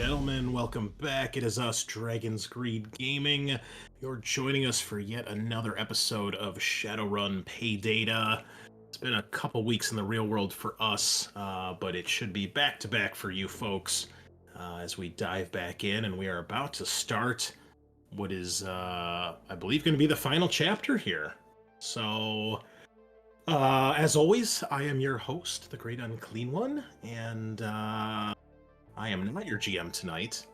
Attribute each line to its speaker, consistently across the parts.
Speaker 1: gentlemen, welcome back. It is us, Dragon's Greed Gaming. You're joining us for yet another episode of Shadowrun Paydata. It's been a couple weeks in the real world for us, but it should be back-to-back for you folks as we dive back in, and we are about to start what is, I believe, going to be the final chapter here. So, as always, I am your host, the Great Unclean One, and I am not your GM tonight,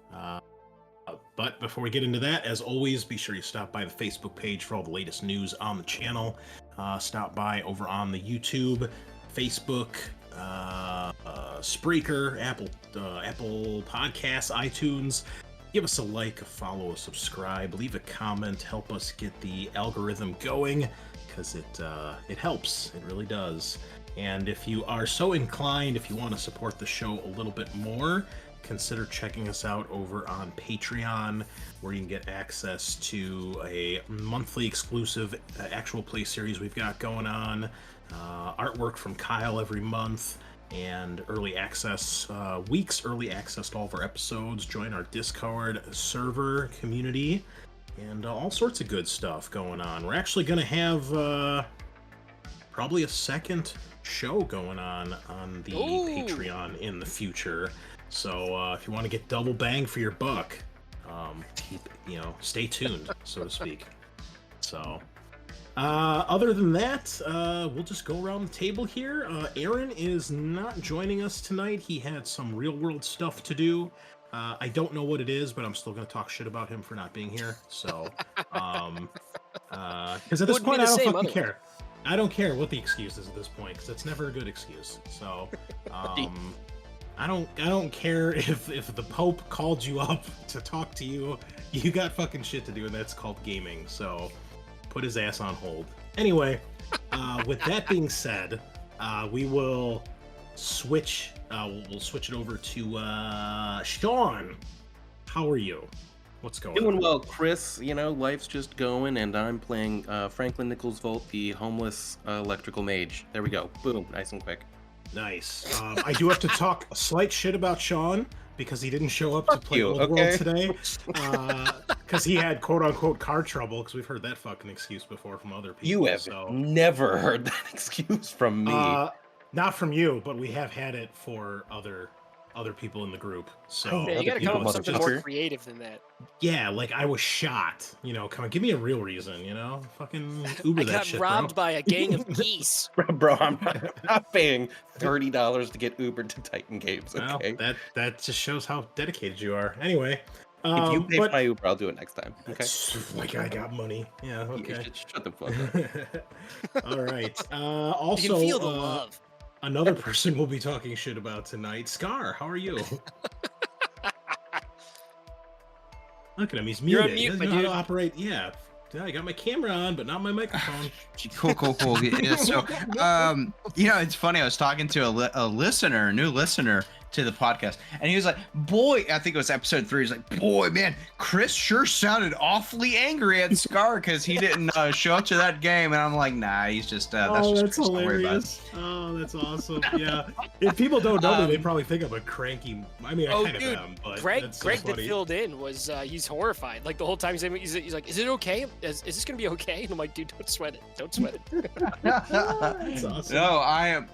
Speaker 1: but before we get into that, as always, be sure you stop by the Facebook page for all the latest news on the channel. Stop by over on the YouTube, Facebook, Spreaker, Apple Podcasts, iTunes. Give us a like, a follow, a subscribe, leave a comment, help us get the algorithm going, because it helps, it really does. And if you are so inclined, if you want to support the show a little bit more, consider checking us out over on Patreon, where you can get access to a monthly exclusive actual play series we've got going on, artwork from Kyle every month, and early access, weeks early access to all of our episodes. Join our Discord server community, and all sorts of good stuff going on. We're actually going to have probably a second show going on the Patreon in the future. So if you want to get double bang for your buck, stay tuned, so to speak. So other than that, we'll just go around the table here. Aaron is not joining us tonight. He had some real world stuff to do. I don't know what it is, but I'm still going to talk shit about him for not being here. So, because at this point, I don't fucking care. I don't care what the excuse is at this point, because it's never a good excuse. So, I don't care if the Pope called you up to talk to you. You got fucking shit to do, and that's called gaming. So, put his ass on hold. Anyway, with that being said, we will switch. We'll switch it over to Sean. How are you? What's going on?
Speaker 2: Doing well, Chris. You know, life's just going, and I'm playing Franklin Nichols Volt, the homeless electrical mage. There we go. Boom. Nice and quick.
Speaker 1: Nice. I do have to talk a slight shit about Sean because he didn't show up to play Old World today. Because he had quote-unquote car trouble, because we've heard that fucking excuse before from other people.
Speaker 2: You have never heard that excuse from me.
Speaker 1: Not from you, but we have had it for other people in the group. So
Speaker 3: yeah, you gotta come up with something more creative than that.
Speaker 1: Yeah, like I was shot. Come on, give me a real reason. Fucking Uber that shit.
Speaker 3: I got robbed by a gang of geese.
Speaker 2: Bro, I'm not paying $30 to get Ubered to Titan Games. Okay,
Speaker 1: well, that just shows how dedicated you are. Anyway,
Speaker 2: if you pay for my Uber, I'll do it next time. Okay.
Speaker 1: Like I got money. Yeah. Okay.
Speaker 2: Shut the fuck
Speaker 1: up. All right. Also,
Speaker 3: you can feel the love.
Speaker 1: Another person we'll be talking shit about tonight. Scar, how are you? Look at him, he's muted.
Speaker 3: You're on mute,
Speaker 1: he doesn't know how to operate. Yeah, I got my camera on, but not my microphone.
Speaker 4: Cool. Yeah, so, it's funny. I was talking to a new listener to the podcast, and he was like, boy, I think it was episode 3. He's like, boy, man, Chris sure sounded awfully angry at Scar because he didn't show up to that game. And I'm like, nah, he's just
Speaker 1: that's hilarious. Oh, that's awesome. Yeah, if people don't know me, they probably think I'm a cranky. I mean, I kind of am, but
Speaker 3: Greg that filled in was he's horrified. Like the whole time he's like, is it okay? Is this gonna be okay? And I'm like, dude, don't sweat it.
Speaker 1: That's awesome.
Speaker 4: No,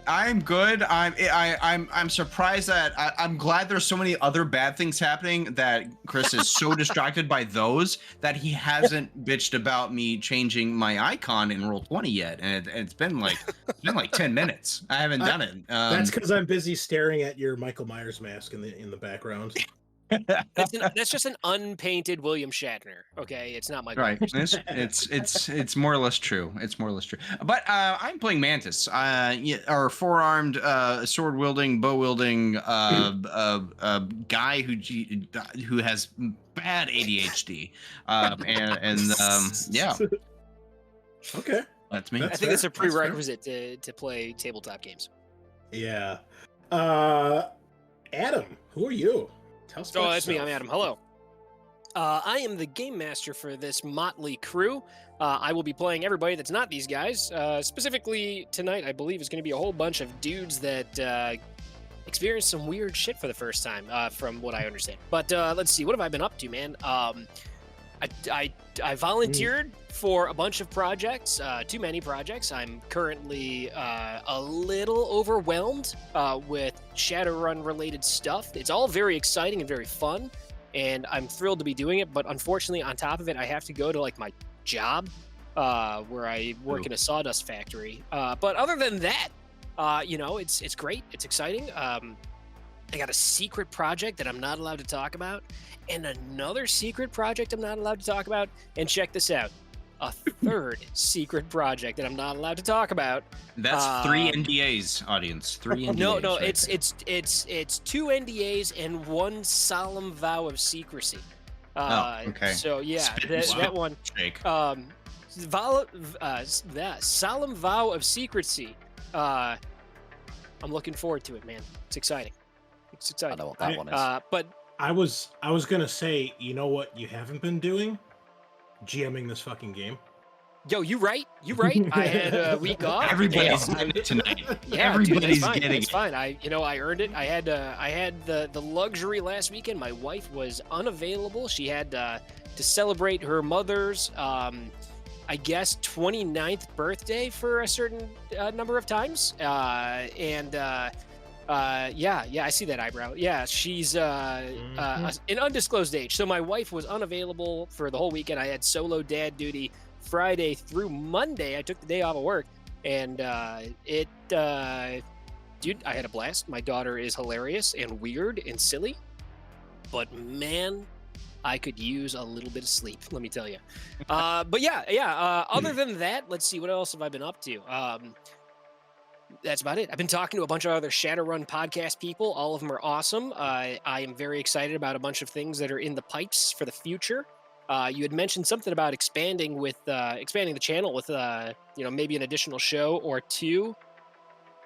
Speaker 4: I'm good. I'm surprised that I'm glad there's so many other bad things happening that Chris is so distracted by those that he hasn't bitched about me changing my icon in Roll20 yet, and it's been like 10 minutes. I haven't done it.
Speaker 1: That's because I'm busy staring at your Michael Myers mask in the background.
Speaker 3: That's just an unpainted William Shatner. Okay, it's not my
Speaker 4: right. It's more or less true. It's more or less true. But I'm playing Mantis, our four-armed, sword-wielding, bow-wielding guy who has bad ADHD, yeah.
Speaker 1: Okay,
Speaker 4: that's me.
Speaker 3: I think that's a prerequisite to play tabletop games.
Speaker 1: Yeah. Adam, who are you?
Speaker 3: That's me. I'm Adam. Hello. I am the game master for this motley crew. I will be playing everybody that's not these guys. Specifically tonight, I believe is going to be a whole bunch of dudes that experienced some weird shit for the first time, from what I understand. But let's see, what have I been up to, man? I volunteered for a bunch of projects, too many projects. I'm currently a little overwhelmed with Shadowrun related stuff. It's all very exciting and very fun, and I'm thrilled to be doing it. But unfortunately, on top of it, I have to go to like my job where I work in a sawdust factory. But other than that, it's great. It's exciting. I got a secret project that I'm not allowed to talk about, and another secret project I'm not allowed to talk about. And check this out, a third secret project that I'm not allowed to talk about.
Speaker 4: That's 3 NDAs, audience. 3 NDAs.
Speaker 3: No,
Speaker 4: right
Speaker 3: it's 2 NDAs and 1 solemn vow of secrecy.
Speaker 4: Okay.
Speaker 3: So yeah, that one.
Speaker 4: Shake.
Speaker 3: That solemn vow of secrecy. I'm looking forward to it, man. It's exciting. It's exciting.
Speaker 5: I know what that one is.
Speaker 3: But
Speaker 1: I was gonna say, you know what you haven't been doing? GMing this fucking game.
Speaker 3: yo, you right. I had a week off.
Speaker 4: Everybody's getting it tonight.
Speaker 3: Yeah,
Speaker 4: Everybody's
Speaker 3: dude,
Speaker 4: getting
Speaker 3: it's
Speaker 4: it.
Speaker 3: fine. I earned it. I had the luxury last weekend. My wife was unavailable. She had to celebrate her mother's I guess 29th birthday for a certain number of times. Yeah, I see that eyebrow. Yeah, she's an undisclosed age. So my wife was unavailable for the whole weekend. I had solo dad duty Friday through Monday. I took the day off of work, and dude, I had a blast. My daughter is hilarious and weird and silly, but man, I could use a little bit of sleep, let me tell you. But yeah. Other than that, let's see, what else have I been up to? That's about it. I've been talking to a bunch of other Shadowrun podcast people. All of them are awesome. I am very excited about a bunch of things that are in the pipes for the future. You had mentioned something about expanding the channel with maybe an additional show or 2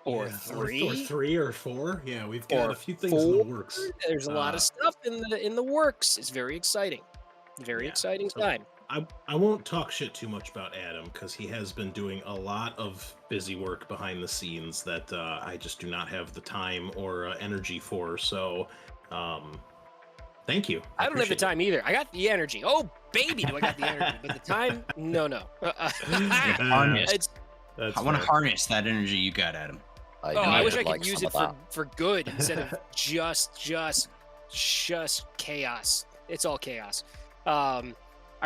Speaker 3: or 3
Speaker 1: or 3 or 4. Yeah, we've got a few things in the works.
Speaker 3: There's a lot of stuff in the works. It's very exciting. Very exciting time.
Speaker 1: I won't talk shit too much about Adam because he has been doing a lot of busy work behind the scenes that I just do not have the time or energy for. So, thank you.
Speaker 3: I don't have the time either. I got the energy. Oh, baby, do I got the energy. But the time, no.
Speaker 4: Harness. I want to harness that energy you got, Adam.
Speaker 3: I wish I could use it for good instead of just chaos. It's all chaos. I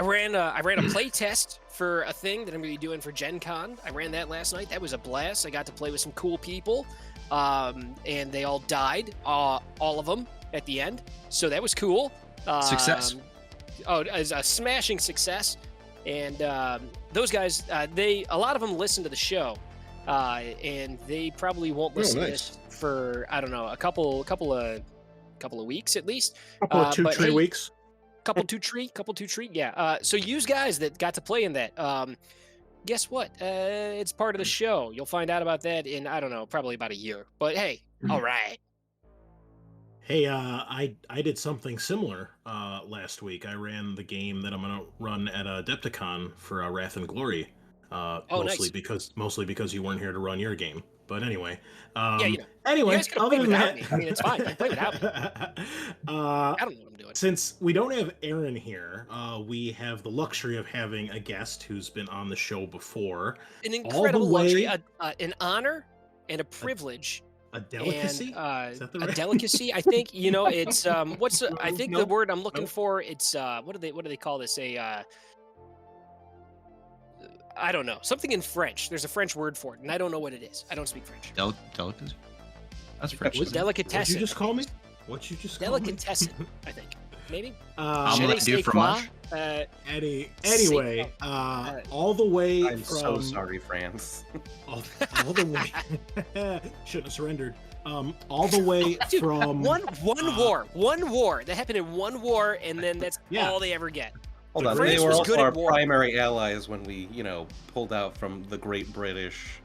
Speaker 3: ran a play test for a thing that I'm going to be doing for Gen Con. I ran that last night. That was a blast. I got to play with some cool people, and they all died, all of them at the end. So that was cool.
Speaker 4: Success.
Speaker 3: It was a smashing success. And those guys, a lot of them listen to the show, and they probably won't listen to this for, I don't know, a couple of weeks at least.
Speaker 1: Couple of 2-3 weeks.
Speaker 3: Couple two treat, yeah. So you guys that got to play in that, guess what? It's part of the show. You'll find out about that in, I don't know, probably about a year. But hey, all right.
Speaker 1: Hey, I did something similar last week. I ran the game that I'm gonna run at Adepticon for Wrath and Glory. Mostly because you weren't here to run your game. But anyway, Anyway, other than that,
Speaker 3: I mean, it's fine. I play without me. I don't know what I'm doing.
Speaker 1: Since we don't have Aaron here, we have the luxury of having a guest who's been on the show before.
Speaker 3: An incredible luxury, an honor, and a privilege.
Speaker 1: A delicacy? Is that the right?
Speaker 3: A delicacy. I think it's I think the word I'm looking for. It's what do they call this? I don't know. Something in French. There's a French word for it, and I don't know what it is. I don't speak French.
Speaker 4: Delicacy. That's French.
Speaker 3: Delicatessen.
Speaker 1: What'd you just call me?
Speaker 3: Delicatessen, I think. Maybe.
Speaker 4: I'm gonna do fromage.
Speaker 1: Anyway, all the way
Speaker 2: I'm so sorry, France.
Speaker 1: all the way. Shouldn't have surrendered. All the way
Speaker 3: Dude,
Speaker 1: from
Speaker 3: one war. That happened in one war, and then that's all they ever get.
Speaker 2: Hold on,
Speaker 3: France
Speaker 2: they were
Speaker 3: was
Speaker 2: also
Speaker 3: good
Speaker 2: our
Speaker 3: at war.
Speaker 2: primary allies when we, pulled out from the Great British.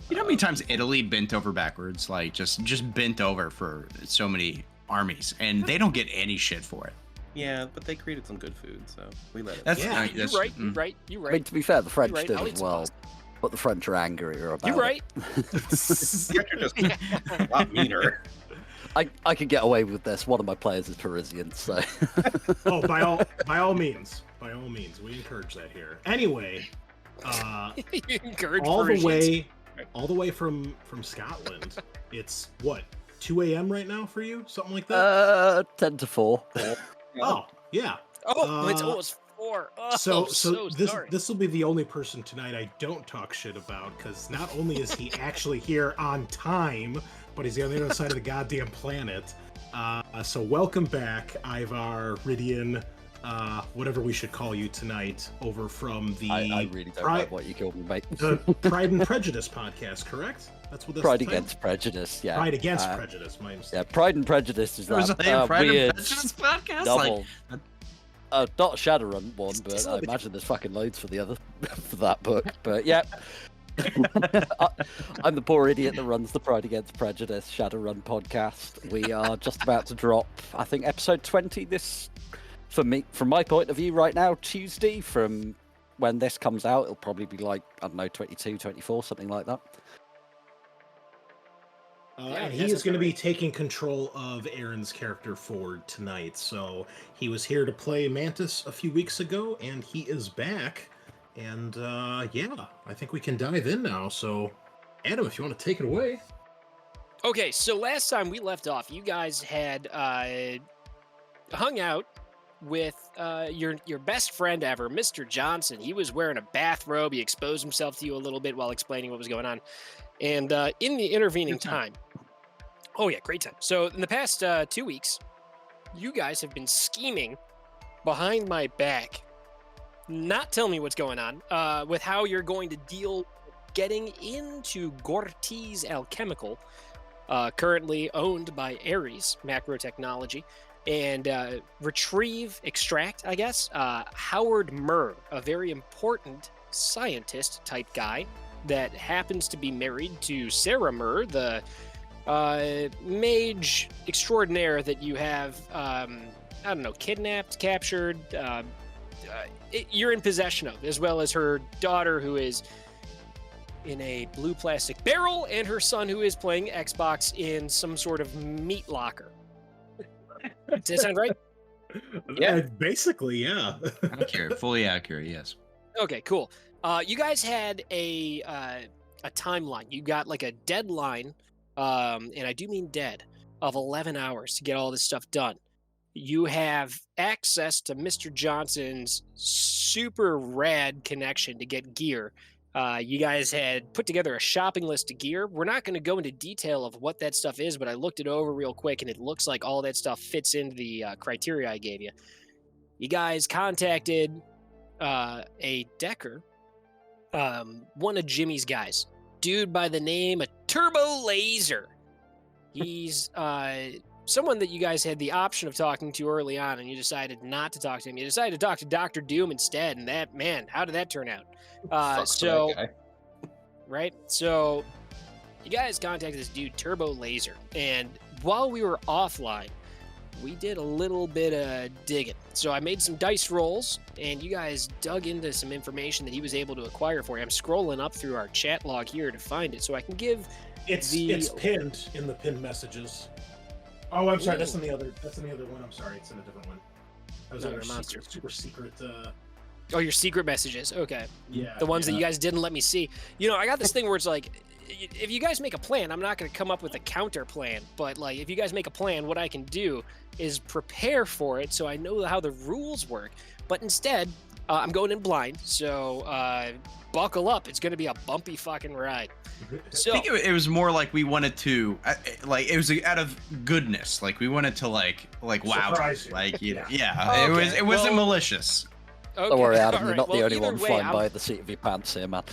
Speaker 4: You know how many times Italy bent over backwards, like just bent over for so many armies, and they don't get any shit for it.
Speaker 2: Yeah, but they created some good food, so we let it.
Speaker 4: That's
Speaker 3: You're right.
Speaker 5: I mean, to be fair, the French
Speaker 3: right.
Speaker 5: did
Speaker 3: I'll eat
Speaker 5: as
Speaker 3: some
Speaker 5: well,
Speaker 3: pasta.
Speaker 5: but the French are angrier about
Speaker 3: You're right.
Speaker 2: You're just a lot meaner.
Speaker 5: I can get away with this. One of my players is Parisian, so.
Speaker 1: Oh, by all means, we encourage that here. Anyway,
Speaker 3: You encourage
Speaker 1: all
Speaker 3: Parisians.
Speaker 1: the way from Scotland. It's what, 2 a.m. right now for you, something like that.
Speaker 5: 10 to 4.
Speaker 1: Oh, yeah.
Speaker 3: Oh, it's almost 4. Oh,
Speaker 1: So
Speaker 3: sorry.
Speaker 1: this will be the only person tonight I don't talk shit about, because not only is he actually here on time, but he's on the other side of the goddamn planet. So welcome back, Ivar, Rhydian, whatever we should call you tonight, over from the
Speaker 5: I really don't like what you call me, mate.
Speaker 1: the Pride and Prejudice podcast, correct? That's what that's
Speaker 5: Pride
Speaker 1: the title?
Speaker 5: Against Prejudice, yeah.
Speaker 1: Pride Against Prejudice, my mistake.
Speaker 5: Yeah, Pride and Prejudice is
Speaker 4: Was
Speaker 5: that
Speaker 4: it a Pride
Speaker 5: weird
Speaker 4: and Prejudice podcast?
Speaker 5: novel. Not a Shadowrun one,
Speaker 3: Just
Speaker 5: but
Speaker 3: a
Speaker 5: I
Speaker 3: little bit.
Speaker 5: imagine there's fucking loads for the other for that book. But yeah, I'm the poor idiot that runs the Pride Against Prejudice Shadowrun podcast. We are just about to drop, I think, episode 20 this, for me, from my point of view right now, Tuesday. From when this comes out, it'll probably be like, I don't know, 22, 24, something like that.
Speaker 1: And he is going to be taking control of Aaron's character Ford tonight. So he was here to play Mantis a few weeks ago, and he is back. And yeah, I think we can dive in now. So, Adam, if you want to take it away.
Speaker 3: Okay, so last time we left off, you guys had hung out with your best friend ever, Mr. Johnson. He was wearing a bathrobe. He exposed himself to you a little bit while explaining what was going on. And in the intervening time, oh yeah, great time. So in the past 2 weeks, you guys have been scheming behind my back, not telling me what's going on, with how you're going to deal getting into Gortiz Alchemical, currently owned by Ares Macro Technology, and extract, I guess, Howard Muur, a very important scientist type guy that happens to be married to Sarah Muur, the mage extraordinaire that you have, I don't know, kidnapped, captured, you're in possession of, as well as her daughter, who is in a blue plastic barrel, and her son, who is playing Xbox in some sort of meat locker. Does that sound right?
Speaker 1: Yeah, basically, yeah.
Speaker 4: Accurate, fully accurate, yes.
Speaker 3: Okay, cool. You guys had a timeline. You got like a deadline, and I do mean dead, of 11 hours to get all this stuff done. You have access to Mr. Johnson's super rad connection to get gear. You guys had put together a shopping list of gear. We're not going to go into detail of what that stuff is, but I looked it over real quick, and it looks like all that stuff fits into the criteria I gave you. You guys contacted a Decker, one of Jimmy's guys, dude by the name of Turbo Laser. He's someone that you guys had the option of talking to early on, and you decided not to talk to him. You decided to talk to Dr. Doom instead, and that, man, how did that turn out? Right? So you guys contacted this dude, Turbo Laser, and while we were offline, we did a little bit of digging. So I made some dice rolls, and you guys dug into some information that he was able to acquire for you. I'm scrolling up through our chat log here to find it, so I can give
Speaker 1: It's pinned in the pinned messages. Oh, I'm sorry. That's in the other one. I'm sorry. It's in a different one. That was
Speaker 3: Another
Speaker 1: our
Speaker 3: monster.
Speaker 1: super secret.
Speaker 3: Oh, your secret messages. Okay.
Speaker 1: Yeah.
Speaker 3: The ones that you guys didn't let me see. You know, I got this thing where it's like, if you guys make a plan, I'm not going to come up with a counter plan. But like, if you guys make a plan, what I can do is prepare for it so I know how the rules work. But instead, I'm going in blind. So buckle up. It's going to be a bumpy fucking ride. So
Speaker 4: I think it was more like we wanted to, like, it was out of goodness. Like we wanted to like wow,
Speaker 1: Surprise you.
Speaker 4: like
Speaker 1: Yeah.
Speaker 3: Okay,
Speaker 4: it wasn't
Speaker 3: well-
Speaker 4: malicious.
Speaker 3: okay,
Speaker 5: Don't worry, Adam,
Speaker 3: all
Speaker 5: you're
Speaker 3: right,
Speaker 5: not
Speaker 3: well,
Speaker 5: the only
Speaker 3: either
Speaker 5: one
Speaker 3: way,
Speaker 5: flying
Speaker 3: I'm-
Speaker 5: by the seat of your pants here, man.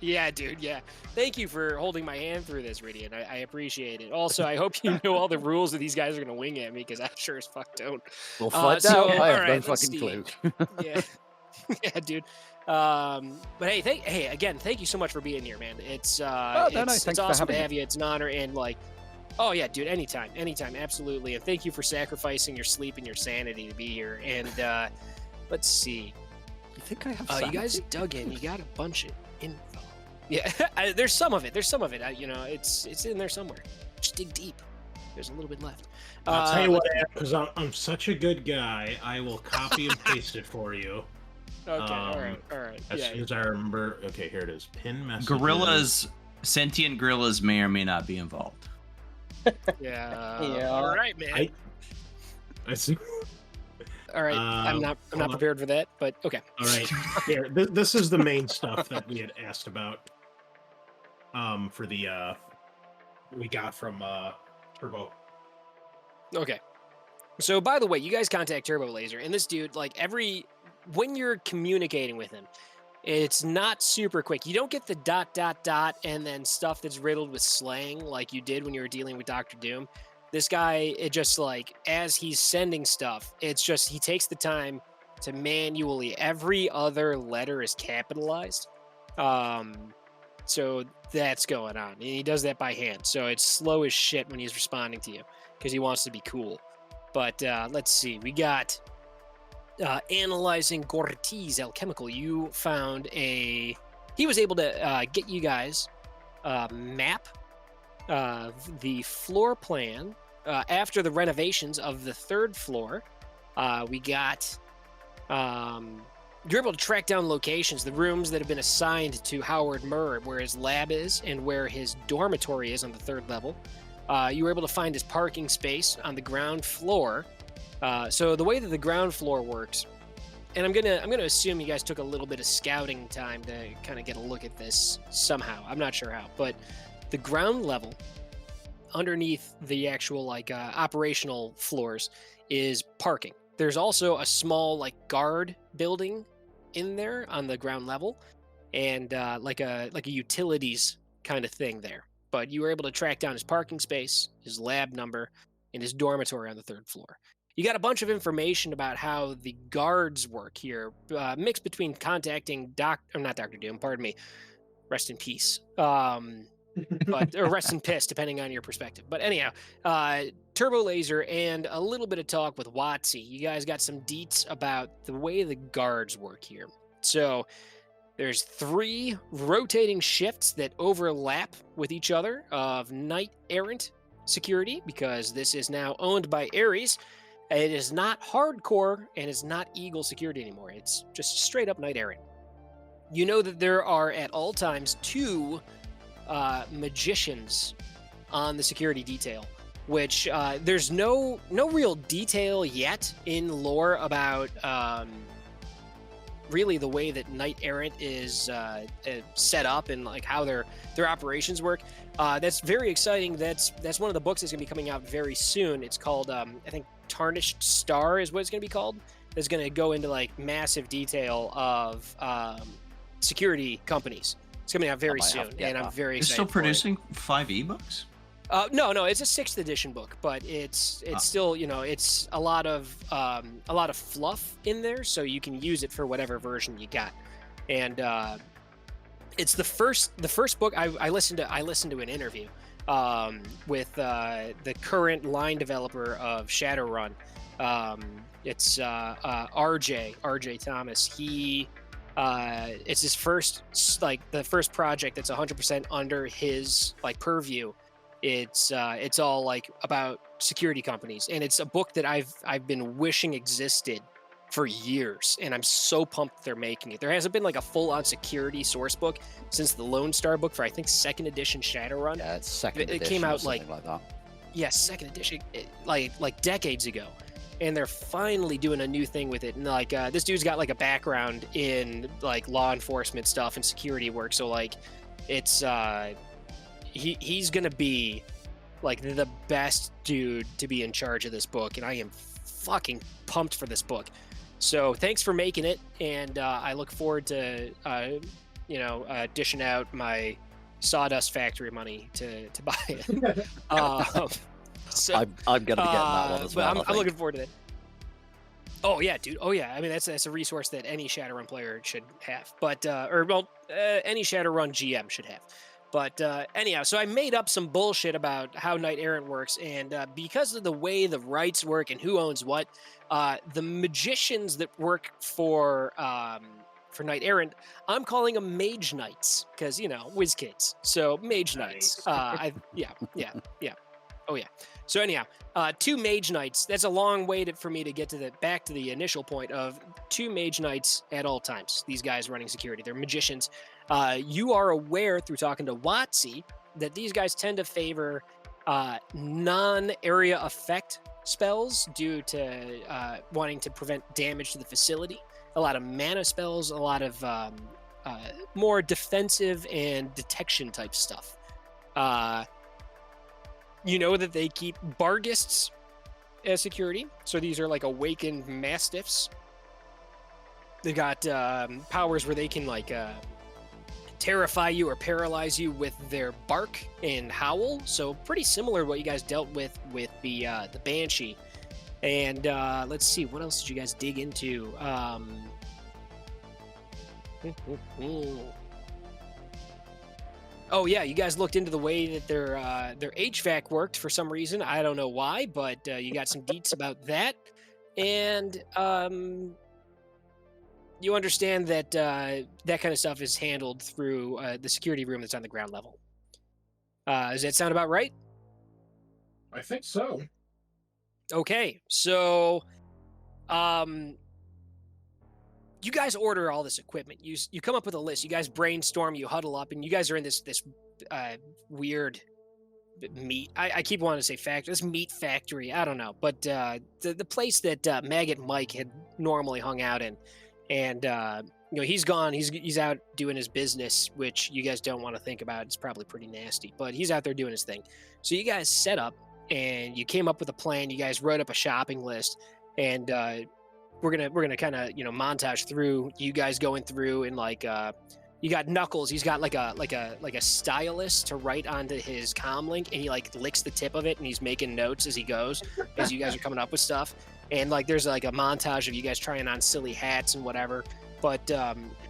Speaker 3: Yeah, dude. Yeah. Thank you for holding my hand through this, Rhydian. I appreciate it. Also, I hope you know all the rules that these guys are going to wing at me, because I sure as fuck don't.
Speaker 5: We'll find
Speaker 3: so,
Speaker 5: out. I have
Speaker 3: all
Speaker 5: no
Speaker 3: right, let's
Speaker 5: fucking
Speaker 3: see.
Speaker 5: clue.
Speaker 3: Yeah. Yeah, dude. But hey, again, thank you so much for being here, man. It's
Speaker 5: thanks
Speaker 3: it's
Speaker 5: for
Speaker 3: awesome to
Speaker 5: having me.
Speaker 3: have you. It's an honor, and like, oh yeah, dude, anytime, absolutely. And thank you for sacrificing your sleep and your sanity to be here. And let's see.
Speaker 5: You think I have
Speaker 3: You guys
Speaker 5: sanity?
Speaker 3: dug in. You got a bunch of info. Yeah, there's some of it. You know, it's in there somewhere. Just dig deep. There's a little bit left.
Speaker 1: I'll tell you what, because I'm such a good guy, I will copy and paste it for you.
Speaker 3: Okay, all right.
Speaker 1: As soon as I remember. Okay, here it is. Pin message.
Speaker 4: Sentient gorillas may or may not be involved.
Speaker 3: Yeah. All right, man.
Speaker 1: I see.
Speaker 3: All right, I'm not prepared for that, but okay.
Speaker 1: All right, here. This is the main stuff that we had asked about. For the we got from Turbo.
Speaker 3: Okay. So by the way, you guys contact Turbo Laser, and this dude, like when you're communicating with him, it's not super quick. You don't get the ... and then stuff that's riddled with slang like you did when you were dealing with Dr. Doom. This guy, it just like, as he's sending stuff, it's just, he takes the time to manually, every other letter is capitalized. So that's going on. And he does that by hand. So it's slow as shit when he's responding to you because he wants to be cool. But let's see. We got analyzing Gortiz Alchemical. You found he was able to get you guys map the floor plan after the renovations of the third floor. We got you're able to track down locations, the rooms that have been assigned to Howard Muur, where his lab is and where his dormitory is on the third level. You were able to find his parking space on the ground floor. So the way that the ground floor works, and I'm gonna assume you guys took a little bit of scouting time to kind of get a look at this somehow. I'm not sure how, but the ground level underneath the actual operational floors is parking. There's also a small guard building in there on the ground level, and like a utilities kind of thing there. But you were able to track down his parking space, his lab number, and his dormitory on the third floor. You got a bunch of information about how the guards work here, mixed between contacting not Dr. Doom, pardon me, rest in peace, or rest in piss, depending on your perspective. But anyhow, Turbo Laser and a little bit of talk with Watsy. You guys got some deets about the way the guards work here. So there's 3 rotating shifts that overlap with each other of Knight Errant security, because this is now owned by Ares. It is not hardcore, and it's not Eagle security anymore. It's just straight up Knight Errant. You know that there are at all times 2 magicians on the security detail, which there's no real detail yet in lore about really the way that Knight Errant is set up and how their operations work. That's very exciting. That's one of the books that's going to be coming out very soon. It's called I think Tarnished Star is what it's going to be called. It's going to go into massive detail of security companies. It's coming out very soon, and I'm very excited.
Speaker 4: It's still producing 5 ebooks?
Speaker 3: No, it's a 6th edition book, but it's still, it's a lot of fluff in there, so you can use it for whatever version you got. And it's the first book I listened to an interview with the current line developer of Shadowrun. It's RJ Thomas. He it's his first the first project that's 100% under his purview. It's all about security companies, and it's a book that I've been wishing existed for years, and I'm so pumped they're making it. There hasn't been a full-on security source book since the Lone Star book for I think 2nd edition Shadowrun.
Speaker 5: Yeah, it's 2nd edition.
Speaker 3: It came out
Speaker 5: like that.
Speaker 3: Yeah, 2nd edition, like decades ago, and they're finally doing a new thing with it. And this dude's got a background in law enforcement stuff and security work, so it's he's gonna be the best dude to be in charge of this book, and I am fucking pumped for this book. So thanks for making it, and I look forward to dishing out my Sawdust Factory money to buy it. So,
Speaker 5: I'm gonna be getting that one as well.
Speaker 3: I'm looking forward to it. Oh yeah, dude. Oh yeah. I mean, that's a resource that any Shadowrun player should have, but any Shadowrun GM should have. But anyhow, so I made up some bullshit about how Knight Errant works, and because of the way the rights work and who owns what, the magicians that work for Knight Errant, I'm calling them Mage Knights, because whiz kids. So Mage Knights. Yeah. Oh yeah. So anyhow, 2 mage knights. That's a long way for me to get to back to the initial point of 2 mage knights at all times. These guys running security, they're magicians. You are aware through talking to Watsy that these guys tend to favor non-area effect spells due to wanting to prevent damage to the facility. A lot of mana spells, a lot of more defensive and detection type stuff. You know that they keep Bargists as security. So these are like awakened mastiffs. They got powers where they can like terrify you or paralyze you with their bark and howl. So pretty similar to what you guys dealt with the Banshee. And let's see, what else did you guys dig into? Oh yeah, you guys looked into the way that their HVAC worked for some reason. I don't know why, but you got some deets about that, and you understand that that kind of stuff is handled through the security room that's on the ground level. Does that sound about right?
Speaker 1: I think so.
Speaker 3: Okay, so you guys order all this equipment. You come up with a list. You guys brainstorm. You huddle up, and you guys are in this weird meat. I keep wanting to say factory. This meat factory. I don't know, but the place that Maggot Mike had normally hung out in, and he's gone. He's out doing his business, which you guys don't want to think about. It's probably pretty nasty, but he's out there doing his thing. So you guys set up, and you came up with a plan. You guys wrote up a shopping list, and we're gonna kind of montage through you guys going through, and like you got Knuckles. He's got like a stylus to write onto his comm link, and he like licks the tip of it, and he's making notes as he goes, as you guys are coming up with stuff. And like there's like a montage of you guys trying on silly hats and whatever. But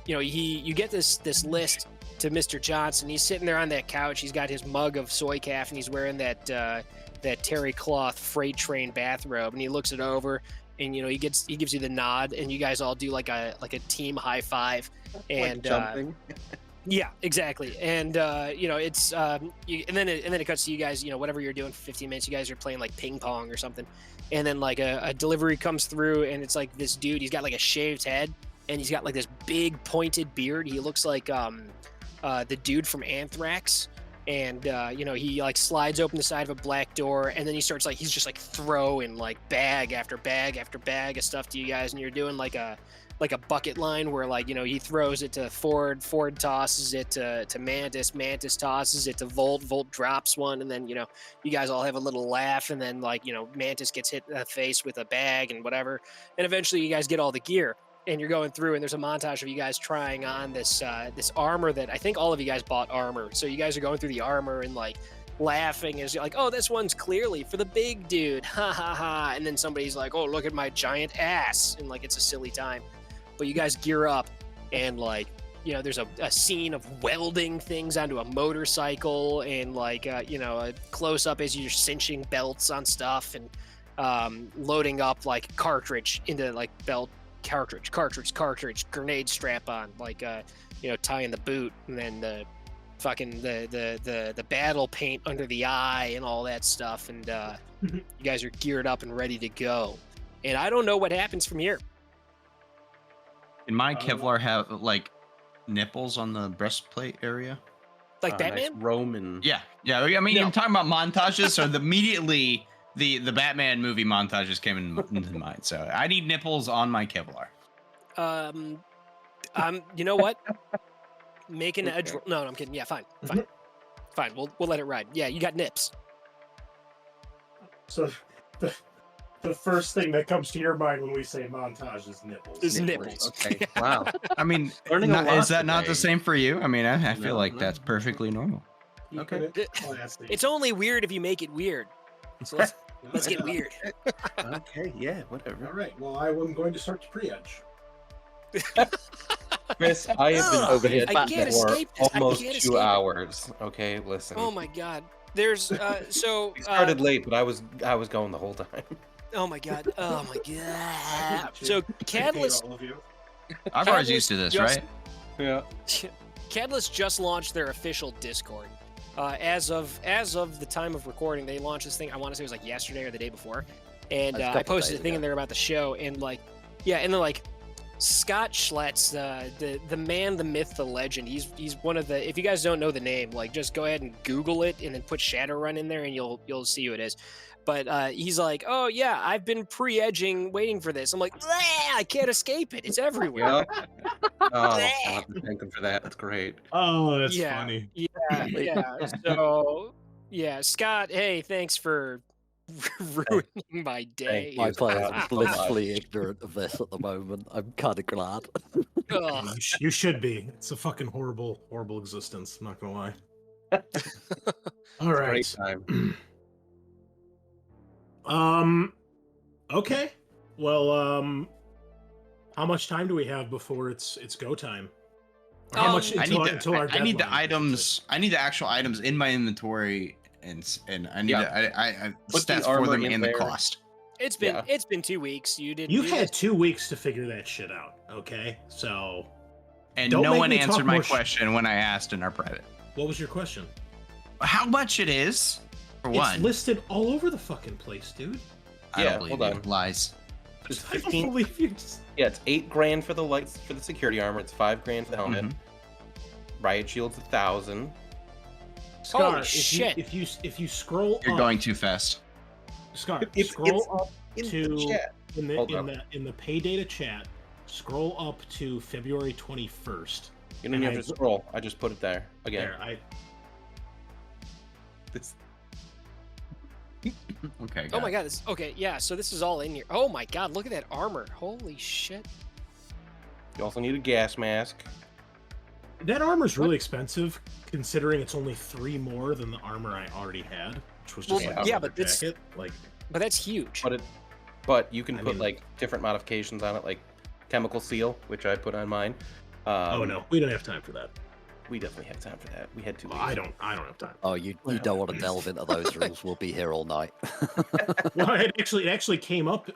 Speaker 3: you get this list to Mr. Johnson. He's sitting there on that couch. He's got his mug of soy calf, and he's wearing that terry cloth freight train bathrobe, and he looks it over. And he gives you the nod, and you guys all do like a team high five, and
Speaker 2: like jumping.
Speaker 3: Yeah, exactly. And it's and then it cuts to you guys. Whatever you're doing for 15 minutes, you guys are playing like ping pong or something, and then like a delivery comes through, and it's like this dude. He's got like a shaved head, and he's got like this big pointed beard. He looks like the dude from Anthrax. And he like slides open the side of a black door, and then he starts he's just like throwing like bag after bag after bag of stuff to you guys, and you're doing like a bucket line where he throws it to Ford tosses it to Mantis tosses it to Volt drops one, and then you guys all have a little laugh, and then Mantis gets hit in the face with a bag and whatever, and eventually you guys get all the gear. And you're going through, and there's a montage of you guys trying on this armor that I think all of you guys bought armor. So you guys are going through the armor and like laughing as you're like, oh, this one's clearly for the big dude, ha ha ha. And then somebody's like, oh, look at my giant ass, and like it's a silly time. But you guys gear up, and there's a scene of welding things onto a motorcycle, and a close up as you're cinching belts on stuff, and loading up like cartridge into like belt. Cartridge, grenade strap on, tying the boot, and then the fucking the battle paint under the eye and all that stuff, and you guys are geared up and ready to go. And I don't know what happens from here.
Speaker 4: Can my Kevlar have like nipples on the breastplate area?
Speaker 3: Like Batman?
Speaker 2: Nice Roman.
Speaker 4: Yeah. I mean, you're talking about montages, so immediately the Batman movie montages came into mind. So I need nipples on my Kevlar.
Speaker 3: You know what? Make an edge. No, I'm kidding. Yeah, fine. We'll let it ride. Yeah, you got nips.
Speaker 6: So the first thing that comes to your mind when we say montage is nipples.
Speaker 3: Is nipples.
Speaker 2: Okay. Wow.
Speaker 4: I mean, is that not the same for you? I mean, I feel like that's perfectly normal.
Speaker 6: Okay.
Speaker 3: It's only weird if you make it weird. So let's get weird.
Speaker 2: Okay. Yeah. Whatever.
Speaker 6: All right. Well, I am going to start to pre-edge.
Speaker 2: Chris, I have been over here
Speaker 3: I can't
Speaker 2: for
Speaker 3: escape this.
Speaker 2: almost
Speaker 3: I can't
Speaker 2: 2
Speaker 3: escape it.
Speaker 2: hours. Okay, listen.
Speaker 3: Oh my god. There's so
Speaker 2: We started late, but I was going the whole time.
Speaker 3: Oh my god. Oh my god. So Catalyst
Speaker 6: All of you.
Speaker 4: I've already used to this,
Speaker 3: just-
Speaker 4: right?
Speaker 2: Yeah.
Speaker 3: Catalyst just launched their official Discord. As of the time of recording, they launched this thing. I want to say it was like yesterday or the day before, and
Speaker 5: That's a
Speaker 3: I
Speaker 5: couple
Speaker 3: posted a
Speaker 5: days
Speaker 3: thing
Speaker 5: ago.
Speaker 3: in there about the show, and like, yeah, and then like Scott Schletz, the man, the myth, the legend. He's one of the. If you guys don't know the name, like just go ahead and Google it, and then put Shadowrun in there, and you'll see who it is. But he's like, oh yeah, I've been pre-edging, waiting for this. I'm like, I can't escape it. It's everywhere.
Speaker 2: Yep. Oh, I'll have to thank him for that. That's great.
Speaker 1: Oh, that's
Speaker 3: Yeah.
Speaker 1: funny.
Speaker 3: Yeah. So yeah, Scott. Hey, thanks for ruining my day.
Speaker 5: My players
Speaker 2: Scott,
Speaker 5: are
Speaker 2: so much.
Speaker 5: blissfully ignorant of this at the moment. I'm kind of glad.
Speaker 3: Ugh.
Speaker 1: You should be. It's a fucking horrible, horrible existence. I'm not gonna lie. All right.
Speaker 2: Great time.
Speaker 1: Okay. Well, how much time do we have before it's go time? Or how much
Speaker 4: I
Speaker 1: until,
Speaker 4: need
Speaker 1: until our
Speaker 4: I need the
Speaker 1: deadline,
Speaker 4: items. I need the actual items in my inventory, and I need I
Speaker 2: Put the
Speaker 4: stats for
Speaker 2: armor
Speaker 4: them
Speaker 2: in
Speaker 4: and the
Speaker 2: there.
Speaker 4: cost.
Speaker 3: It's been 2 weeks. You did.
Speaker 1: You've
Speaker 3: you
Speaker 1: had
Speaker 3: guys-
Speaker 1: 2 weeks to figure that shit out. Okay, so
Speaker 4: And
Speaker 1: Don't
Speaker 4: no
Speaker 1: make
Speaker 4: one
Speaker 1: me talk
Speaker 4: answered my
Speaker 1: more
Speaker 4: question when I asked in our private.
Speaker 1: what was your question?
Speaker 4: How much it is? For
Speaker 1: It's
Speaker 4: one,
Speaker 1: listed all over the fucking place, dude.
Speaker 4: I
Speaker 2: Yeah,
Speaker 4: don't believe
Speaker 2: hold
Speaker 4: you.
Speaker 2: on.
Speaker 4: Lies.
Speaker 2: It's
Speaker 1: I don't
Speaker 2: 15.
Speaker 1: believe you. Just...
Speaker 2: Yeah, it's $8,000 for the lights for the security armor. It's $5,000 for the helmet.
Speaker 4: Mhm.
Speaker 2: Riot shield's 1,000.
Speaker 1: Scar,
Speaker 3: Holy shit.
Speaker 1: if you scroll
Speaker 4: You're
Speaker 1: up,
Speaker 4: going too fast.
Speaker 1: Scar,
Speaker 2: It's
Speaker 1: scroll up
Speaker 2: in
Speaker 1: to
Speaker 2: the chat.
Speaker 1: in the
Speaker 2: Hold
Speaker 1: in
Speaker 2: up.
Speaker 1: the in the Paydata chat. Scroll up to February 21st.
Speaker 2: You don't even have to scroll. I just put it there again.
Speaker 1: There,
Speaker 2: It's
Speaker 4: Okay.
Speaker 3: Oh my god. This, okay. Yeah. So this is all in here. Oh my god. Look at that armor. Holy shit.
Speaker 2: You also need a gas mask.
Speaker 1: that armor's really expensive, considering it's only 3 more than the armor I already had, which was just
Speaker 3: Well,
Speaker 1: like
Speaker 3: yeah,
Speaker 1: another
Speaker 3: but that's-
Speaker 1: jacket. Like,
Speaker 3: But that's huge.
Speaker 2: But you can
Speaker 1: I
Speaker 2: put
Speaker 1: mean-
Speaker 2: like different modifications on it, like chemical seal, which I put on mine.
Speaker 1: oh no, we don't have time for that.
Speaker 2: We definitely have time for that. We had 2
Speaker 1: Well,
Speaker 2: weeks.
Speaker 1: I don't have time.
Speaker 5: Oh, you don't want to delve into those rules. We'll be here all night.
Speaker 1: Well, it actually came up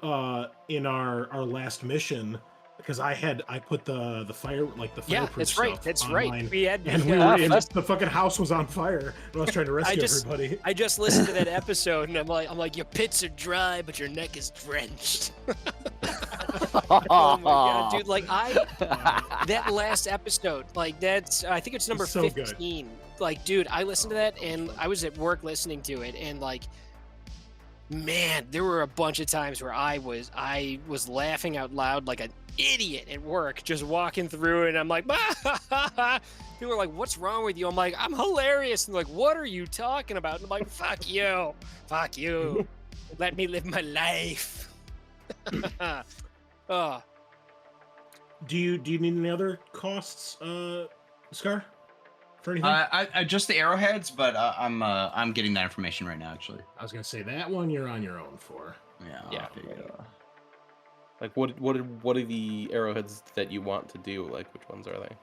Speaker 1: in our last mission because I put the fire like the
Speaker 3: Yeah,
Speaker 1: fireproof
Speaker 3: that's right.
Speaker 1: stuff
Speaker 3: That's
Speaker 1: online,
Speaker 3: right. We had.
Speaker 1: and we
Speaker 3: yeah,
Speaker 1: were in, the fucking house was on fire, and I was trying to rescue
Speaker 3: just-
Speaker 1: everybody.
Speaker 3: I just listened to that episode, and I'm like, your pits are dry, but your neck is drenched. Oh my god, dude! Like that last episode, like that's I think it's number
Speaker 1: So good.
Speaker 3: 15. Like, dude, I listened to that, and I was at work listening to it, and like, man, there were a bunch of times where I was laughing out loud like an idiot at work, just walking through, and I'm like, people are like, "What's wrong with you?" I'm like, "I'm hilarious." And they're like, "What are you talking about?" And I'm like, "Fuck you, fuck you, let me live my life." Oh,
Speaker 1: Do you need any other costs, Scar, for anything?
Speaker 4: I just the arrowheads, but I'm getting that information right now. Actually.
Speaker 1: I was gonna say that one you're on your own for.
Speaker 4: Yeah.
Speaker 2: Yeah.
Speaker 4: Okay,
Speaker 2: Like what are the arrowheads that you want to do? Like which ones are they?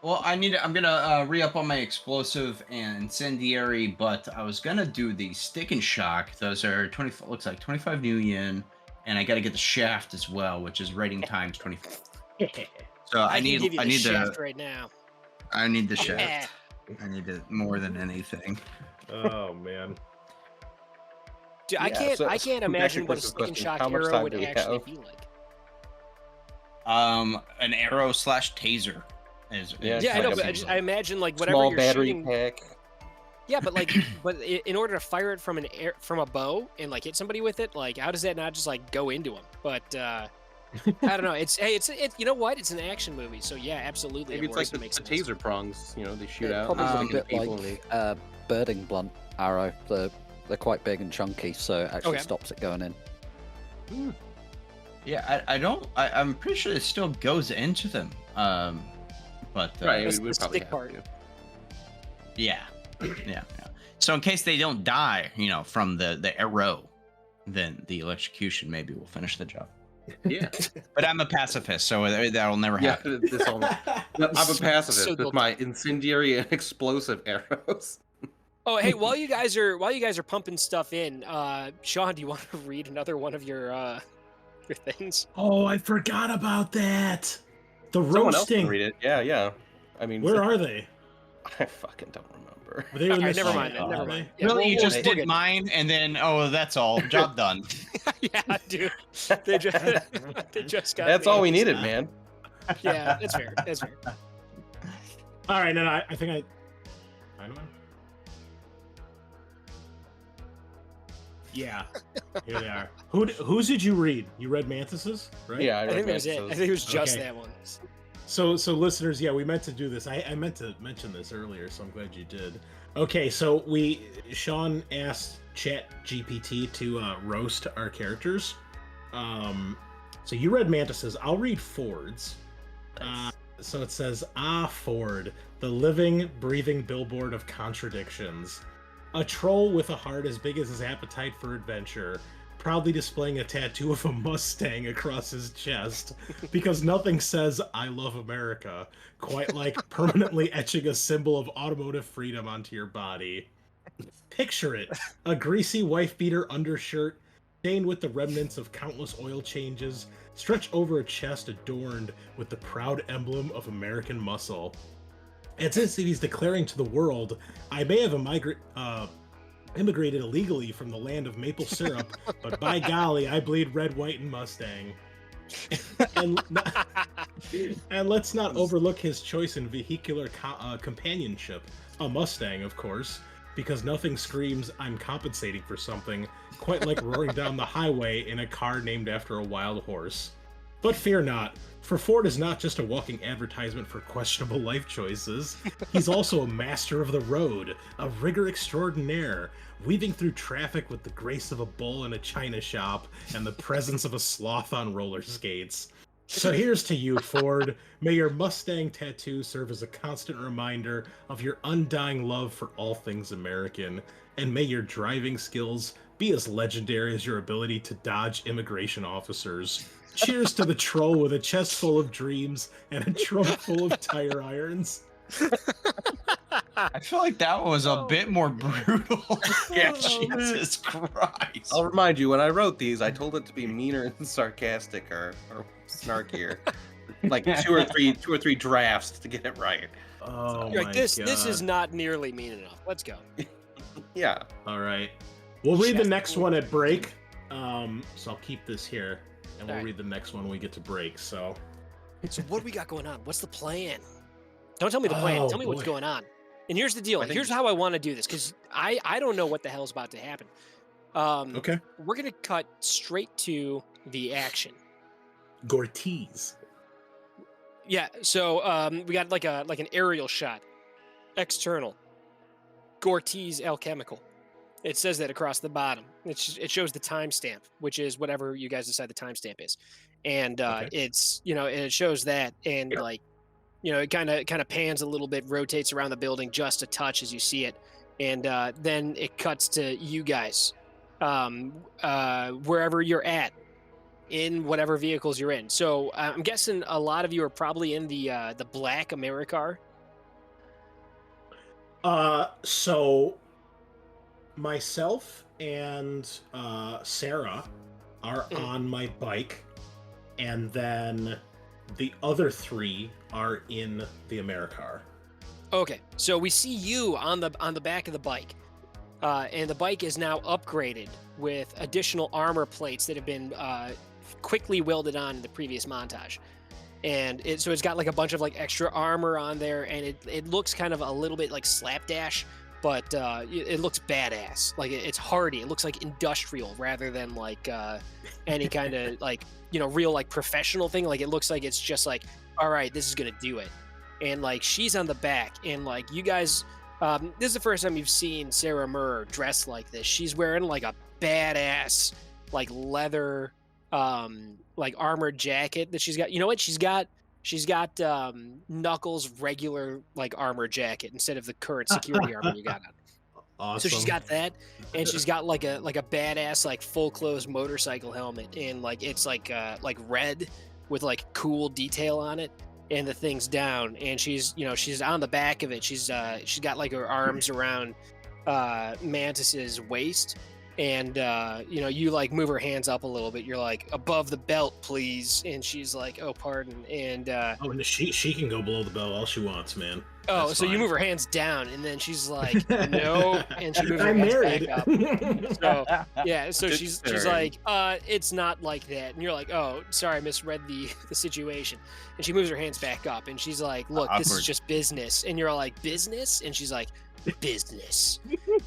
Speaker 4: Well, I'm gonna re-up on my explosive and incendiary, but I was gonna do the stick and shock. Those are 20. Looks like 25 new yen, and I got to get the shaft as well, which is rating times 25. So I
Speaker 3: can give you the
Speaker 4: need
Speaker 3: shaft right now.
Speaker 4: I need the
Speaker 3: Yeah.
Speaker 4: shaft. I need it more than anything.
Speaker 1: Oh man.
Speaker 3: Dude, I
Speaker 2: Yeah,
Speaker 3: can't.
Speaker 2: so-
Speaker 3: I
Speaker 2: so
Speaker 3: can't
Speaker 2: back to
Speaker 3: imagine what a
Speaker 2: Chris's
Speaker 3: stick and
Speaker 2: question,
Speaker 3: shock
Speaker 2: how much
Speaker 3: arrow
Speaker 2: time
Speaker 3: would
Speaker 2: do we
Speaker 3: actually
Speaker 2: have?
Speaker 3: be like.
Speaker 4: An arrow / taser.
Speaker 2: Yeah,
Speaker 3: Yeah, I
Speaker 2: like
Speaker 3: know,
Speaker 2: a
Speaker 3: but I imagine like whatever
Speaker 2: Small
Speaker 3: you're
Speaker 2: battery
Speaker 3: shooting.
Speaker 2: pack.
Speaker 3: Yeah, but like, in order to fire it from from a bow and like hit somebody with it, like how does that not just like go into them? But I don't know. It's you know what? It's an action movie, so yeah, absolutely.
Speaker 2: Maybe
Speaker 3: it
Speaker 2: it's
Speaker 3: works,
Speaker 2: like
Speaker 3: it makes
Speaker 2: the
Speaker 3: sense.
Speaker 2: taser prongs. You know, they shoot
Speaker 5: Yeah,
Speaker 2: out.
Speaker 5: probably
Speaker 2: and
Speaker 5: a
Speaker 2: hit
Speaker 5: bit
Speaker 2: people and
Speaker 5: like birding blunt arrow. They're quite big and chunky, so it actually
Speaker 3: Okay.
Speaker 5: stops it going in.
Speaker 4: Yeah, I'm pretty sure it still goes into them. But
Speaker 2: Right,
Speaker 3: It's
Speaker 2: we would
Speaker 3: the
Speaker 2: probably
Speaker 3: stick
Speaker 2: have
Speaker 3: part.
Speaker 2: to.
Speaker 4: yeah, yeah. So in case they don't die, from the arrow, then the electrocution maybe will finish the job.
Speaker 2: Yeah.
Speaker 4: But I'm a pacifist, so that'll never
Speaker 2: Yeah,
Speaker 4: happen.
Speaker 2: this all, I'm a pacifist
Speaker 3: So
Speaker 2: with my incendiary and explosive arrows.
Speaker 3: Oh, hey, while you guys are pumping stuff in, Sean, do you want to read another one of your things?
Speaker 1: Oh, I forgot about that. The
Speaker 2: Someone else
Speaker 1: roasting.
Speaker 2: can read it. Yeah. I mean,
Speaker 1: Where are they?
Speaker 2: I fucking don't remember. whatever.
Speaker 1: Were they in
Speaker 3: All right,
Speaker 1: this
Speaker 3: never
Speaker 1: shit,
Speaker 3: mind.
Speaker 1: weren't
Speaker 3: Never
Speaker 1: they?
Speaker 3: mind. Yeah,
Speaker 4: Really, you just
Speaker 3: we'll
Speaker 4: did
Speaker 3: get-
Speaker 4: mine, and then that's all. Job done.
Speaker 3: Yeah, dude. They just got.
Speaker 2: That's all we
Speaker 3: names.
Speaker 2: needed, man.
Speaker 3: Yeah, that's fair. That's fair.
Speaker 1: All right, no, I think I don't know. Yeah, here they are. Whose did you read? You read Mantis's, right?
Speaker 2: Yeah,
Speaker 3: I think that was it. I think it was just
Speaker 1: Okay.
Speaker 3: that one.
Speaker 1: So listeners, yeah, we meant to do this. I meant to mention this earlier, so I'm glad you did. Okay, so Sean asked Chat GPT to roast our characters. So you read Mantis's. I'll read Ford's. So it says, Ford, the living, breathing billboard of contradictions. A troll with a heart as big as his appetite for adventure, proudly displaying a tattoo of a Mustang across his chest, because nothing says, I love America, quite like permanently etching a symbol of automotive freedom onto your body. Picture it, a greasy wife-beater undershirt, stained with the remnants of countless oil changes, stretched over a chest adorned with the proud emblem of American muscle. And since he's declaring to the world, I may have immigrated illegally from the land of maple syrup, but by golly, I bleed red, white, and Mustang. and let's not overlook his choice in vehicular companionship, a Mustang, of course, because nothing screams, I'm compensating for something, quite like roaring down the highway in a car named after a wild horse. But fear not, for Ford is not just a walking advertisement for questionable life choices. He's also a master of the road, a rigger extraordinaire, weaving through traffic with the grace of a bull in a china shop and the presence of a sloth on roller skates. So here's to you, Ford. May your Mustang tattoo serve as a constant reminder of your undying love for all things American, and may your driving skills be as legendary as your ability to dodge immigration officers. Cheers to the troll with a chest full of dreams and a trunk full of tire irons.
Speaker 4: I feel like that was a bit more brutal. Yeah, Jesus Christ.
Speaker 2: I'll remind you, when I wrote these, I told it to be meaner and sarcastic or snarkier. Like two or three drafts to get it right.
Speaker 1: Oh
Speaker 3: You're
Speaker 1: my
Speaker 3: like, this
Speaker 1: god.
Speaker 3: is not nearly mean enough. Let's go.
Speaker 2: Yeah.
Speaker 1: All right. We'll read the next one at break. So I'll keep this here, and we'll
Speaker 3: Alright.
Speaker 1: read the next one when we get to break. So
Speaker 3: So what do we got going on? What's the plan? Don't tell me the plan.
Speaker 1: Oh,
Speaker 3: Tell me what's
Speaker 1: boy.
Speaker 3: going on. And here's the deal.
Speaker 2: I think-
Speaker 3: Here's how I want to do this, because I don't know what the hell's about to happen.
Speaker 1: okay.
Speaker 3: We're gonna cut straight to the action.
Speaker 1: Gortiz.
Speaker 3: Yeah. So we got like an aerial shot, external. Gortiz Alchemical. It says that across the bottom. It shows the timestamp, which is whatever you guys decide the timestamp is, and
Speaker 1: Okay.
Speaker 3: it's and it shows that, and like it kind of pans a little bit, rotates around the building just a touch as you see it, and then it cuts to you guys, wherever you're at, in whatever vehicles you're in. So I'm guessing a lot of you are probably in the black Americar.
Speaker 1: So myself and Sarah are on my bike, and then the other three are in the Americar.
Speaker 3: Okay, so we see you on the back of the bike, and the bike is now upgraded with additional armor plates that have been quickly welded on in the previous montage, and it's got like a bunch of like extra armor on there, and it looks kind of a little bit like slapdash, but it looks badass. Like it's hardy. It looks like industrial rather than like any kind of like real like professional thing. Like it looks like it's just like, all right, this is gonna do it. And like she's on the back, and like you guys, this is the first time you've seen Sarah Muur dressed like this. She's wearing like a badass like leather like armored jacket that she's got. You know what? She's got Knuckles' regular like armor jacket instead of the current security armor you got on.
Speaker 1: Awesome.
Speaker 3: So she's got that, and she's got like a badass like full closed motorcycle helmet, and like it's like red with like cool detail on it, and the thing's down, and she's on the back of it. She's got like her arms around Mantis's waist, And you like move her hands up a little bit. You're like, above the belt, please. And she's like, oh, pardon. And
Speaker 1: and she can go below the belt all she wants, man.
Speaker 3: oh,
Speaker 1: That's
Speaker 3: so you
Speaker 1: fine.
Speaker 3: move her hands down, and then she's like, no, and she moves her
Speaker 1: I'm
Speaker 3: hands
Speaker 1: married.
Speaker 3: back up. So yeah, so
Speaker 2: Good
Speaker 3: she's
Speaker 2: turn.
Speaker 3: like, it's not like that. And you're like, oh, sorry, I misread the situation. And she moves her hands back up, and she's like, look, this is
Speaker 4: Awkward.
Speaker 3: just business. And you're all like, business? And she's like, business.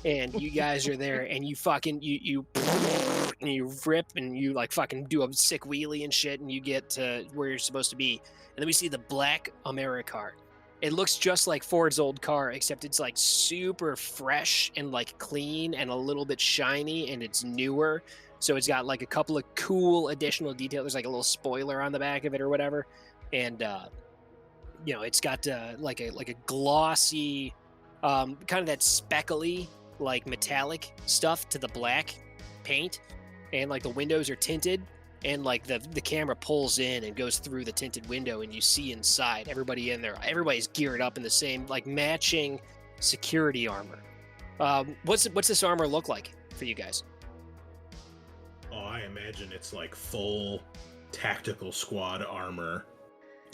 Speaker 3: And you guys are there, and you fucking you and you rip, and you like fucking do a sick wheelie and shit, and you get to where you're supposed to be. And then we see the black Americar. It looks just like Ford's old car, except it's like super fresh and like clean and a little bit shiny, and it's newer. So it's got like a couple of cool additional details. There's like a little spoiler on the back of it or whatever, and it's got like a glossy, kind of that speckly, like metallic stuff to the black paint, and like the windows are tinted. And like the camera pulls in and goes through the tinted window, and you see inside everybody in there. Everybody's geared up in the same like matching security armor. What's this armor look like for you guys?
Speaker 1: Oh, I imagine it's like full tactical squad armor.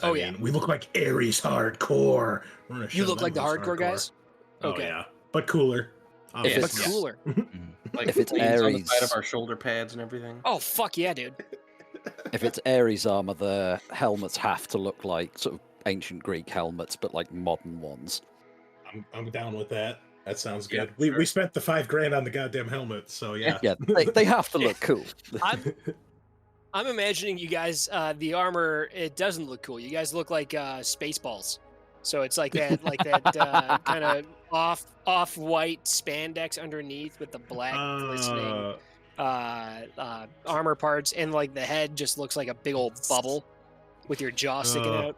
Speaker 3: Oh,
Speaker 1: I
Speaker 3: yeah.
Speaker 1: mean, we look like Ares hardcore. We're gonna
Speaker 3: You
Speaker 1: show
Speaker 3: look
Speaker 1: them
Speaker 3: like the
Speaker 1: who's
Speaker 3: hardcore guys.
Speaker 1: Oh
Speaker 3: Okay.
Speaker 1: yeah, but cooler.
Speaker 5: If
Speaker 3: But
Speaker 5: it's-
Speaker 3: cooler.
Speaker 2: Like
Speaker 5: If it's
Speaker 2: flames on the
Speaker 5: Ares-
Speaker 2: side of our shoulder pads and everything.
Speaker 3: Oh fuck yeah, dude.
Speaker 5: If it's Ares armor, the helmets have to look like sort of ancient Greek helmets, but like modern ones.
Speaker 1: I'm down with that. That sounds
Speaker 2: Yeah,
Speaker 1: good. We
Speaker 2: sure.
Speaker 1: we spent the $5,000 on the goddamn helmet, so yeah.
Speaker 5: Yeah, they have to look cool.
Speaker 3: I'm imagining you guys. The armor, it doesn't look cool. You guys look like Spaceballs. So it's like that kind of off-white spandex underneath with the black glistening armor parts, and like the head just looks like a big old bubble with your jaw sticking out.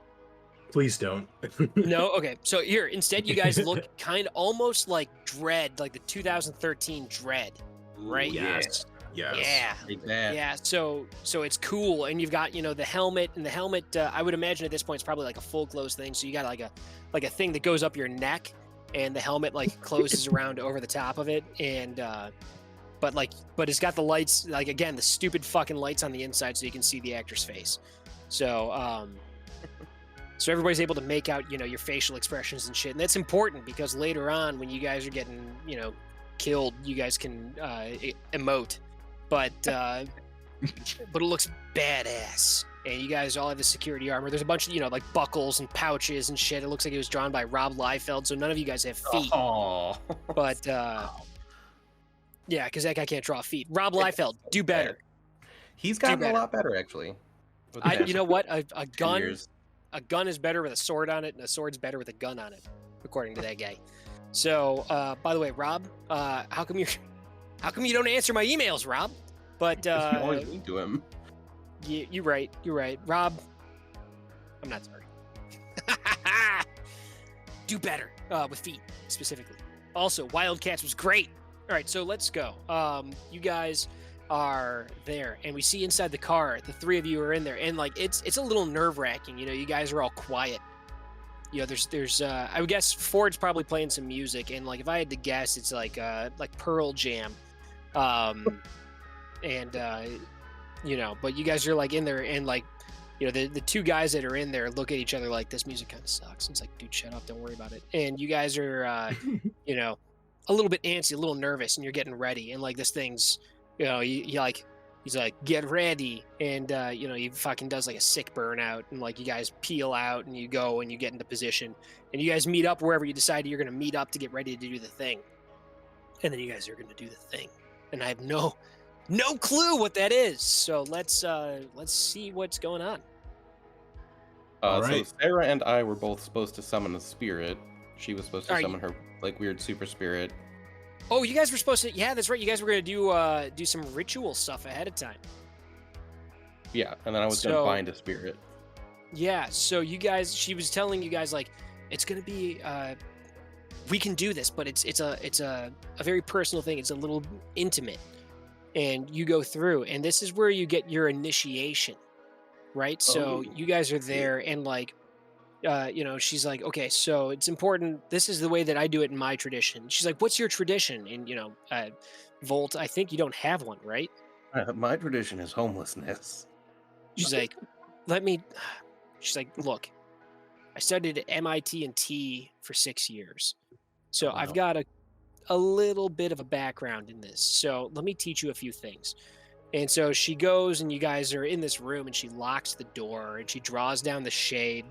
Speaker 1: Please don't.
Speaker 3: No, okay. So here, instead, you guys look kind of almost like Dread, like the 2013 Dread, right?
Speaker 1: Yes. Yes.
Speaker 3: Yeah.
Speaker 2: Like that.
Speaker 3: Yeah, so it's cool, and you've got the helmet, and the helmet. I would imagine at this point it's probably like a full close thing. So you got like a thing that goes up your neck, and the helmet like closes around over the top of it, and but it's got the lights, like again the stupid fucking lights on the inside, so you can see the actor's face. So so everybody's able to make out your facial expressions and shit, and that's important because later on when you guys are getting killed, you guys can emote. But it looks badass, and you guys all have the security armor. There's a bunch of like buckles and pouches and shit. It looks like it was drawn by Rob Liefeld, so none of you guys have feet.
Speaker 2: Oh.
Speaker 3: But yeah, because that guy can't draw feet. Rob Liefeld, do better.
Speaker 2: He's gotten
Speaker 3: better.
Speaker 2: a lot better actually. with the past
Speaker 3: You know what? A
Speaker 2: 10
Speaker 3: gun
Speaker 2: years.
Speaker 3: is better with a sword on it, and a sword's better with a gun on it, according to that guy. So, by the way, Rob, how come you don't answer my emails, Rob? But
Speaker 2: You always link to him.
Speaker 3: you're right. Rob, I'm not sorry. Do better with feet, specifically. Also, Wildcats was great. All right, so let's go. You guys are there, and we see inside the car, the three of you are in there, and like it's a little nerve-wracking. You guys are all quiet. There's I would guess Ford's probably playing some music, and like if I had to guess, it's like Pearl Jam. But you guys are like in there, and like the two guys that are in there look at each other like, this music kind of sucks. And it's like, dude, shut up, don't worry about it. And you guys are a little bit antsy, a little nervous, and you're getting ready, and like this thing's you like, he's like, get ready, and he fucking does like a sick burnout, and like you guys peel out and you go and you get into position, and you guys meet up wherever you decide you're going to meet up to get ready to do the thing. And then you guys are going to do the thing, and I have no clue what that is. So let's see what's going on.
Speaker 1: All right.
Speaker 2: So Sarah and I were both supposed to summon a spirit. She was supposed to
Speaker 3: Are you-
Speaker 2: summon her like weird super spirit.
Speaker 3: Oh, you guys were supposed to. Yeah, that's right. You guys were going to do some ritual stuff ahead of time.
Speaker 2: Yeah, and then I was gonna
Speaker 3: So-
Speaker 2: find a spirit.
Speaker 3: Yeah. So you guys, she was telling you guys like, it's going to be. We can do this, but it's a very personal thing. It's a little intimate, and you go through, and this is where you get your initiation, right? So
Speaker 2: Oh,
Speaker 3: you guys are there, and like she's like, okay, so it's important. This is the way that I do it in my tradition. She's like, what's your tradition? And, Volt, I think you don't have one, right?
Speaker 2: My tradition is homelessness.
Speaker 3: She's like, she's like, look, I studied at MIT and T for 6 years. So
Speaker 2: Wow.
Speaker 3: I've got a little bit of a background in this. So let me teach you a few things. And so she goes and you guys are in this room and she locks the door and she draws down the shade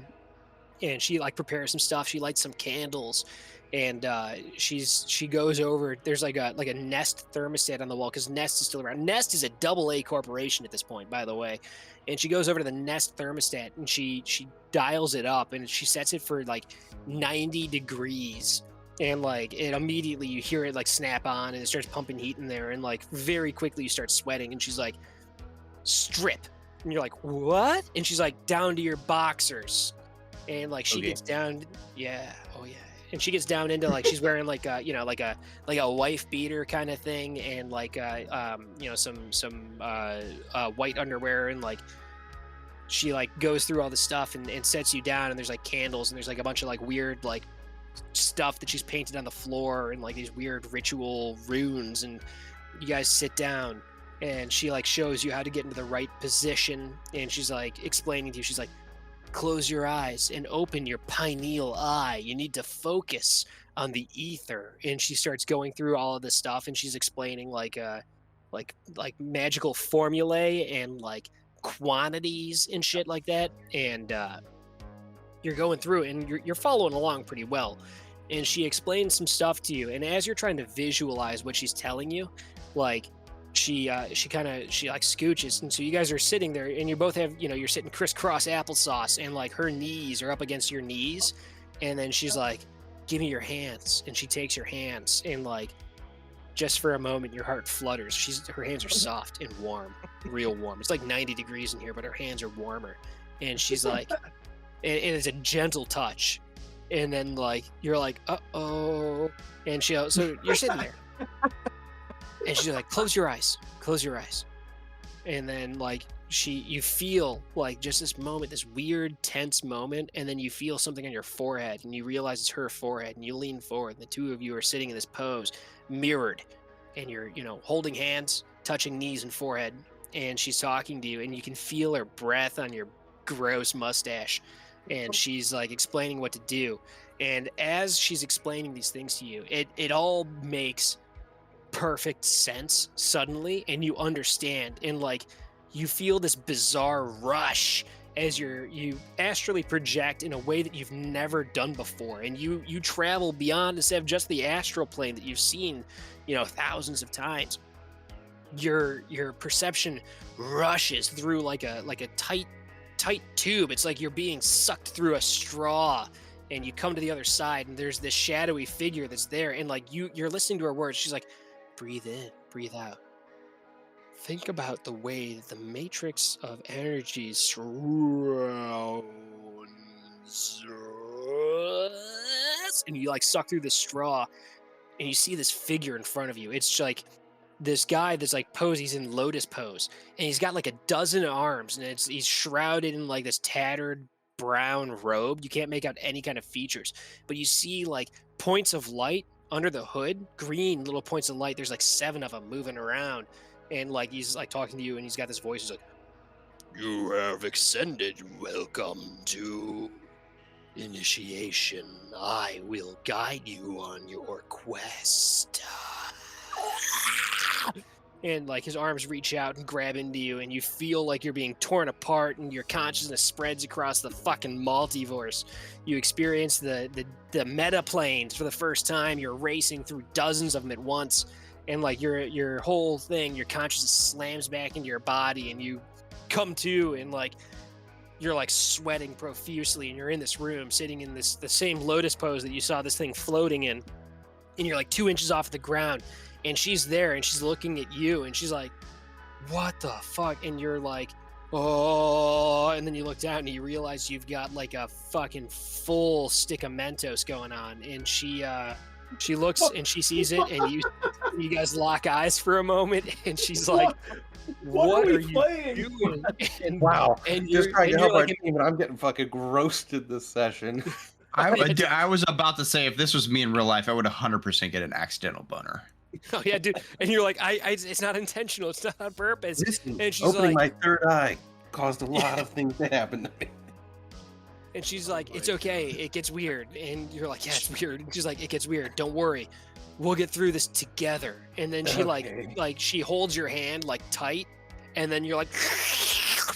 Speaker 3: and she like prepares some stuff. She lights some candles and she goes over. There's like a Nest thermostat on the wall because Nest is still around. Nest is a AA corporation at this point, by the way. And she goes over to the Nest thermostat and she dials it up and she sets it for like 90 degrees. And like it immediately you hear it like snap on and it starts pumping heat in there and like very quickly you start sweating and she's like, strip. And you're like, what? And she's like, down to your boxers. And like she gets down, and she gets down into like she's wearing like a like a wife beater kind of thing and like some white underwear and like she like goes through all the stuff and sets you down and there's like candles and there's like a bunch of like weird like stuff that she's painted on the floor and like these weird ritual runes and you guys sit down and she like shows you how to get into the right position and she's like explaining to you, she's like, close your eyes and open your pineal eye. You need to focus on the ether. And she starts going through all of this stuff and she's explaining like magical formulae and like quantities and shit like that. And you're going through and you're following along pretty well. And she explains some stuff to you. And as you're trying to visualize what she's telling you, like she like scooches, and so you guys are sitting there and you both have, you're sitting crisscross applesauce and like her knees are up against your knees and then she's like, give me your hands, and she takes your hands and like just for a moment your heart flutters. Her hands are soft and warm, real warm. It's like 90 degrees in here but her hands are warmer and she's like and it's a gentle touch and then like you're like uh-oh, and so you're sitting there and she's like, close your eyes. And then like you feel like just this moment, this weird tense moment, and then you feel something on your forehead and you realize it's her forehead and you lean forward and the two of you are sitting in this pose mirrored and you're holding hands, touching knees and forehead, and she's talking to you and you can feel her breath on your gross mustache and she's like explaining what to do. And as she's explaining these things to you, it all makes perfect sense suddenly and you understand and like you feel this bizarre rush as you astrally project in a way that you've never done before and you travel beyond instead of just the astral plane that you've seen thousands of times. Your perception rushes through like a tight tube. It's like you're being sucked through a straw and you come to the other side and there's this shadowy figure that's there and like you're listening to her words. She's like, breathe in, breathe out. Think about the way that the matrix of energy surrounds us. And you like suck through this straw and you see this figure in front of you. It's like this guy that's like he's in lotus pose and he's got like a dozen arms and he's shrouded in like this tattered brown robe. You can't make out any kind of features, but you see like points of light under the hood, green little points of light. There's like 7 of them moving around and like he's like talking to you and he's got this voice. He's like, you have ascended. Welcome to initiation. I will guide you on your quest. And like his arms reach out and grab into you and you feel like you're being torn apart and your consciousness spreads across the fucking multiverse. You experience the meta planes for the first time. You're racing through dozens of them at once and like your whole thing, your consciousness slams back into your body and you come to and like you're like sweating profusely and you're in this room sitting in the same lotus pose that you saw this thing floating in and you're like 2 inches off the ground. And she's there and she's looking at you and she's like, what the fuck? And you're like, oh, and then you look down and you realize you've got like a fucking full stick of Mentos going on. And she She looks and she sees it, and you guys lock eyes for a moment, and she's like, "What are you doing?" And,
Speaker 2: Wow.
Speaker 3: and
Speaker 2: Just trying to
Speaker 3: you're
Speaker 2: help our
Speaker 3: like,
Speaker 2: team, and I'm getting fucking roasted this session.
Speaker 4: I was about to say, if this was me in real life, I would 100% get an accidental boner.
Speaker 3: "Oh yeah, dude," and you're like, "It's not intentional. It's not on purpose."
Speaker 2: Listen,
Speaker 3: And she's
Speaker 2: opening
Speaker 3: like,
Speaker 2: my third eye caused a lot of things to happen to me.
Speaker 3: And she's like, "It's okay. It gets weird." And you're like, "Yeah, it's weird." And she's like, "It gets weird. Don't worry. We'll get through this together." And then she
Speaker 2: Okay.
Speaker 3: like she holds your hand like tight, and then you're like,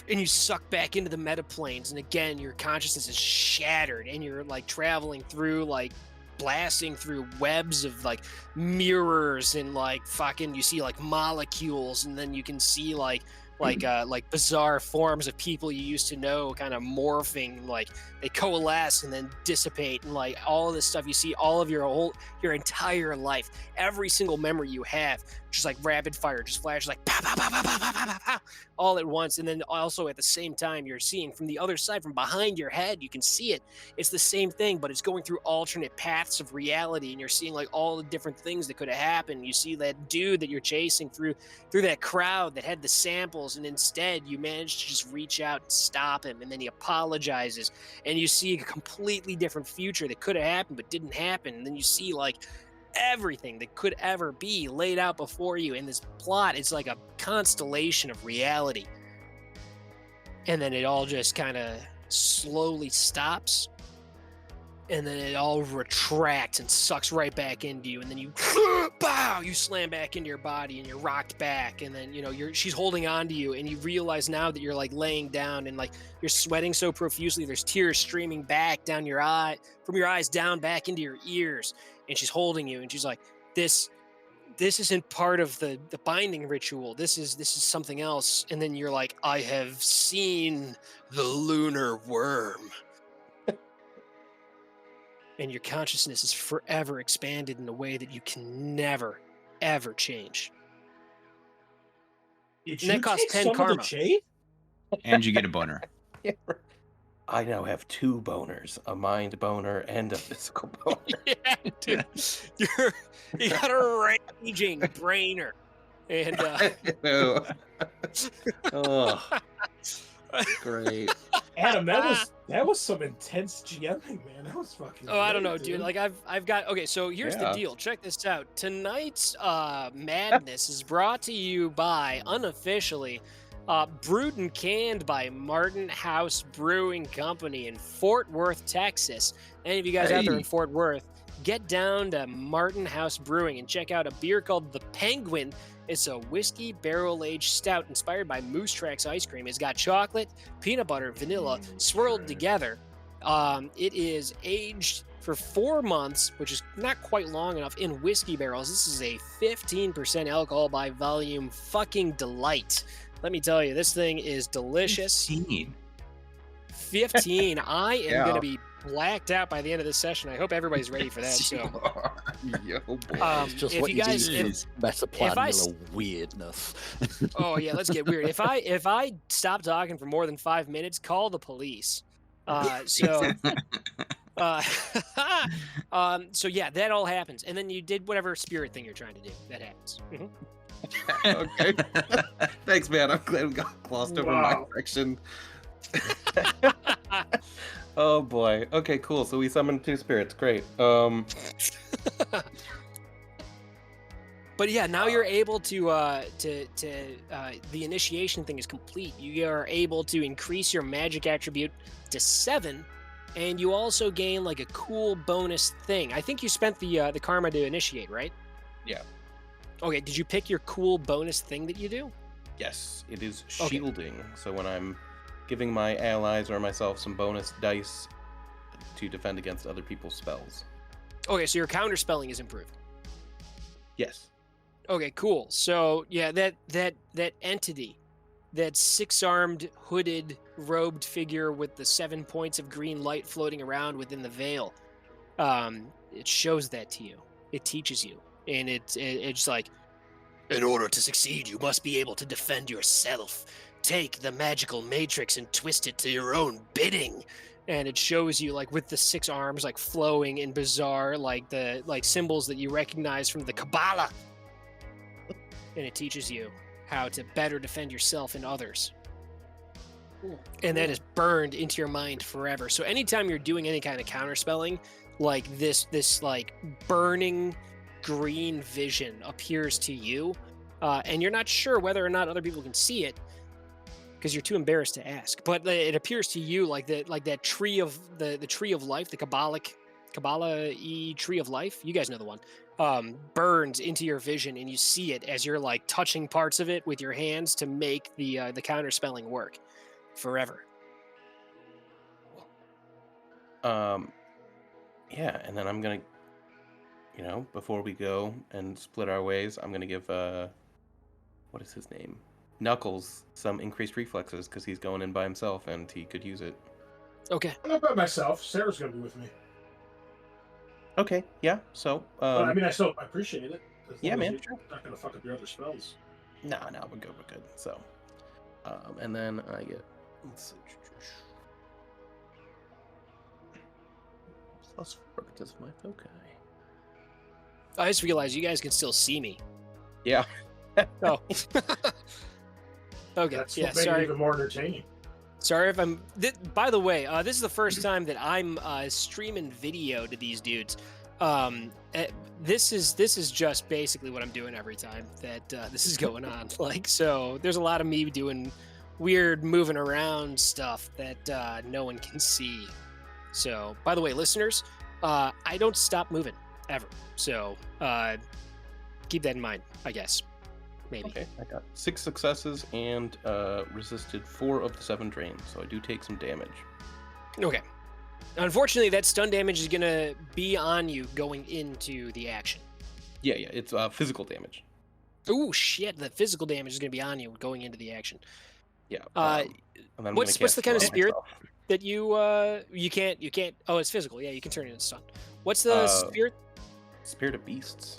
Speaker 3: and you suck back into the metaplanes, and again your consciousness is shattered, and you're like traveling through like blasting through webs of like mirrors and like fucking you see like molecules, and then you can see like bizarre forms of people you used to know kind of morphing, like they coalesce and then dissipate, and like all of this stuff you see all of your entire life, every single memory you have just like rapid fire just flashes like pow, pow, pow, pow, pow, pow, pow, pow, all at once. And then also at the same time you're seeing from the other side, from behind your head, you can see it. It's the same thing, but it's going through alternate paths of reality, and you're seeing like all the different things that could have happened. You see that dude that you're chasing through that crowd that had the samples, and instead you manage to just reach out and stop him, and then he apologizes, and you see a completely different future that could have happened but didn't happen. And then you see like everything that could ever be laid out before you in this plot. It's like a constellation of reality, and then it all just kind of slowly stops, and then it all retracts and sucks right back into you, and then you bow, you slam back into your body, and you're rocked back, and then she's holding on to you, and you realize now that you're like laying down, and like you're sweating so profusely there's tears streaming back down your eye, from your eyes down back into your ears, and she's holding you, and she's like, this isn't part of the binding ritual, this is something else. And then you're like, I have seen the lunar worm. And your consciousness is forever expanded in a way that you can never, ever change.
Speaker 6: Did
Speaker 3: And that
Speaker 6: you
Speaker 3: costs
Speaker 6: take
Speaker 3: 10
Speaker 6: some of
Speaker 3: karma.
Speaker 6: the chain?
Speaker 4: And you get a boner.
Speaker 2: I now have two boners, a mind boner and a physical boner.
Speaker 3: Yeah, dude. You got a raging brainer. And
Speaker 2: Oh, great.
Speaker 6: Adam, that was some intense GMing, man. That was fucking.
Speaker 3: I don't
Speaker 6: great,
Speaker 3: know, dude. Like I've got, okay, so here's the
Speaker 2: Yeah.
Speaker 3: deal. Check this out. Tonight's madness is brought to you by, unofficially, brewed and canned by Martin House Brewing Company in Fort Worth, Texas. Any of you guys out there in Fort Worth, get down to Martin House Brewing and check out a beer called the Penguin. It's a whiskey barrel-aged stout inspired by Moose Tracks ice cream. It's got chocolate, peanut butter, vanilla swirled together. It is aged for 4 months, which is not quite long enough, in whiskey barrels. This is a 15% alcohol by volume fucking delight. Let me tell you, this thing is delicious. 15. I am going to be blacked out by the end of this session. I hope everybody's ready for that. So,
Speaker 2: Yo, boy.
Speaker 5: It's just
Speaker 3: if
Speaker 5: what
Speaker 3: you
Speaker 5: you
Speaker 3: guys,
Speaker 5: do
Speaker 3: if-
Speaker 5: is metaplanular weirdness.
Speaker 3: oh yeah, let's get weird. If I stop talking for more than 5 minutes, call the police. So yeah, that all happens, and then you did whatever spirit thing you're trying to do. That happens.
Speaker 2: Okay. Thanks, man. I'm glad we got glossed over my
Speaker 6: Wow.
Speaker 2: section. Oh boy. Okay, cool. So we summoned two spirits. Great.
Speaker 3: But yeah, now you're able to the initiation thing is complete. You are able to increase your magic attribute to 7, and you also gain like a cool bonus thing. I think you spent the karma to initiate, right?
Speaker 2: Yeah.
Speaker 3: Okay, did you pick your cool bonus thing that you do?
Speaker 2: Yes, it is
Speaker 3: Okay.
Speaker 2: shielding. So when I'm giving my allies or myself some bonus dice to defend against other people's spells.
Speaker 3: Okay, so your counter spelling is improved.
Speaker 2: Yes.
Speaker 3: Okay, cool. So yeah, that entity, that 6-armed, hooded, robed figure with the 7 points of green light floating around within the veil, it shows that to you. It teaches you, and it's like, in order to succeed, you must be able to defend yourself. Take the magical matrix and twist it to your own bidding. and it shows you like with the 6 arms like flowing in bizarre like the symbols that you recognize from the Kabbalah, and it teaches you how to better defend yourself and others. And that is burned into your mind forever. So anytime you're doing any kind of counterspelling, like this like burning green vision appears to you, and you're not sure whether or not other people can see it because you're too embarrassed to ask. But it appears to you like that tree of the tree of life, the Kabbalah tree of life. You guys know the one. Burns into your vision, and you see it as you're like touching parts of it with your hands to make the counterspelling work forever.
Speaker 2: Yeah, and then I'm gonna, before we go and split our ways, I'm gonna give what is his name? Knuckles some increased reflexes because he's going in by himself and he could use it.
Speaker 3: Okay.
Speaker 6: I'm not by myself. Sarah's gonna be with me.
Speaker 2: Okay, yeah. So,
Speaker 6: But I mean, I appreciate it. As
Speaker 2: yeah,
Speaker 6: long as
Speaker 2: man.
Speaker 6: you're not gonna fuck up your other spells.
Speaker 2: No, we're good. So, and then I get +4 because of my foci.
Speaker 3: I just realized you guys can still see me.
Speaker 2: Yeah.
Speaker 3: Oh. Okay.
Speaker 6: That's
Speaker 3: Yeah.
Speaker 6: what made it
Speaker 3: Sorry.
Speaker 6: even more entertaining.
Speaker 3: Sorry if I'm. By the way, this is the first time that I'm streaming video to these dudes. This is just basically what I'm doing every time that this is going on. Like, so there's a lot of me doing weird moving around stuff that no one can see. So, by the way, listeners, I don't stop moving ever. So keep that in mind, I guess. Maybe.
Speaker 2: Okay, I got 6 successes and resisted 4 of the 7 drains, so I do take some damage.
Speaker 3: Okay. Unfortunately, that stun damage is gonna be on you going into the action.
Speaker 2: Yeah, it's physical damage.
Speaker 3: Ooh, shit! The physical damage is gonna be on you going into the action.
Speaker 2: Yeah.
Speaker 3: Uh,
Speaker 2: and then I'm
Speaker 3: what's
Speaker 2: gonna
Speaker 3: the
Speaker 2: cast
Speaker 3: kind of
Speaker 2: Stun on
Speaker 3: spirit
Speaker 2: myself.
Speaker 3: that you can't? Oh, it's physical. Yeah, you can turn it into stun. What's the spirit?
Speaker 2: Spirit of Beasts.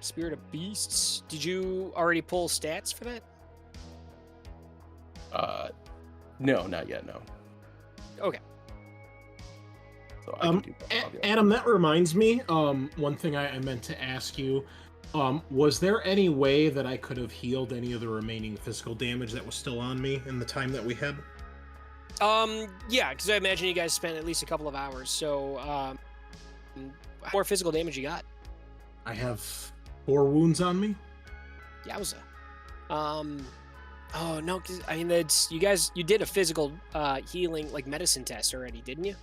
Speaker 3: Spirit of beasts. Did you already pull stats for that?
Speaker 2: No, not yet. No.
Speaker 3: Okay.
Speaker 2: So I can do that. I'll be
Speaker 1: Adam, that reminds me, one thing I meant to ask you, was there any way that I could have healed any of the remaining physical damage that was still on me in the time that we had?
Speaker 3: Yeah, because I imagine you guys spent at least a couple of hours. So, how more physical damage you got?
Speaker 1: I have 4 wounds on me.
Speaker 3: Yowza. Oh no, 'cause, I mean that's you did a physical healing like medicine test already, didn't you?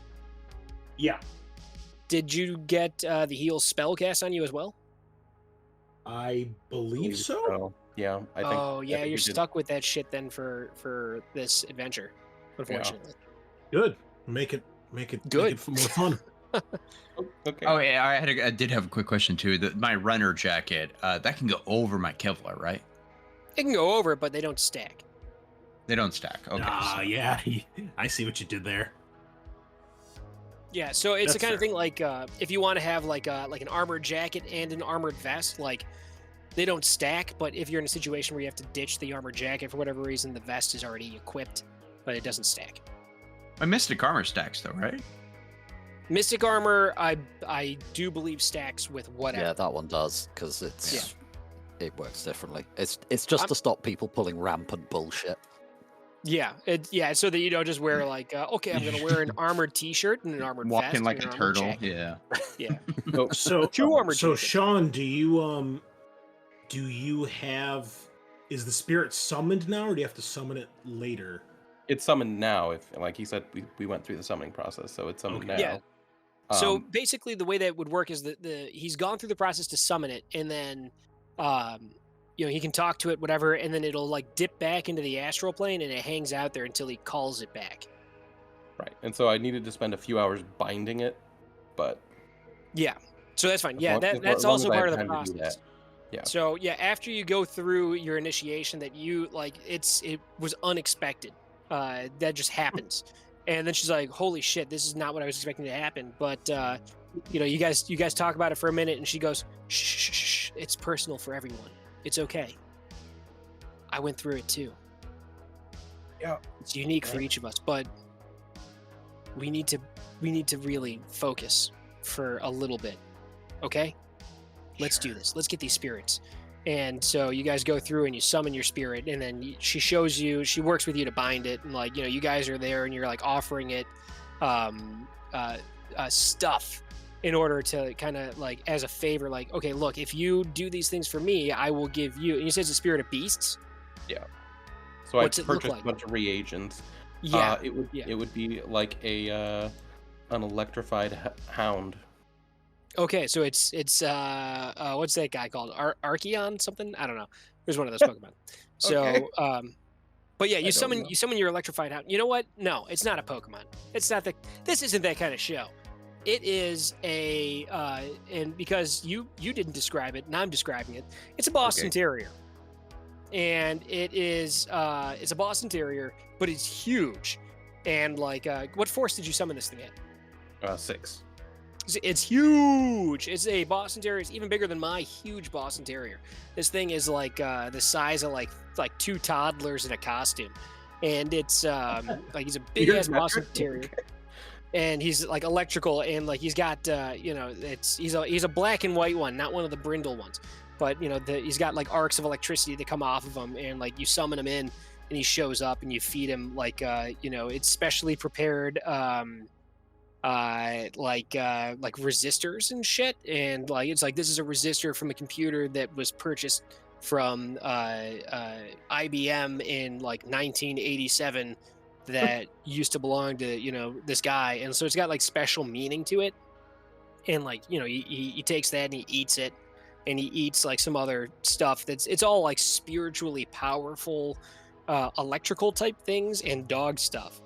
Speaker 6: Yeah.
Speaker 3: Did you get the heal spell cast on you as well?
Speaker 1: I believe so.
Speaker 2: So, yeah, I think.
Speaker 3: Oh yeah,
Speaker 2: I think
Speaker 3: you're
Speaker 2: we did-
Speaker 3: stuck with that shit then for this adventure, unfortunately.
Speaker 1: Good. Make it
Speaker 3: Good.
Speaker 1: more fun.
Speaker 2: Okay.
Speaker 4: Oh yeah, I did have a quick question too. My runner jacket, that can go over my Kevlar, right?
Speaker 3: It can go over, but they don't stack.
Speaker 4: They don't stack. Okay. so-
Speaker 1: Yeah. I see what you did there.
Speaker 3: Yeah, so it's the
Speaker 1: That's
Speaker 3: kind of
Speaker 1: fair.
Speaker 3: thing like if you want to have like an armored jacket and an armored vest, like they don't stack. But if you're in a situation where you have to ditch the armored jacket for whatever reason, the vest is already equipped, but it doesn't stack.
Speaker 4: My Mystic Armor stacks though, right?
Speaker 3: Mystic armor, I do believe stacks with whatever.
Speaker 5: Yeah, that one does because it works differently. It's just to stop people pulling rampant bullshit.
Speaker 3: Yeah, so that you don't just wear like, okay, I'm gonna wear an armored T-shirt and an armored vest.
Speaker 4: Walking like
Speaker 3: and
Speaker 4: a
Speaker 3: an armored
Speaker 4: turtle.
Speaker 3: jacket.
Speaker 4: Yeah.
Speaker 3: Yeah.
Speaker 1: So
Speaker 3: Two armored
Speaker 1: So
Speaker 3: jackets.
Speaker 1: Sean, do you have? Is the spirit summoned now, or do you have to summon it later?
Speaker 2: It's summoned now. If, like he said, we went through the summoning process, so it's summoned
Speaker 1: Okay.
Speaker 2: now.
Speaker 3: Yeah. So basically, the way that would work is that he's gone through the process to summon it, and then, he can talk to it, whatever, and then it'll like dip back into the astral plane, and it hangs out there until he calls it back.
Speaker 2: Right, and so I needed to spend a few hours binding it, but
Speaker 3: Yeah. So that's fine.
Speaker 2: As
Speaker 3: Yeah,
Speaker 2: long- as
Speaker 3: that's
Speaker 2: long
Speaker 3: also
Speaker 2: as I have
Speaker 3: part of the
Speaker 2: time to do
Speaker 3: process.
Speaker 2: that. Yeah.
Speaker 3: So yeah, after you go through your initiation, that you like, it was unexpected. That just happens, and then she's like, "Holy shit, this is not what I was expecting to happen." But you guys talk about it for a minute, and she goes, "Shh, shh, shh, shh. It's personal for everyone. It's okay. I went through it too.
Speaker 2: Yeah.
Speaker 3: It's unique for each of us, but we need to really focus for a little bit. Okay? Let's do this. Let's get these spirits. And so you guys go through and you summon your spirit, and then she shows you, she works with you to bind it, and like, you know, you guys are there and you're like offering it stuff in order to kind of like as a favor, like, okay, look, if you do these things for me, I will give you. And you said it's a spirit of beasts.
Speaker 2: Yeah. So
Speaker 3: What's
Speaker 2: I
Speaker 3: it look
Speaker 2: purchased
Speaker 3: like?
Speaker 2: a bunch of reagents.
Speaker 3: Yeah.
Speaker 2: It would be like an electrified hound.
Speaker 3: Okay, so it's what's that guy called? Archeon something? I don't know. There's one of those Pokemon. So
Speaker 2: Okay.
Speaker 3: but yeah,
Speaker 2: I
Speaker 3: you
Speaker 2: don't
Speaker 3: summon
Speaker 2: know.
Speaker 3: your electrified hound. You know what? No, it's not a Pokemon. It's not this isn't that kind of show. It is a and because you didn't describe it and I'm describing it, it's a Boston
Speaker 2: Okay.
Speaker 3: Terrier. And it is it's a Boston Terrier, but it's huge. And like what force did you summon this thing at?
Speaker 2: 6.
Speaker 3: It's huge. It's a Boston Terrier. It's even bigger than my huge Boston Terrier. This thing is like the size of like 2 toddlers in a costume, and it's like he's a big ass Boston Terrier, and he's like electrical, and like he's got you know, he's a black and white one, not one of the brindle ones, but you know he's got like arcs of electricity that come off of him, and like you summon him in, and he shows up, and you feed him like you know, it's specially prepared. Like resistors and shit, and like it's like this is a resistor from a computer that was purchased from IBM in like 1987 that used to belong to, you know, this guy, and so it's got like special meaning to it, and like, you know, he takes that and he eats it, and he eats like some other stuff it's all like spiritually powerful electrical type things and dog stuff.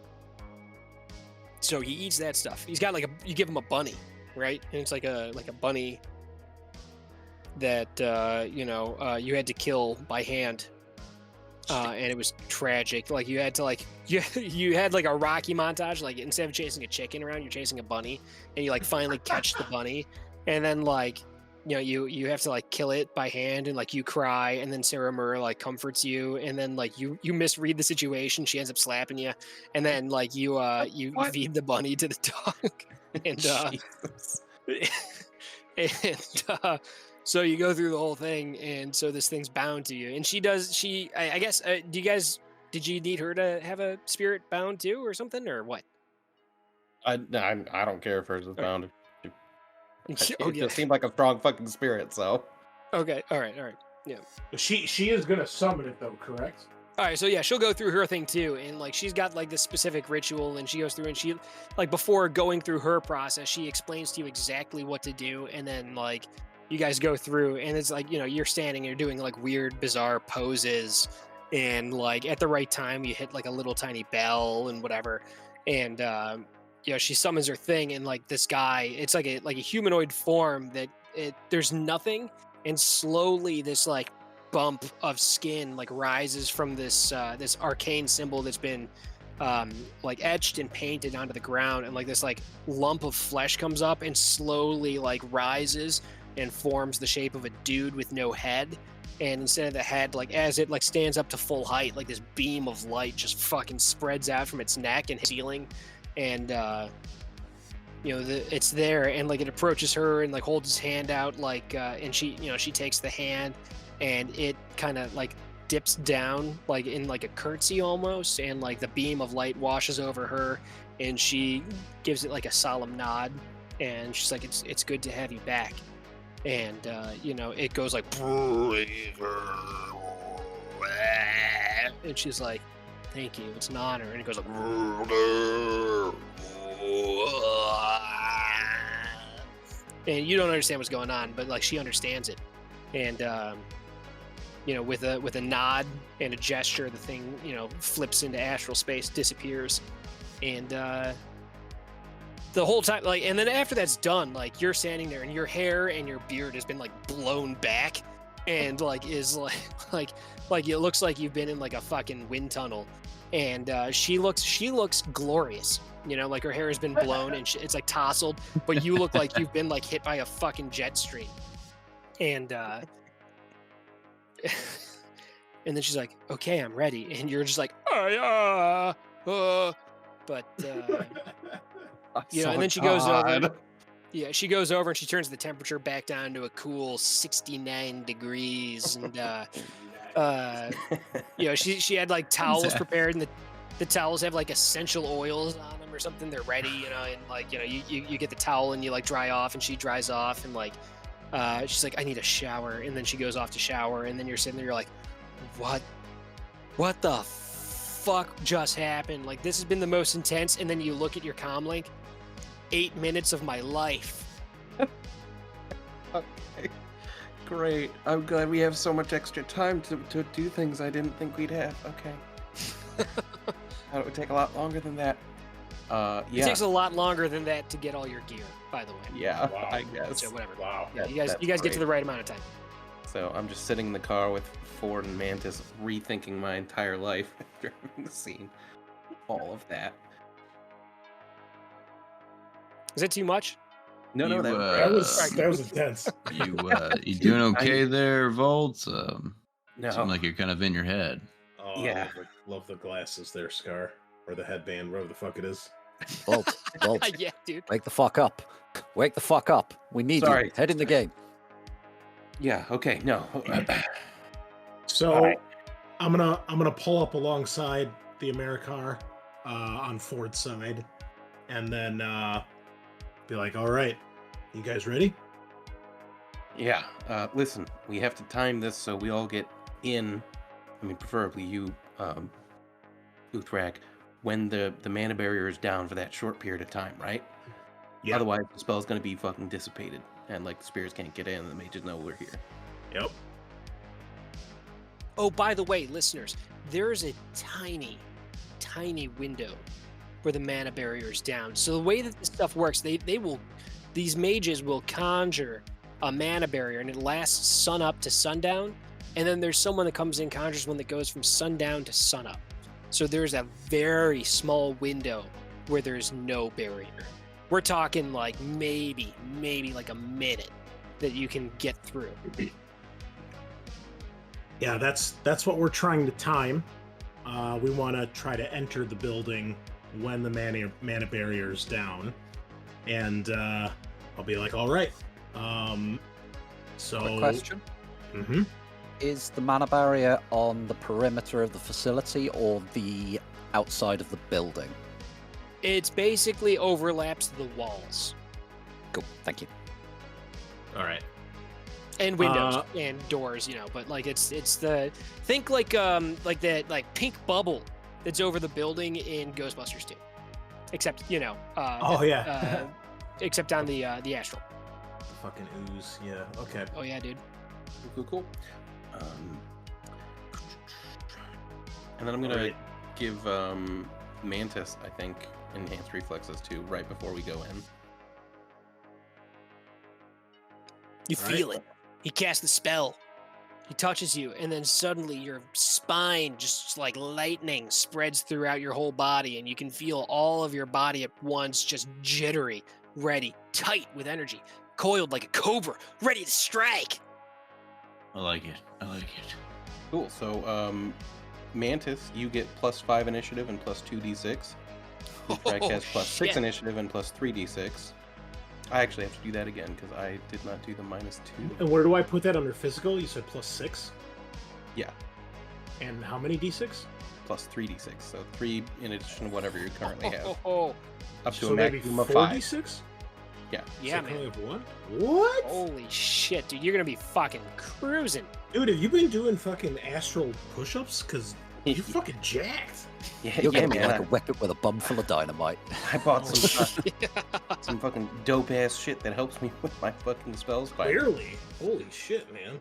Speaker 3: So he eats that stuff. He's got like you give him a bunny, right? And it's like a bunny that you know, you had to kill by hand, and it was tragic. Like you had to like you had like a Rocky montage. Like instead of chasing a chicken around, you're chasing a bunny, and you like finally catch the bunny, and then like, you know, you have to like kill it by hand, and like you cry, and then Sarah Moore like comforts you, and then like you misread the situation, she ends up slapping you, and then like you feed the bunny to the dog, and
Speaker 2: Jesus.
Speaker 3: and so you go through the whole thing, and so this thing's bound to you, and I guess did you need her to have a spirit bound too or something, or what?
Speaker 2: I don't care if hers is bound. It
Speaker 3: Okay.
Speaker 2: just seemed like a strong fucking spirit, so.
Speaker 3: Okay, all right, yeah.
Speaker 6: She is gonna summon it though, correct?
Speaker 3: All right, so yeah, she'll go through her thing too, and like she's got like this specific ritual, and she goes through, and she like before going through her process, she explains to you exactly what to do, and then like you guys go through, and it's like, you know, you're standing, you're doing like weird, bizarre poses, and like at the right time you hit like a little tiny bell and whatever, and you know, she summons her thing, and like this guy, it's like a humanoid form that there's nothing, and slowly this like bump of skin like rises from this this arcane symbol that's been like etched and painted onto the ground, and like this like lump of flesh comes up and slowly like rises and forms the shape of a dude with no head, and instead of the head, like as it like stands up to full height, like this beam of light just fucking spreads out from its neck and ceiling, and you know, it's there, and like it approaches her and like holds his hand out, like and she, you know, she takes the hand, and it kind of like dips down like in like a curtsy almost, and like the beam of light washes over her, and she gives it like a solemn nod, and she's like, it's good to have you back, and you know, it goes like, and she's like, thank you, it's an honor, and it goes like, and you don't understand what's going on, but like she understands it, and you know, with a nod and a gesture, the thing, you know, flips into astral space, disappears, and the whole time, like, and then after that's done, like you're standing there, and your hair and your beard has been like blown back, and like is like it looks like you've been in like a fucking wind tunnel, and she looks glorious. You know, like her hair has been blown and it's like tousled, but you look like you've been like hit by a fucking jet stream. And and then she's like, okay, I'm ready. And you're just like, but You know, and then she goes over. Yeah, she goes over and she turns the temperature back down to a cool 69 degrees, and you know, she had like towels prepared, and the towels have like essential oils on them or something. They're ready, you know, and like, you know, you get the towel and you like dry off, and she dries off, and like she's like, I need a shower, and then she goes off to shower, and then you're sitting there, you're like, what the fuck just happened? Like, this has been the most intense, and then you look at your comm link, 8 minutes of my life.
Speaker 2: Okay. Great. I'm glad we have so much extra time to do things I didn't think we'd have. Okay. It would take a lot longer than that. Yeah.
Speaker 3: It takes a lot longer than that to get all your gear, by the way.
Speaker 2: Yeah,
Speaker 6: Wow.
Speaker 2: I guess.
Speaker 3: So whatever.
Speaker 6: Wow.
Speaker 3: Yeah, you guys get to
Speaker 2: great.
Speaker 3: the right amount of time.
Speaker 2: So I'm just sitting in the car with Ford and Mantis, rethinking my entire life after having seen all of that.
Speaker 3: Is it too much?
Speaker 2: No,
Speaker 4: You,
Speaker 6: That was intense.
Speaker 4: You doing okay there, Volt?
Speaker 2: no.
Speaker 4: Seem like you're kind of in your head.
Speaker 1: Oh,
Speaker 2: Yeah.
Speaker 1: love the glasses there, Scar. Or the headband, whatever the fuck it is.
Speaker 5: Bolt,
Speaker 3: Yeah, dude.
Speaker 5: wake the fuck up. Wake the fuck up. We need
Speaker 2: Sorry.
Speaker 5: you. Head in the game.
Speaker 2: Yeah. Okay. No.
Speaker 1: So
Speaker 2: All right.
Speaker 1: I'm gonna pull up alongside the Americar on Ford's side, and then be like, all right, you guys ready?
Speaker 2: Yeah. Listen, we have to time this so we all get in. I mean, preferably you, Uthrak, when the mana barrier is down for that short period of time, right?
Speaker 1: Yeah.
Speaker 2: Otherwise, the spell's gonna be fucking dissipated, and like the spirits can't get in, and the mages know we're here.
Speaker 1: Yep.
Speaker 3: Oh, by the way, listeners, there's a tiny window where the mana barrier is down. So the way that this stuff works, these mages will conjure a mana barrier, and it lasts sun up to sundown. And then there's someone that comes in, conjures one that goes from sundown to sunup. So there's a very small window where there's no barrier. We're talking like maybe like a minute that you can get through.
Speaker 1: Yeah, that's what we're trying to time. We want to try to enter the building when the mana barrier's down, and I'll be like, all right. So
Speaker 5: Quick question.
Speaker 1: Mm-hmm.
Speaker 5: Is the mana barrier on the perimeter of the facility or the outside of the building?
Speaker 3: It's basically overlaps the walls
Speaker 5: Cool. Thank you.
Speaker 1: All right.
Speaker 3: and windows and doors, you know. But like it's the think like that like pink bubble that's over the building in Ghostbusters 2, except you know.
Speaker 1: Oh yeah.
Speaker 3: Except on the astral.
Speaker 1: The fucking ooze. Yeah. Okay.
Speaker 3: Oh yeah, dude.
Speaker 2: Cool. And then I'm gonna
Speaker 1: Alright.
Speaker 2: give Mantis, I think, enhanced reflexes too, right before we go in.
Speaker 3: You
Speaker 1: All right.
Speaker 3: feel it. He casts the spell. He touches you, and then suddenly your spine, just like lightning, spreads throughout your whole body, and you can feel all of your body at once just jittery, ready, tight with energy, coiled like a cobra, ready to strike.
Speaker 4: I like it.
Speaker 2: Cool. So, Mantis, you get +5 initiative and +2 d6. Uthrak has +6
Speaker 3: shit.
Speaker 2: initiative and +3 d6. I actually have to do that again because I did not do the -2.
Speaker 1: And where do I put that under physical? You said +6.
Speaker 2: Yeah,
Speaker 1: And how many d6?
Speaker 2: +3 d6. So 3 in addition to whatever you currently have,
Speaker 3: Oh,
Speaker 2: up to
Speaker 1: So
Speaker 2: a
Speaker 1: maybe
Speaker 2: maximum of
Speaker 1: 4
Speaker 2: 5.
Speaker 1: d6?
Speaker 2: Yeah.
Speaker 3: yeah,
Speaker 1: So I
Speaker 3: man.
Speaker 1: only have one? What?
Speaker 3: Holy shit, dude. You're going to be fucking cruising.
Speaker 1: Dude, have you been doing fucking astral push-ups? Because you're fucking jacked.
Speaker 2: Yeah,
Speaker 5: You're
Speaker 2: yeah,
Speaker 5: gonna be
Speaker 2: man.
Speaker 5: like a weapon with a bum full of dynamite.
Speaker 2: I bought some fucking dope ass shit that helps me with my fucking spells. Finally.
Speaker 1: Barely. Holy shit, man.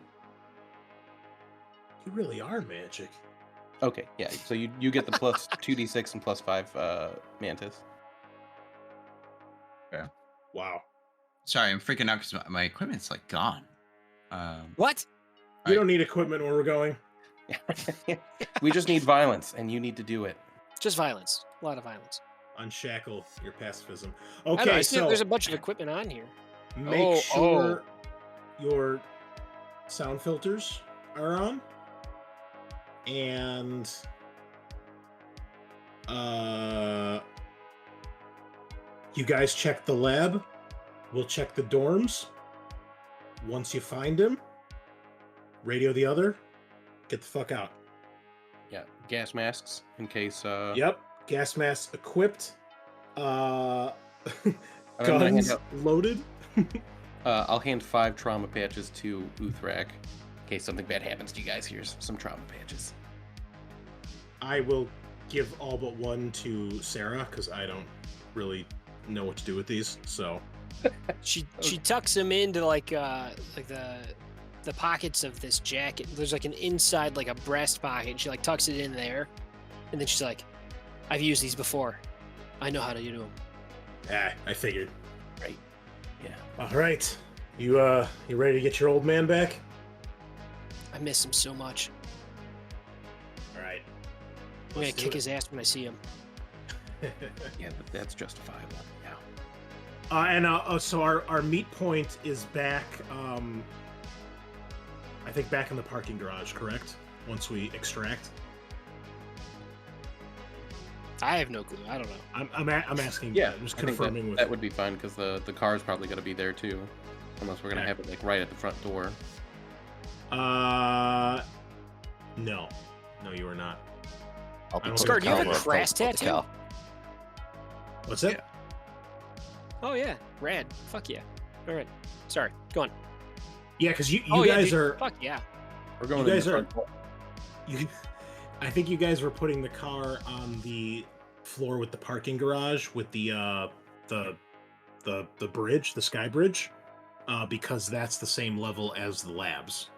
Speaker 1: You really are magic.
Speaker 2: Okay, yeah. So you get the +2 d6 and +5 Mantis.
Speaker 1: Wow.
Speaker 4: Sorry, I'm freaking out because my equipment's like gone.
Speaker 3: What?
Speaker 1: We don't need equipment where we're going.
Speaker 2: We just need violence, and you need to do it.
Speaker 3: Just violence. A lot of violence.
Speaker 1: Unshackle your pacifism.
Speaker 3: I know,
Speaker 1: Okay,
Speaker 3: I see
Speaker 1: so
Speaker 3: there's a bunch of equipment on here.
Speaker 1: make sure your sound filters are on. And You guys check the lab. We'll check the dorms. Once you find him, radio the other. Get the fuck out.
Speaker 2: Yeah, gas masks in case.
Speaker 1: Yep, gas mask equipped.
Speaker 2: I'm gonna hand
Speaker 1: Guns
Speaker 2: out-
Speaker 1: loaded.
Speaker 2: I'll hand 5 trauma patches to Uthrak in case something bad happens to you guys. Here's some trauma patches.
Speaker 1: I will give all but 1 to Sarah because I don't really know what to do with these. So
Speaker 3: She tucks him into like the pockets of this jacket. There's like an inside, like a breast pocket. And she like tucks it in there, and then she's like, "I've used these before. I know how to do them."
Speaker 1: I figured.
Speaker 2: Right. Yeah.
Speaker 1: All right, you ready to get your old man back?
Speaker 3: I miss him so much.
Speaker 1: All right.
Speaker 3: I'm gonna kick his ass when I see him.
Speaker 2: Yeah, but that's justifiable. Yeah.
Speaker 1: So our meet point is back. I think back in the parking garage, correct? Once we extract.
Speaker 3: I have no clue. I don't know.
Speaker 1: I'm asking.
Speaker 2: Yeah,
Speaker 1: I'm just
Speaker 2: I think
Speaker 1: confirming with.
Speaker 2: that would be fine because the car's probably gonna be there too, unless we're gonna
Speaker 1: Okay.
Speaker 2: have it like right at the front door.
Speaker 1: No, you are not.
Speaker 5: I'll be
Speaker 1: I don't
Speaker 5: putting
Speaker 3: Scar, do you have a
Speaker 5: camera in
Speaker 3: crash
Speaker 5: front of the
Speaker 3: tattoo?
Speaker 5: car.
Speaker 1: What's that?
Speaker 2: Yeah.
Speaker 3: Oh yeah, rad. Fuck yeah. All right. Sorry. Go on.
Speaker 1: Yeah, because you
Speaker 3: Oh, yeah,
Speaker 1: guys
Speaker 3: dude.
Speaker 1: are.
Speaker 3: Fuck yeah.
Speaker 2: We're going.
Speaker 1: You
Speaker 2: in
Speaker 1: guys
Speaker 2: the
Speaker 1: are.
Speaker 2: front door.
Speaker 1: You, I think you guys were putting the car on the floor with the parking garage with the bridge, the sky bridge, because that's the same level as the labs.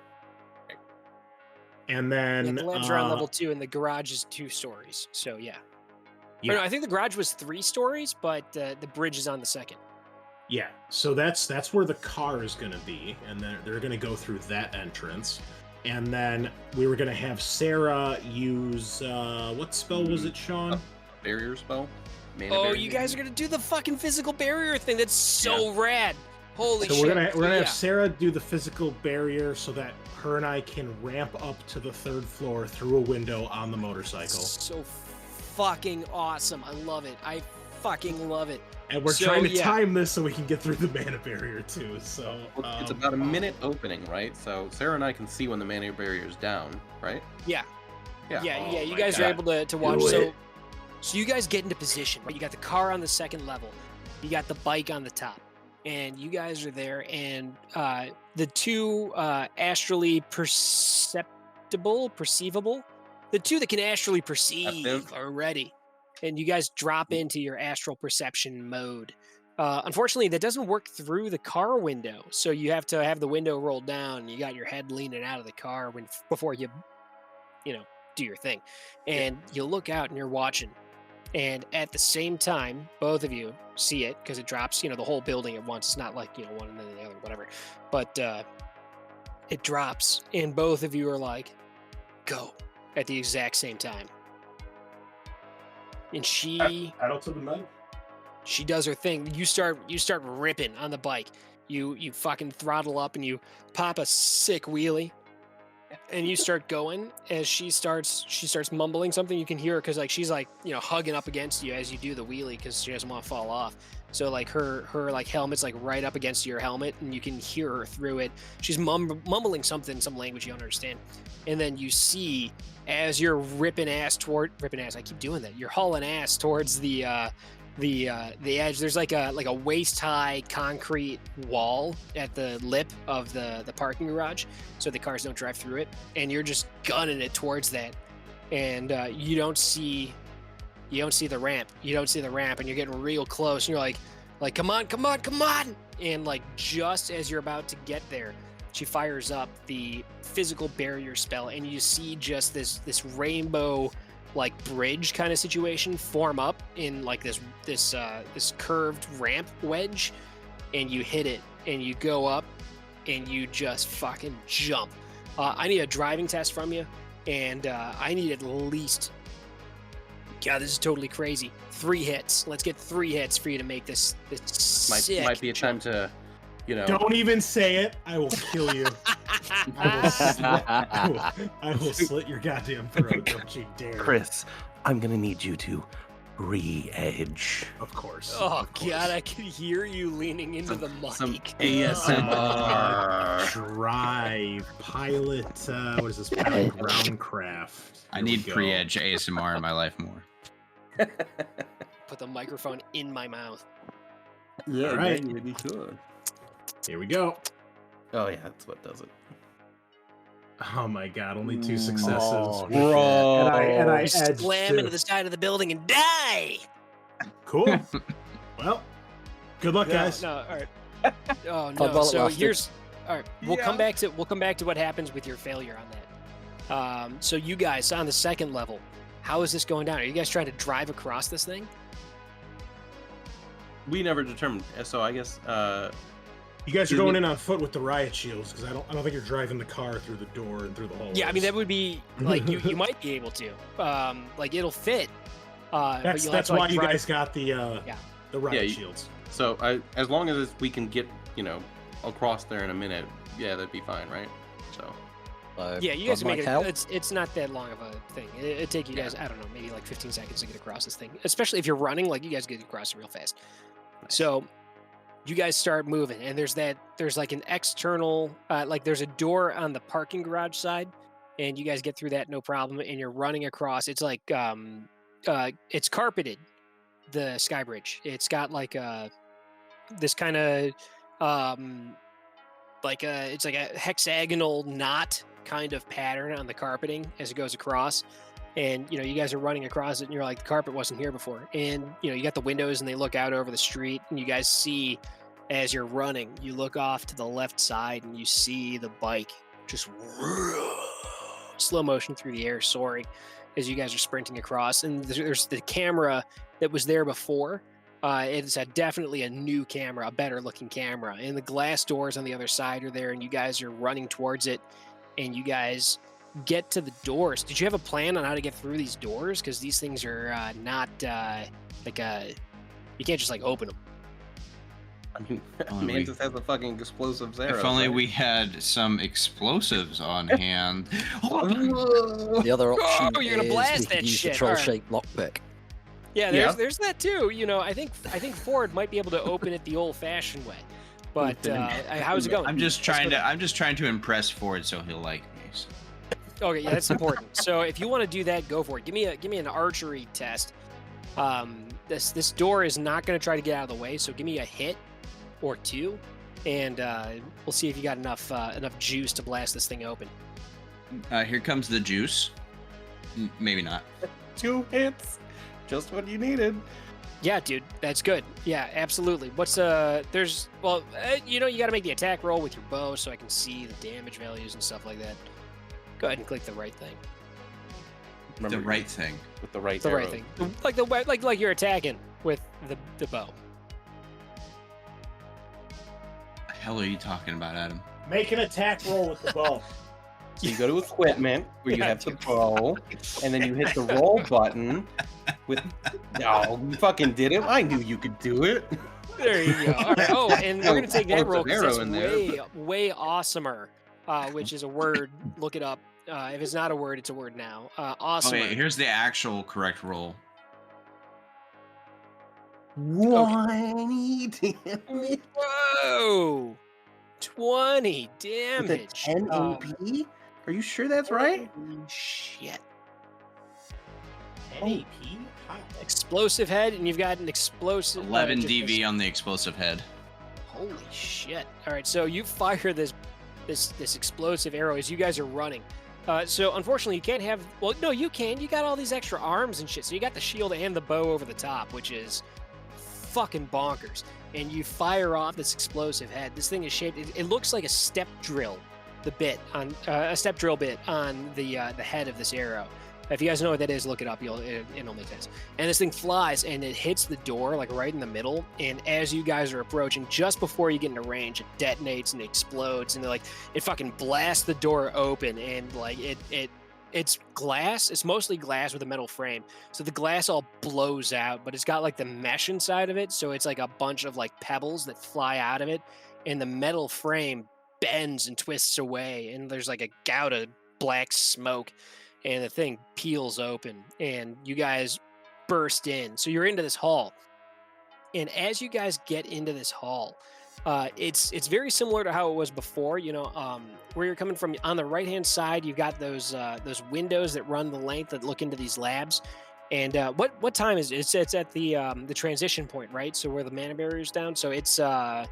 Speaker 1: And then
Speaker 3: Yeah, the labs are on level 2, and the garage is 2 stories. So yeah.
Speaker 1: Yeah.
Speaker 3: Or no, I think the garage was 3 stories, but the bridge is on the second.
Speaker 1: Yeah, so that's where the car is going to be, and then they're going to go through that entrance. And then we were going to have Sarah use what spell was it, Sean?
Speaker 2: Barrier spell. Mana
Speaker 3: Oh,
Speaker 2: barrier.
Speaker 3: you guys are gonna do the fucking physical barrier thing. That's so rad. Holy
Speaker 1: So
Speaker 3: shit.
Speaker 1: we're gonna
Speaker 3: Yeah.
Speaker 1: have Sarah do the physical barrier so that her and I can ramp up to the 3rd floor through a window on the motorcycle.
Speaker 3: So fucking awesome. I love it. I fucking love it.
Speaker 1: And we're
Speaker 3: So,
Speaker 1: trying to
Speaker 3: yeah.
Speaker 1: time this so we can get through the mana barrier too. So
Speaker 2: Well, it's about a minute opening, right? So Sarah and I can see when the mana barrier is down, right?
Speaker 3: Yeah.
Speaker 2: Yeah.
Speaker 3: Yeah,
Speaker 1: Oh
Speaker 3: yeah. You
Speaker 1: my
Speaker 3: guys are
Speaker 1: God.
Speaker 3: able to watch.
Speaker 1: Do
Speaker 3: So,
Speaker 1: it.
Speaker 3: so you guys get into position, right? You got the car on the 2nd level. You got the bike on the top. And you guys are there, and the 2 astrally perceivable, the 2 that can astrally perceive
Speaker 2: Perceptive.
Speaker 3: are ready. And you guys drop into your astral perception mode. Unfortunately, that doesn't work through the car window, so you have to have the window rolled down. You got your head leaning out of the car before you do your thing, and you look out and you're watching. And at the same time, both of you see it because it drops, the whole building at once. It's not like, one and then the other, whatever. But it drops, and both of you are like, go, at the exact same time. And she
Speaker 1: Pedal to the metal.
Speaker 3: does her thing. You start ripping on the bike. You fucking throttle up and you pop a sick wheelie. And you start going as she starts mumbling something. You can hear her because she's hugging up against you as you do the wheelie because she doesn't want to fall off. So her helmet's right up against your helmet, and you can hear her through it. She's mumbling something, some language you don't understand. And then you see as you're ripping ass. I keep doing that. You're hauling ass towards the edge. There's like a waist high concrete wall at the lip of the parking garage, so the cars don't drive through it, and you're just gunning it towards that, and you don't see the ramp, and you're getting real close, and you're like come on, and just as you're about to get there, she fires up the physical barrier spell, and you see just this rainbow bridge kind of situation form up in this curved ramp wedge, and you hit it and you go up and you just fucking jump. I need a driving test from you, and I need at least, God, this is totally crazy, 3 hits. Let's get 3 hits for you to make this sick
Speaker 2: Might be a time
Speaker 3: jump.
Speaker 2: to,
Speaker 1: Don't even say it. I will kill you. I will slit your goddamn throat. Don't you dare.
Speaker 2: Chris, I'm gonna need you to
Speaker 5: Re-edge.
Speaker 1: Of course.
Speaker 3: Oh
Speaker 1: of course.
Speaker 3: God, I can hear you leaning into the mic.
Speaker 2: Some ASMR.
Speaker 1: Drive, pilot, what is this? Pilot Groundcraft.
Speaker 4: I
Speaker 1: Here we
Speaker 4: need
Speaker 1: go.
Speaker 4: pre-edge ASMR in my life more.
Speaker 3: Put the microphone in my mouth.
Speaker 2: Yeah,
Speaker 1: All right.
Speaker 2: you really should.
Speaker 1: Here we go.
Speaker 2: Oh yeah, that's what does it.
Speaker 1: Oh my God, only 2 successes.
Speaker 5: Oh,
Speaker 2: Bro.
Speaker 6: And I
Speaker 3: You
Speaker 6: edged
Speaker 3: slam
Speaker 6: too.
Speaker 3: into the side of the building and die.
Speaker 1: Cool. Well, good luck,
Speaker 3: No,
Speaker 1: guys.
Speaker 3: no, all right. Oh
Speaker 5: Fun
Speaker 3: no.
Speaker 5: while it
Speaker 3: So
Speaker 5: lasted.
Speaker 3: here's all right. We'll come
Speaker 4: Yeah.
Speaker 3: back to what happens with your failure on that. So you guys on the second level, how is this going down? Are you guys trying to drive across this thing?
Speaker 2: We never determined. So I guess
Speaker 1: You guys are
Speaker 2: Excuse
Speaker 1: going
Speaker 2: me?
Speaker 1: in on foot with the riot shields because I don't think you're driving the car through the door and through the hallways.
Speaker 3: Yeah, I mean that would be like you might be able to. Like it'll fit. But
Speaker 1: That's
Speaker 3: you'll have to,
Speaker 1: why
Speaker 3: like,
Speaker 1: you
Speaker 3: drive-
Speaker 1: guys got the riot
Speaker 2: you-
Speaker 1: shields.
Speaker 2: so. As long as we can get across there in a minute, yeah, that'd be fine, right? So
Speaker 3: Yeah, you guys can
Speaker 5: I'd
Speaker 3: make
Speaker 5: like
Speaker 3: it.
Speaker 5: help.
Speaker 3: It's not that long of a thing. It'd take you guys, I don't know, maybe like 15 seconds to get across this thing. Especially if you're running, like you guys get across it real fast. So you guys start moving, and there's like an external, like there's a door on the parking garage side, and you guys get through that no problem, and you're running across. It's like it's carpeted, the sky bridge. It's got like this kind of it's like a hexagonal knot kind of pattern on the carpeting as it goes across. And you guys are running across it, and you're like, the carpet wasn't here before. And you got the windows, and they look out over the street, and you guys see, as you're running, you look off to the left side, and you see the bike just slow motion through the air, soaring as you guys are sprinting across. And there's the camera that was there before. It's definitely a new camera, a better looking camera, and the glass doors on the other side are there, and you guys are running towards it, and you guys get to the doors. Did you have a plan on how to get through these doors? Because these things are not you can't just like open them.
Speaker 2: I mean,
Speaker 4: Only we-
Speaker 2: Mantis has a fucking explosive arrow.
Speaker 4: If only we had some explosives on hand.
Speaker 5: The other option
Speaker 3: Oh, you're gonna
Speaker 5: is
Speaker 3: blast
Speaker 5: we could
Speaker 3: that
Speaker 5: use
Speaker 3: shit.
Speaker 5: the
Speaker 3: All right.
Speaker 5: troll-shaped lockpick.
Speaker 3: Yeah,
Speaker 2: Yeah.
Speaker 3: there's that too. I think Ford might be able to open it the old-fashioned way. But how's it going?
Speaker 4: I'm just trying to impress Ford so he'll like me. So.
Speaker 3: Okay, yeah, that's important. So if you want to do that, go for it. Give me an archery test. This door is not going to try to get out of the way, so give me a hit or two, and we'll see if you got enough juice to blast this thing open.
Speaker 4: Here comes the juice. Maybe not.
Speaker 2: 2 hits, just what you needed.
Speaker 3: Yeah, dude, that's good. Yeah, absolutely. What's you got to make the attack roll with your bow so I can see the damage values and stuff like that. Go ahead and click the right thing.
Speaker 2: Remember,
Speaker 4: The right thing.
Speaker 2: with the right
Speaker 3: The right
Speaker 2: arrow.
Speaker 3: thing. Like you're attacking with the bow.
Speaker 4: What the hell are you talking about, Adam?
Speaker 6: Make an attack roll with the bow.
Speaker 2: So you go to equipment where you
Speaker 3: Yeah,
Speaker 2: have the bow, and then you hit the roll button with. Oh, you fucking did it! I knew you could do it.
Speaker 3: There you go. All right. Oh, and we're gonna take that
Speaker 2: Put
Speaker 3: roll
Speaker 2: an
Speaker 3: because
Speaker 2: arrow
Speaker 3: that's
Speaker 2: in there,
Speaker 3: way awesomer, which is a word. Look it up. If it's not a word, it's a word now. Awesome.
Speaker 4: Okay, here's the actual correct roll.
Speaker 2: 20 damage
Speaker 3: Whoa! 20
Speaker 2: with a
Speaker 3: damage.
Speaker 2: 10 AP. Are you sure that's right?
Speaker 3: Holy shit.
Speaker 6: 10 AP? How?
Speaker 3: Explosive head, and you've got an explosive.
Speaker 4: 11
Speaker 3: just this-
Speaker 4: DV on the explosive head.
Speaker 3: Holy shit! All right, so you fire this explosive arrow as you guys are running. So unfortunately, you can't have. Well, no, you can. You got all these extra arms and shit. So you got the shield and the bow over the top, which is fucking bonkers. And you fire off this explosive head. This thing is shaped. It looks like a step drill, a step drill bit on the head of this arrow. If you guys know what that is, look it up. It'll make sense. And this thing flies, and it hits the door like right in the middle. And as you guys are approaching, just before you get into range, it detonates and explodes, and it fucking blasts the door open. And like it's glass. It's mostly glass with a metal frame, so the glass all blows out. But it's got like the mesh inside of it, so it's like a bunch of like pebbles that fly out of it, and the metal frame bends and twists away, and there's like a gout of black smoke. And the thing peels open, and you guys burst in. So you're into this hall. And as you guys get into this hall, it's very similar to how it was before. Where you're coming from on the right hand side, you've got those windows that run the length that look into these labs. And what time is it? It's at the transition point, right? So where the mana barrier is down. So it's God,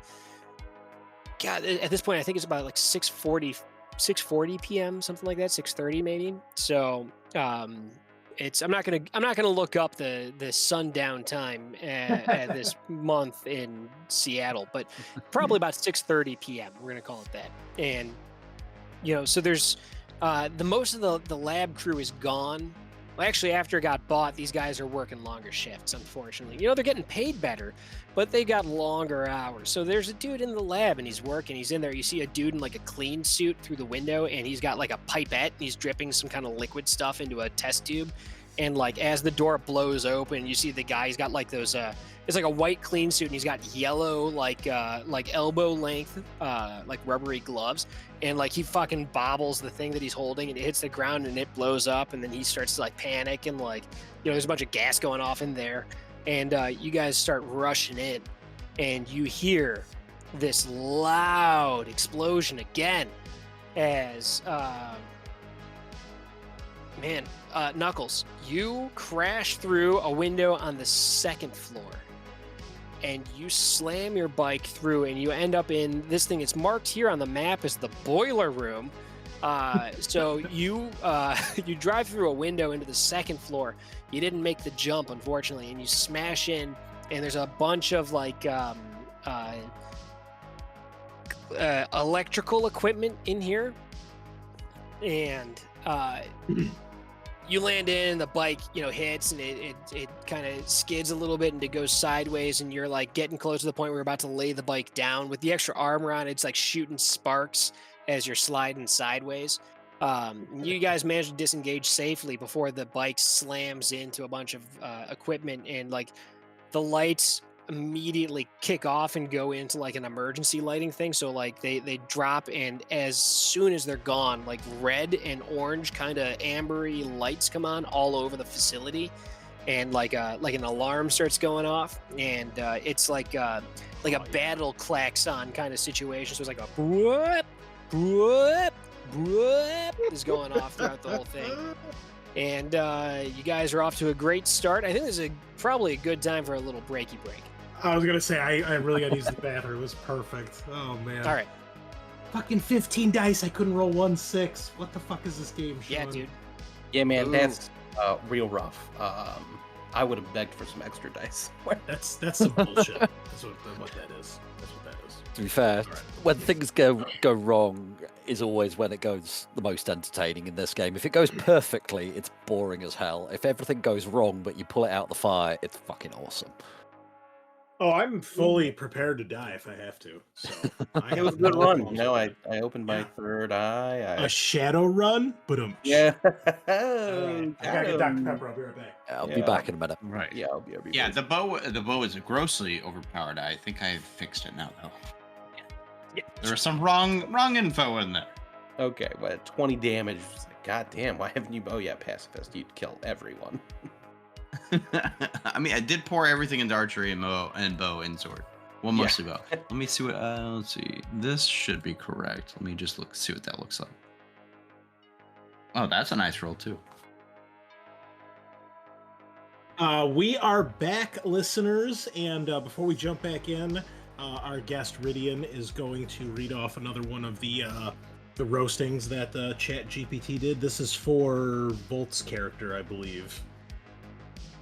Speaker 3: at this point I think it's about like 6:40 p.m. something like that, 6:30 maybe. So I'm not gonna look up the sundown time at this month in Seattle, but probably about 6:30 p.m. We're gonna call it that. And so there's the most of the lab crew is gone. Well, actually, after it got bought, these guys are working longer shifts. Unfortunately, they're getting paid better, but they got longer hours. So there's a dude in the lab, and he's working. He's in there. You see a dude in like a clean suit through the window, and he's got like a pipette. And he's dripping some kind of liquid stuff into a test tube. And like as the door blows open, you see the guy. He's got like those. It's like a white clean suit, and he's got yellow like elbow length like rubbery gloves. And like he fucking bobbles the thing that he's holding, and it hits the ground, and it blows up. And then he starts to like panic, and like there's a bunch of gas going off in there. And you guys start rushing in, and you hear this loud explosion again as Knuckles, you crash through a window on the second floor, and you slam your bike through, and you end up in this thing. It's marked here on the map as the boiler room. So you drive through a window into the second floor. You didn't make the jump, unfortunately, and you smash in, and there's a bunch of like electrical equipment in here, and you land in, and the bike hits, and it kind of skids a little bit, and it goes sideways, and you're like getting close to the point where you're about to lay the bike down. With the extra armor on, it's like shooting sparks as you're sliding sideways. You guys manage to disengage safely before the bike slams into a bunch of equipment, and like the lights immediately kick off and go into like an emergency lighting thing. So like they drop, and as soon as they're gone, like red and orange kind of ambery lights come on all over the facility, and like an alarm starts going off, and it's like a battle klaxon kind of situation. So it's like a whoop, whoop, whoop is going off throughout the whole thing. And you guys are off to a great start. I think this is probably a good time for a little breaky break.
Speaker 6: I was gonna say I really gotta use the bathroom. It was perfect. Oh man.
Speaker 3: All right.
Speaker 1: Fucking 15 dice. I couldn't roll 1-6. What the fuck is this game, Sean?
Speaker 3: Yeah, dude.
Speaker 2: Yeah, man,
Speaker 1: Ooh.
Speaker 2: that's real rough. I would have begged for some extra dice.
Speaker 1: That's some bullshit. That's what that is. That's what that is.
Speaker 5: To be fair,
Speaker 1: All right.
Speaker 5: when things go wrong is always when it goes the most entertaining in this game. If it goes perfectly, it's boring as hell. If everything goes wrong but you pull it out the fire, it's fucking awesome.
Speaker 6: Oh, I'm fully prepared to die if I have to. So
Speaker 2: It was a good run. I opened my third eye.
Speaker 1: A shadow run, but
Speaker 2: Yeah.
Speaker 6: I gotta get Dr. Pepper. I'll be right back.
Speaker 5: I'll be
Speaker 2: Yeah.
Speaker 5: back in a minute.
Speaker 4: Right.
Speaker 2: Yeah, I'll be
Speaker 4: Yeah, the bow is grossly overpowered. I think I fixed it now though.
Speaker 3: Yeah.
Speaker 4: There was some wrong info in there.
Speaker 2: Okay, but 20 damage. It's like, God damn, why haven't you? Oh yeah, pacifist. You'd kill everyone.
Speaker 4: I mean, I did pour everything into archery and bow and sword. Well, mostly bow. Let me see what. Let's see. This should be correct. Let me just see what that looks like. Oh, that's a nice roll too.
Speaker 1: We are back, listeners, and before we jump back in, our guest Rhydian is going to read off another one of the roastings that ChatGPT did. This is for Volt's character, I believe.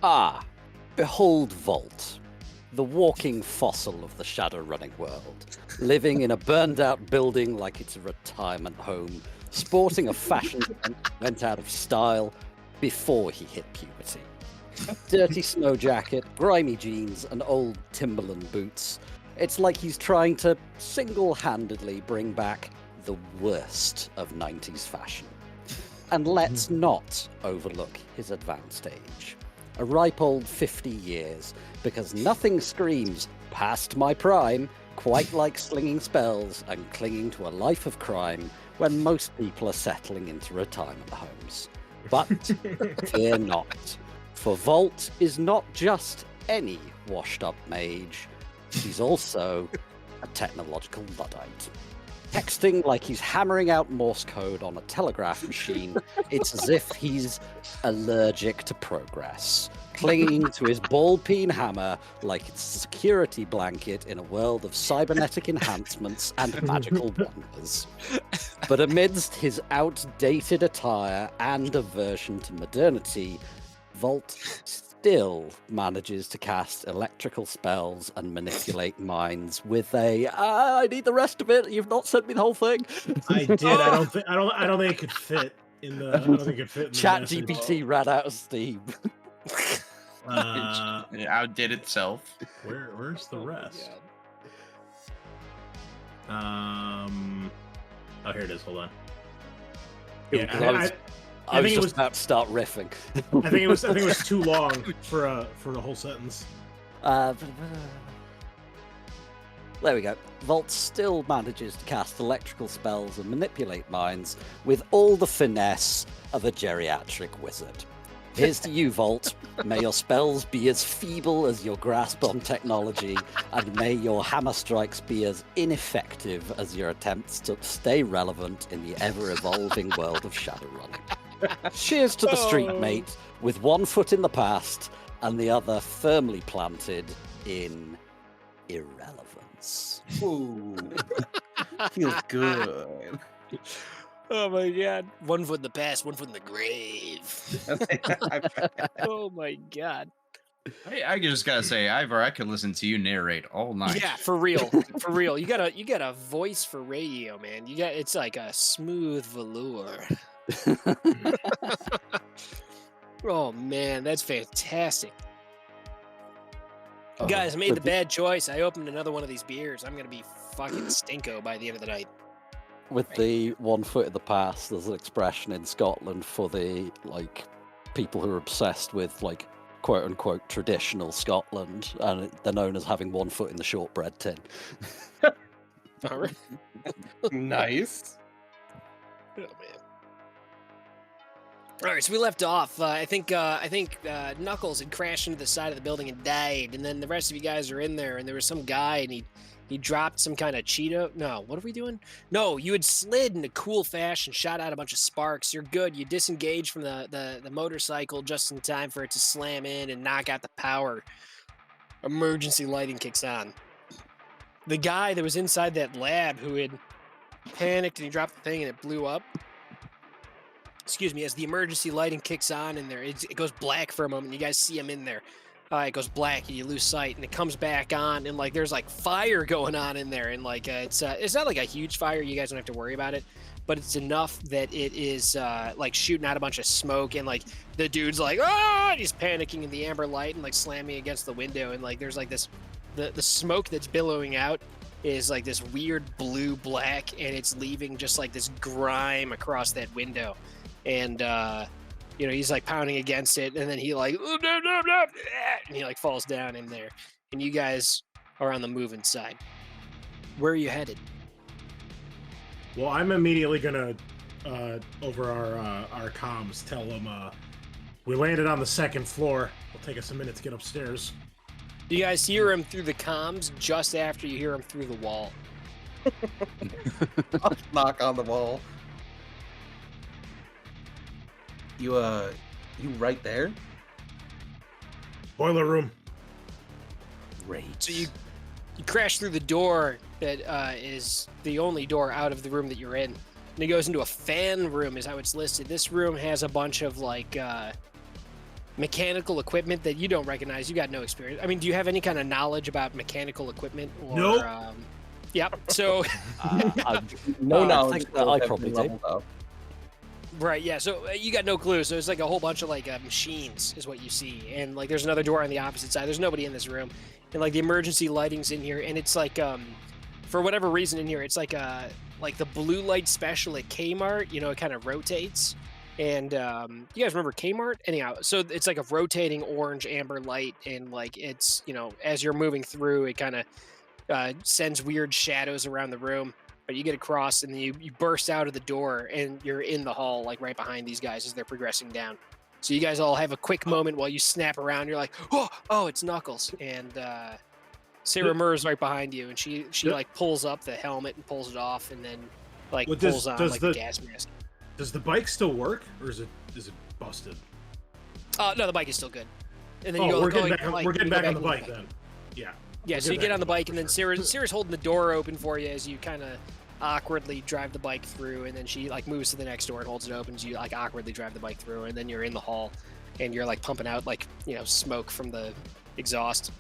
Speaker 5: Ah, behold Volt, the walking fossil of the Shadowrunning world, living in a burned-out building like it's a retirement home, sporting a fashion that went out of style before he hit puberty. Dirty snow jacket, grimy jeans, and old Timberland boots. It's like he's trying to single-handedly bring back the worst of 90s fashion. And let's not overlook his advanced age. A ripe old 50 years, because nothing screams past my prime quite like slinging spells and clinging to a life of crime when most people are settling into retirement homes. But fear not, For Volt is not just any washed-up mage. He's also a technological Luddite. Texting like he's hammering out Morse code on a telegraph machine, it's as if he's allergic to progress. Clinging to his ball-peen hammer like it's a security blanket in a world of cybernetic enhancements and magical wonders. But amidst his outdated attire and aversion to modernity, Volt still manages to cast electrical spells and manipulate minds with a I need the rest of it. You've not sent me the whole thing.
Speaker 1: I did. I don't think it could fit in the. I don't think it could fit in the
Speaker 5: Chat
Speaker 1: message.
Speaker 5: GPT ran out of steam.
Speaker 4: It outdid itself.
Speaker 1: Where's the rest? Oh, here it is. Hold on. Yeah,
Speaker 5: I was just about to start riffing.
Speaker 1: I think it was too long for the whole sentence.
Speaker 5: There we go. Volt still manages to cast electrical spells and manipulate minds with all the finesse of a geriatric wizard. Here's to you, Volt. May your spells be as feeble as your grasp on technology, and may your hammer strikes be as ineffective as your attempts to stay relevant in the ever-evolving world of Shadowrun. Cheers to the street, mate, with one foot in the past and the other firmly planted in irrelevance.
Speaker 2: Ooh. Feels good.
Speaker 3: Oh my god. One foot in the past, one foot in the grave. Oh my god.
Speaker 4: I just gotta say, Ivor, I could listen to you narrate all night.
Speaker 3: Yeah, for real. For real. You got a voice for radio, man. It's like a smooth velour. Oh man, that's fantastic. Guys, I made the bad choice. I opened another one of these beers. I'm gonna be fucking stinko by the end of the night.
Speaker 5: With the 1 foot in the past, there's an expression in Scotland for the people who are obsessed with quote unquote traditional Scotland, and they're known as having 1 foot in the shortbread tin.
Speaker 3: All right.
Speaker 2: Nice.
Speaker 3: Oh man. All right, so we left off. I think Knuckles had crashed into the side of the building and died, and then the rest of you guys are in there, and there was some guy, and he dropped some kind of Cheeto. No, what are we doing? No, you had slid in a cool fashion, shot out a bunch of sparks. You're good. You disengaged from the motorcycle just in time for it to slam in and knock out the power. Emergency lighting kicks on. The guy that was inside that lab who had panicked and he dropped the thing and it blew up. Excuse me, as the emergency lighting kicks on in there, it goes black for a moment. You guys see him in there. It goes black and you lose sight, and it comes back on, and there's fire going on in there, and it's not like a huge fire. You guys don't have to worry about it, but it's enough that it is shooting out a bunch of smoke, and the dude's oh, and he's panicking in the amber light and slamming against the window, and there's this the smoke that's billowing out is this weird blue black, and it's leaving just this grime across that window. And he's pounding against it, and then he and he falls down in there. And you guys are on the move inside. Where are you headed?
Speaker 1: Well, I'm immediately gonna over our comms tell them we landed on the second floor. It'll take us a minute to get upstairs.
Speaker 3: You guys hear him through the comms just after you hear him through the wall.
Speaker 2: I'll knock on the wall. You right there?
Speaker 1: Boiler room.
Speaker 2: Great.
Speaker 3: So you crash through the door that is the only door out of the room that you're in. And it goes into a fan room is how it's listed. This room has a bunch of mechanical equipment that you don't recognize. You got no experience. I mean, do you have any kind of knowledge about mechanical equipment? Or,
Speaker 1: nope.
Speaker 3: Yeah. So
Speaker 2: no knowledge.
Speaker 5: I think that I probably do.
Speaker 3: Right, yeah, so you got no clue. So it's a whole bunch of machines is what you see. And there's another door on the opposite side. There's nobody in this room. And the emergency lighting's in here, and it's for whatever reason in here, it's the blue light special at Kmart, it kind of rotates. And you guys remember Kmart? Anyhow, so it's a rotating orange amber light, and it's, as you're moving through, it kind of sends weird shadows around the room. But you get across, and then you burst out of the door, and you're in the hall, right behind these guys as they're progressing down. So you guys all have a quick moment while you snap around. You're like, oh, it's Knuckles. And Sarah Muur is right behind you, and she like pulls up the helmet and pulls it off, and then like pulls on like the gas mask.
Speaker 1: Does the bike still work, or is it busted?
Speaker 3: No, the bike is still good. And then
Speaker 1: we're getting back on the bike then. Yeah.
Speaker 3: Yeah, so you get on the bike, and then Sarah's holding the door open for you as you kind of awkwardly drive the bike through, and then she like moves to the next door and holds it open as you like awkwardly drive the bike through, and then you're in the hall, and you're like pumping out like smoke from the exhaust,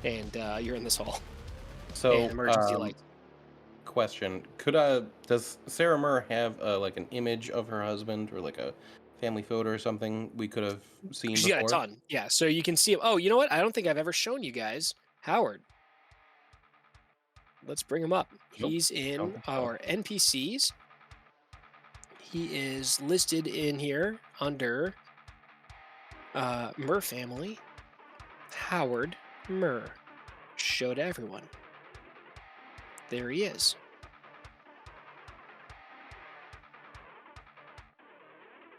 Speaker 3: and you're in this hall.
Speaker 2: So
Speaker 3: emergency light.
Speaker 2: Question: does Sarah Muur have like an image of her husband or like a family photo or something we could have seen?
Speaker 3: She's
Speaker 2: before?
Speaker 3: got a ton. Yeah, so you can see him. Oh, you know what? I don't think I've ever shown you guys Howard. Let's bring him up.
Speaker 2: Nope.
Speaker 3: He's in our NPCs. He is listed in here under Muur family. Howard Muur. Show to everyone. There he is.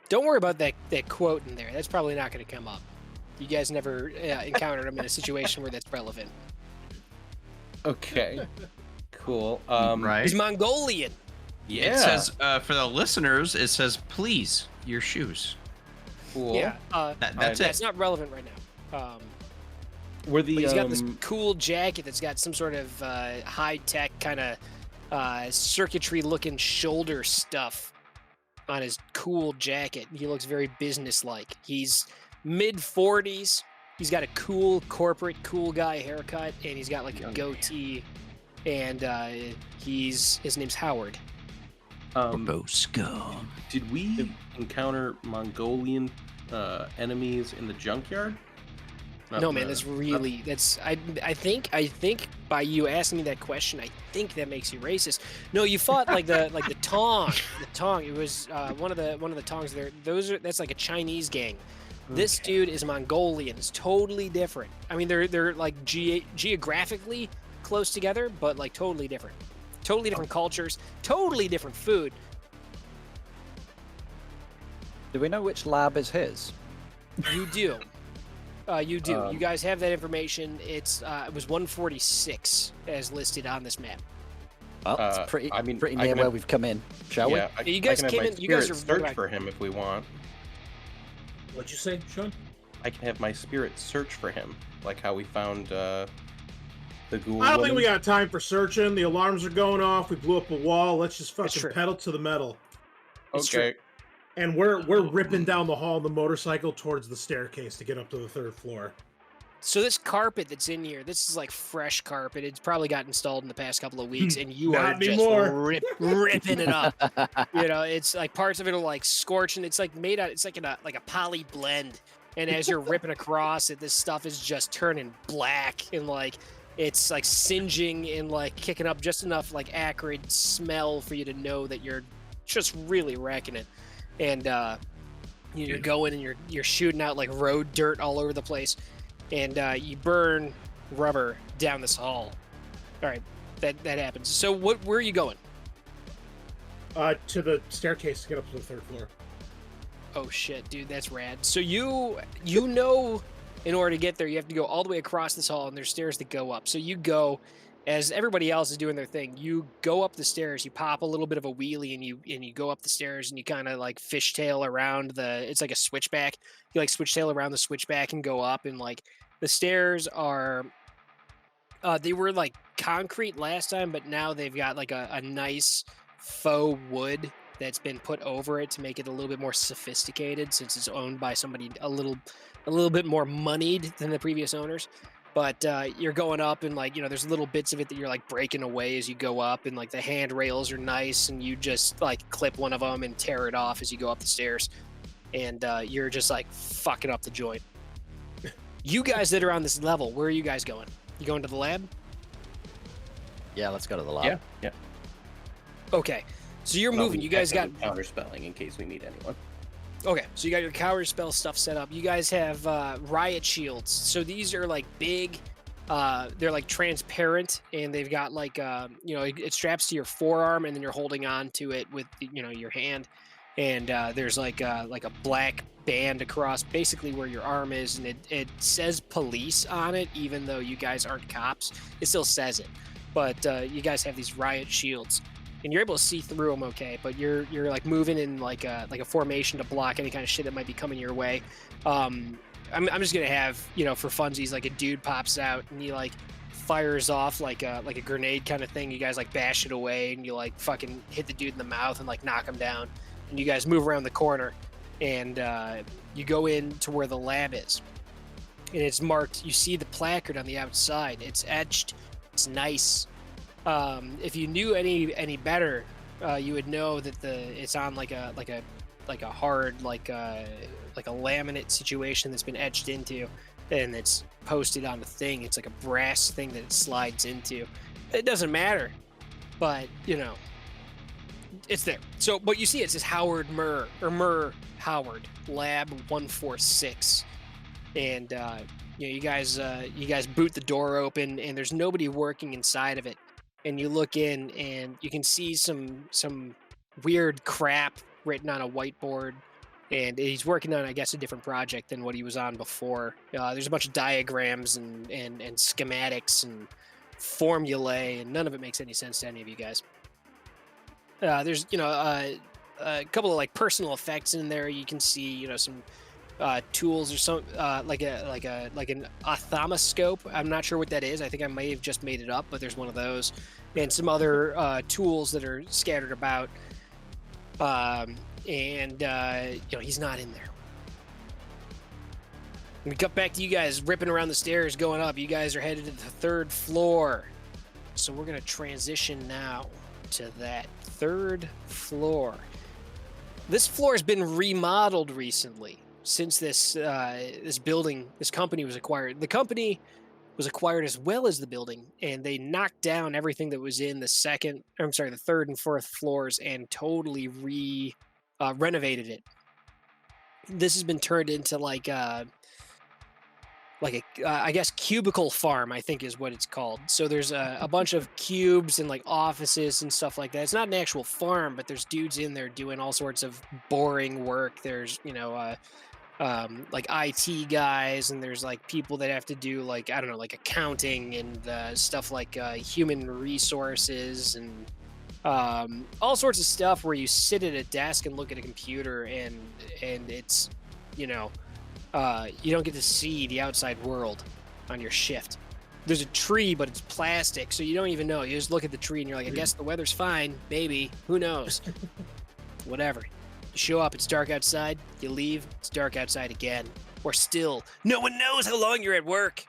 Speaker 3: Don't worry about that quote in there. That's probably not going to come up. You guys never encountered him in a situation where that's relevant.
Speaker 2: Okay. Cool.
Speaker 4: Right.
Speaker 3: He's Mongolian.
Speaker 2: Yeah.
Speaker 4: It says for the listeners, it says please your shoes.
Speaker 2: Cool.
Speaker 3: Yeah.
Speaker 4: That's it.
Speaker 3: That's not relevant right now.
Speaker 2: Were the
Speaker 3: But he's got this cool jacket that's got some sort of high-tech kind of circuitry-looking shoulder stuff on his cool jacket. He looks very business-like. He's mid-40s. He's got a cool corporate cool guy haircut, and he's got like a goatee. And his name's Howard.
Speaker 2: Did we encounter Mongolian enemies in the junkyard?
Speaker 3: No, man, I think by you asking me that question, I think that makes you racist. No, you fought like the Tong. The Tong. It was one of the Tongs there. That's like a Chinese gang. This dude is Mongolian. It's totally different. I mean, they're like geographically close together, but like totally different. Totally different cultures. Totally different food.
Speaker 5: Do we know which lab is his?
Speaker 3: You do. You do. You guys have that information. It was 146 as listed on this map.
Speaker 5: Well, it's pretty near where we've come in. Shall we?
Speaker 3: You guys came in. You guys are
Speaker 2: search for him if we want.
Speaker 1: What'd you say, Sean?
Speaker 2: I can have my spirit search for him, like how we found the ghoul.
Speaker 1: I don't think we got time for searching. The alarms are going off. We blew up a wall. Let's just fucking pedal to the metal.
Speaker 2: Okay.
Speaker 1: And we're ripping down the hall on the motorcycle towards the staircase to get up to the 3rd floor.
Speaker 3: So this carpet that's in here, this is like fresh carpet. It's probably got installed in the past couple of weeks, and you are just ripping it up. It's like parts of it are like scorched, and it's like made out. It's like a poly blend. And as you're ripping across it, this stuff is just turning black, and like it's like singeing and like kicking up just enough like acrid smell for you to know that you're just really wrecking it. And you're going and you're shooting out like road dirt all over the place, and you burn rubber down this hall. All right, that happens. So where are you going?
Speaker 1: To the staircase to get up to the 3rd floor.
Speaker 3: Oh shit, dude, that's rad. So you know, in order to get there, you have to go all the way across this hall, and there's stairs that go up. So you go. As everybody else is doing their thing, you go up the stairs, you pop a little bit of a wheelie, and you go up the stairs, and you kind of like fishtail around it's like a switchback. You like switchtail around the switchback and go up, and like the stairs are, they were like concrete last time, but now they've got like a nice faux wood that's been put over it to make it a little bit more sophisticated, since it's owned by somebody a little bit more moneyed than the previous owners. But you're going up, and like there's little bits of it that you're like breaking away as you go up, and like the handrails are nice, and you just like clip one of them and tear it off as you go up the stairs, and you're just like fucking up the joint. You guys that are on this level, where are you guys going? You going to the lab?
Speaker 5: Yeah, let's go to the lab.
Speaker 2: Yeah.
Speaker 3: Okay, so you're moving. You guys got
Speaker 2: counter spelling in case we meet anyone.
Speaker 3: Okay, so you got your counter spell stuff set up. You guys have riot shields. So these are like big, they're like transparent, and they've got like, it straps to your forearm, and then you're holding on to it with, your hand. and there's like a black band across basically where your arm is, and it says police on it, even though you guys aren't cops. It still says it, but you guys have these riot shields, and you're able to see through them okay, but you're like moving in like a formation to block any kind of shit that might be coming your way. I'm just gonna have, for funsies, like a dude pops out and he like fires off like a grenade kind of thing. You guys like bash it away, and you like fucking hit the dude in the mouth and like knock him down, and you guys move around the corner, and you go in to where the lab is, and it's marked. You see the placard on the outside. It's etched. It's nice. If you knew any better, you would know that it's on like a hard like a laminate situation that's been etched into, and it's posted on the thing. It's like a brass thing that it slides into. It doesn't matter, but it's there. So, but you see, it says Howard Muur, or Muur Howard Lab 146, and you guys boot the door open, and there's nobody working inside of it. And you look in, and you can see some weird crap written on a whiteboard. And he's working on, I guess, a different project than what he was on before. There's a bunch of diagrams and schematics and formulae, and none of it makes any sense to any of you guys. There's a couple of like personal effects in there. You can see some tools or some like an ophthalmoscope. I'm not sure what that is. I think I may have just made it up, but there's one of those, and some other tools that are scattered about. He's not in there. We cut back to you guys ripping around the stairs going up. You guys are headed to the 3rd floor. So we're going to transition now to that 3rd floor. This floor has been remodeled recently since this company was acquired. The company was acquired as well as the building, and they knocked down everything that was in the 3rd and 4th floors and totally renovated it. This has been turned into like a I guess cubicle farm, I think is what it's called. So there's a bunch of cubes and like offices and stuff like that. It's not an actual farm, but there's dudes in there doing all sorts of boring work. There's like IT guys, and there's like people that have to do like, I don't know, like accounting and stuff like human resources and all sorts of stuff where you sit at a desk and look at a computer, and it's you don't get to see the outside world on your shift. There's a tree, but it's plastic, so you don't even know. You just look at the tree and you're like, I guess the weather's fine, maybe, who knows. Whatever. You show up, it's dark outside. You leave, it's dark outside again. Or still, no one knows how long you're at work.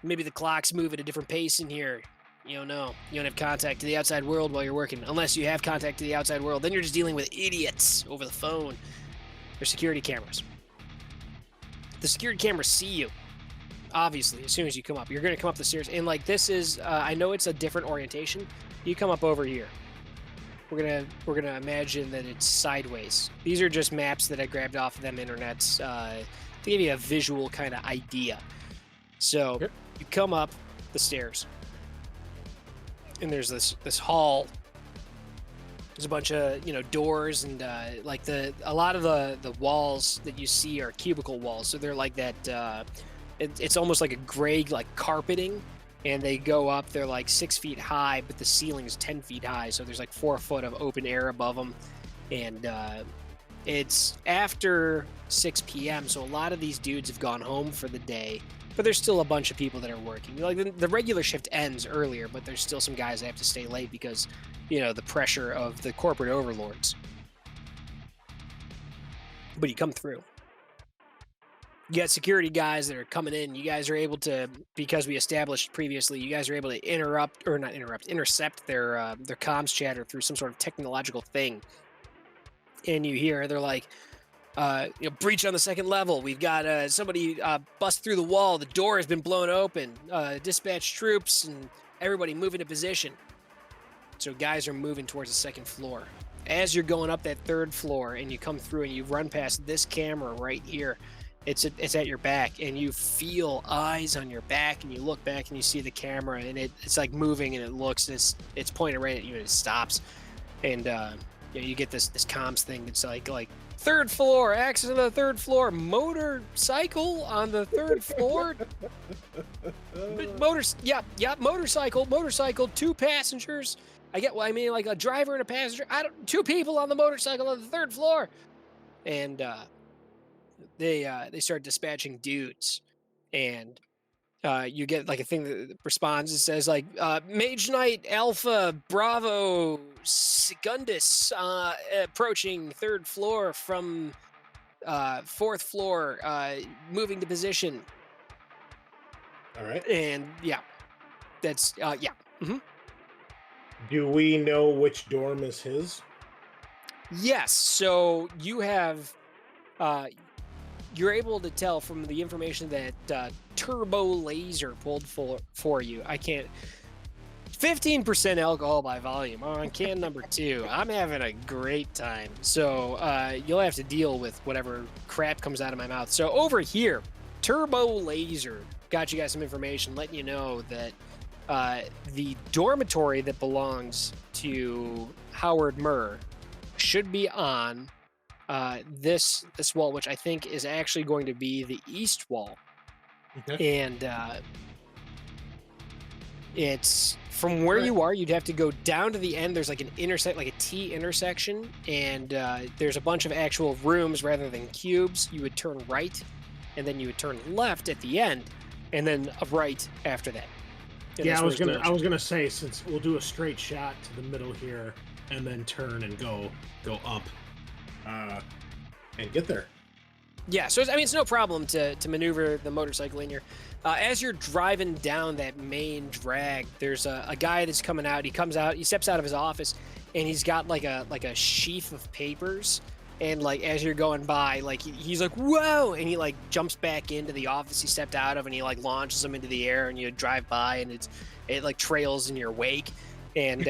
Speaker 3: Maybe the clocks move at a different pace in here. You don't know. You don't have contact to the outside world while you're working. Unless you have contact to the outside world, then you're just dealing with idiots over the phone. There's security cameras. The security cameras see you, obviously, as soon as you come up. You're going to come up the stairs, and like this is, I know it's a different orientation. You come up over here. We're gonna imagine that it's sideways. These are just maps that I grabbed off of them internets to give you a visual kind of idea. So you come up the stairs, and there's this hall. There's a bunch of doors, and like a lot of the walls that you see are cubicle walls. So they're like that. It's almost like a gray like carpeting. And they go up, they're like 6 feet high, but the ceiling is 10 feet high. So there's like 4 foot of open air above them. And it's after 6 p.m. So a lot of these dudes have gone home for the day, but there's still a bunch of people that are working. Like the regular shift ends earlier, but there's still some guys that have to stay late because, the pressure of the corporate overlords. But you come through. You got security guys that are coming in. You guys are able to, because we established previously, you guys are able to intercept their comms chatter through some sort of technological thing. And you hear they're like, breach on the 2nd level. We've got somebody bust through the wall. The door has been blown open. Dispatch troops and everybody move into position. So guys are moving towards the 2nd floor. As you're going up that 3rd floor and you come through and you run past this camera right here, it's at your back, and you feel eyes on your back, and you look back and you see the camera, and it's like moving, and it looks, it's pointed right at you, and it stops. And you get this comms thing that's like third floor, accident on the third floor, motorcycle on the third floor. Motorcycle, 2 passengers. Like a driver and a passenger. 2 people on the motorcycle on the 3rd floor. And they start dispatching dudes, and you get like a thing that responds. It says like Mage Knight Alpha Bravo Secundus approaching 3rd floor from 4th floor, moving to position.
Speaker 6: All right.
Speaker 3: And yeah, that's yeah. Mm-hmm.
Speaker 6: Do we know which dorm is his?
Speaker 3: Yes. So you have, you're able to tell from the information that Turbo Laser pulled for you. I can't. 15% alcohol by volume on can number 2. I'm having a great time. So you'll have to deal with whatever crap comes out of my mouth. So over here, Turbo Laser got you guys some information letting you know that the dormitory that belongs to Howard Muur should be on this wall, which I think is actually going to be the east wall.
Speaker 6: Okay.
Speaker 3: And it's from where you are, you'd have to go down to the end. There's like an like a T intersection, and there's a bunch of actual rooms rather than cubes. You would turn right, and then you would turn left at the end, and then a right after that. And
Speaker 6: Yeah, I was gonna say, since we'll do a straight shot to the middle here, and then turn and go up, and get there.
Speaker 3: Yeah, so it's no problem to maneuver the motorcycle in here. As you're driving down that main drag, there's a guy that's coming out. He comes out, he steps out of his office, and he's got like a sheaf of papers. And like as you're going by, like he's like, whoa, and he like jumps back into the office he stepped out of, and he like launches them into the air, and you drive by, and it like trails in your wake. And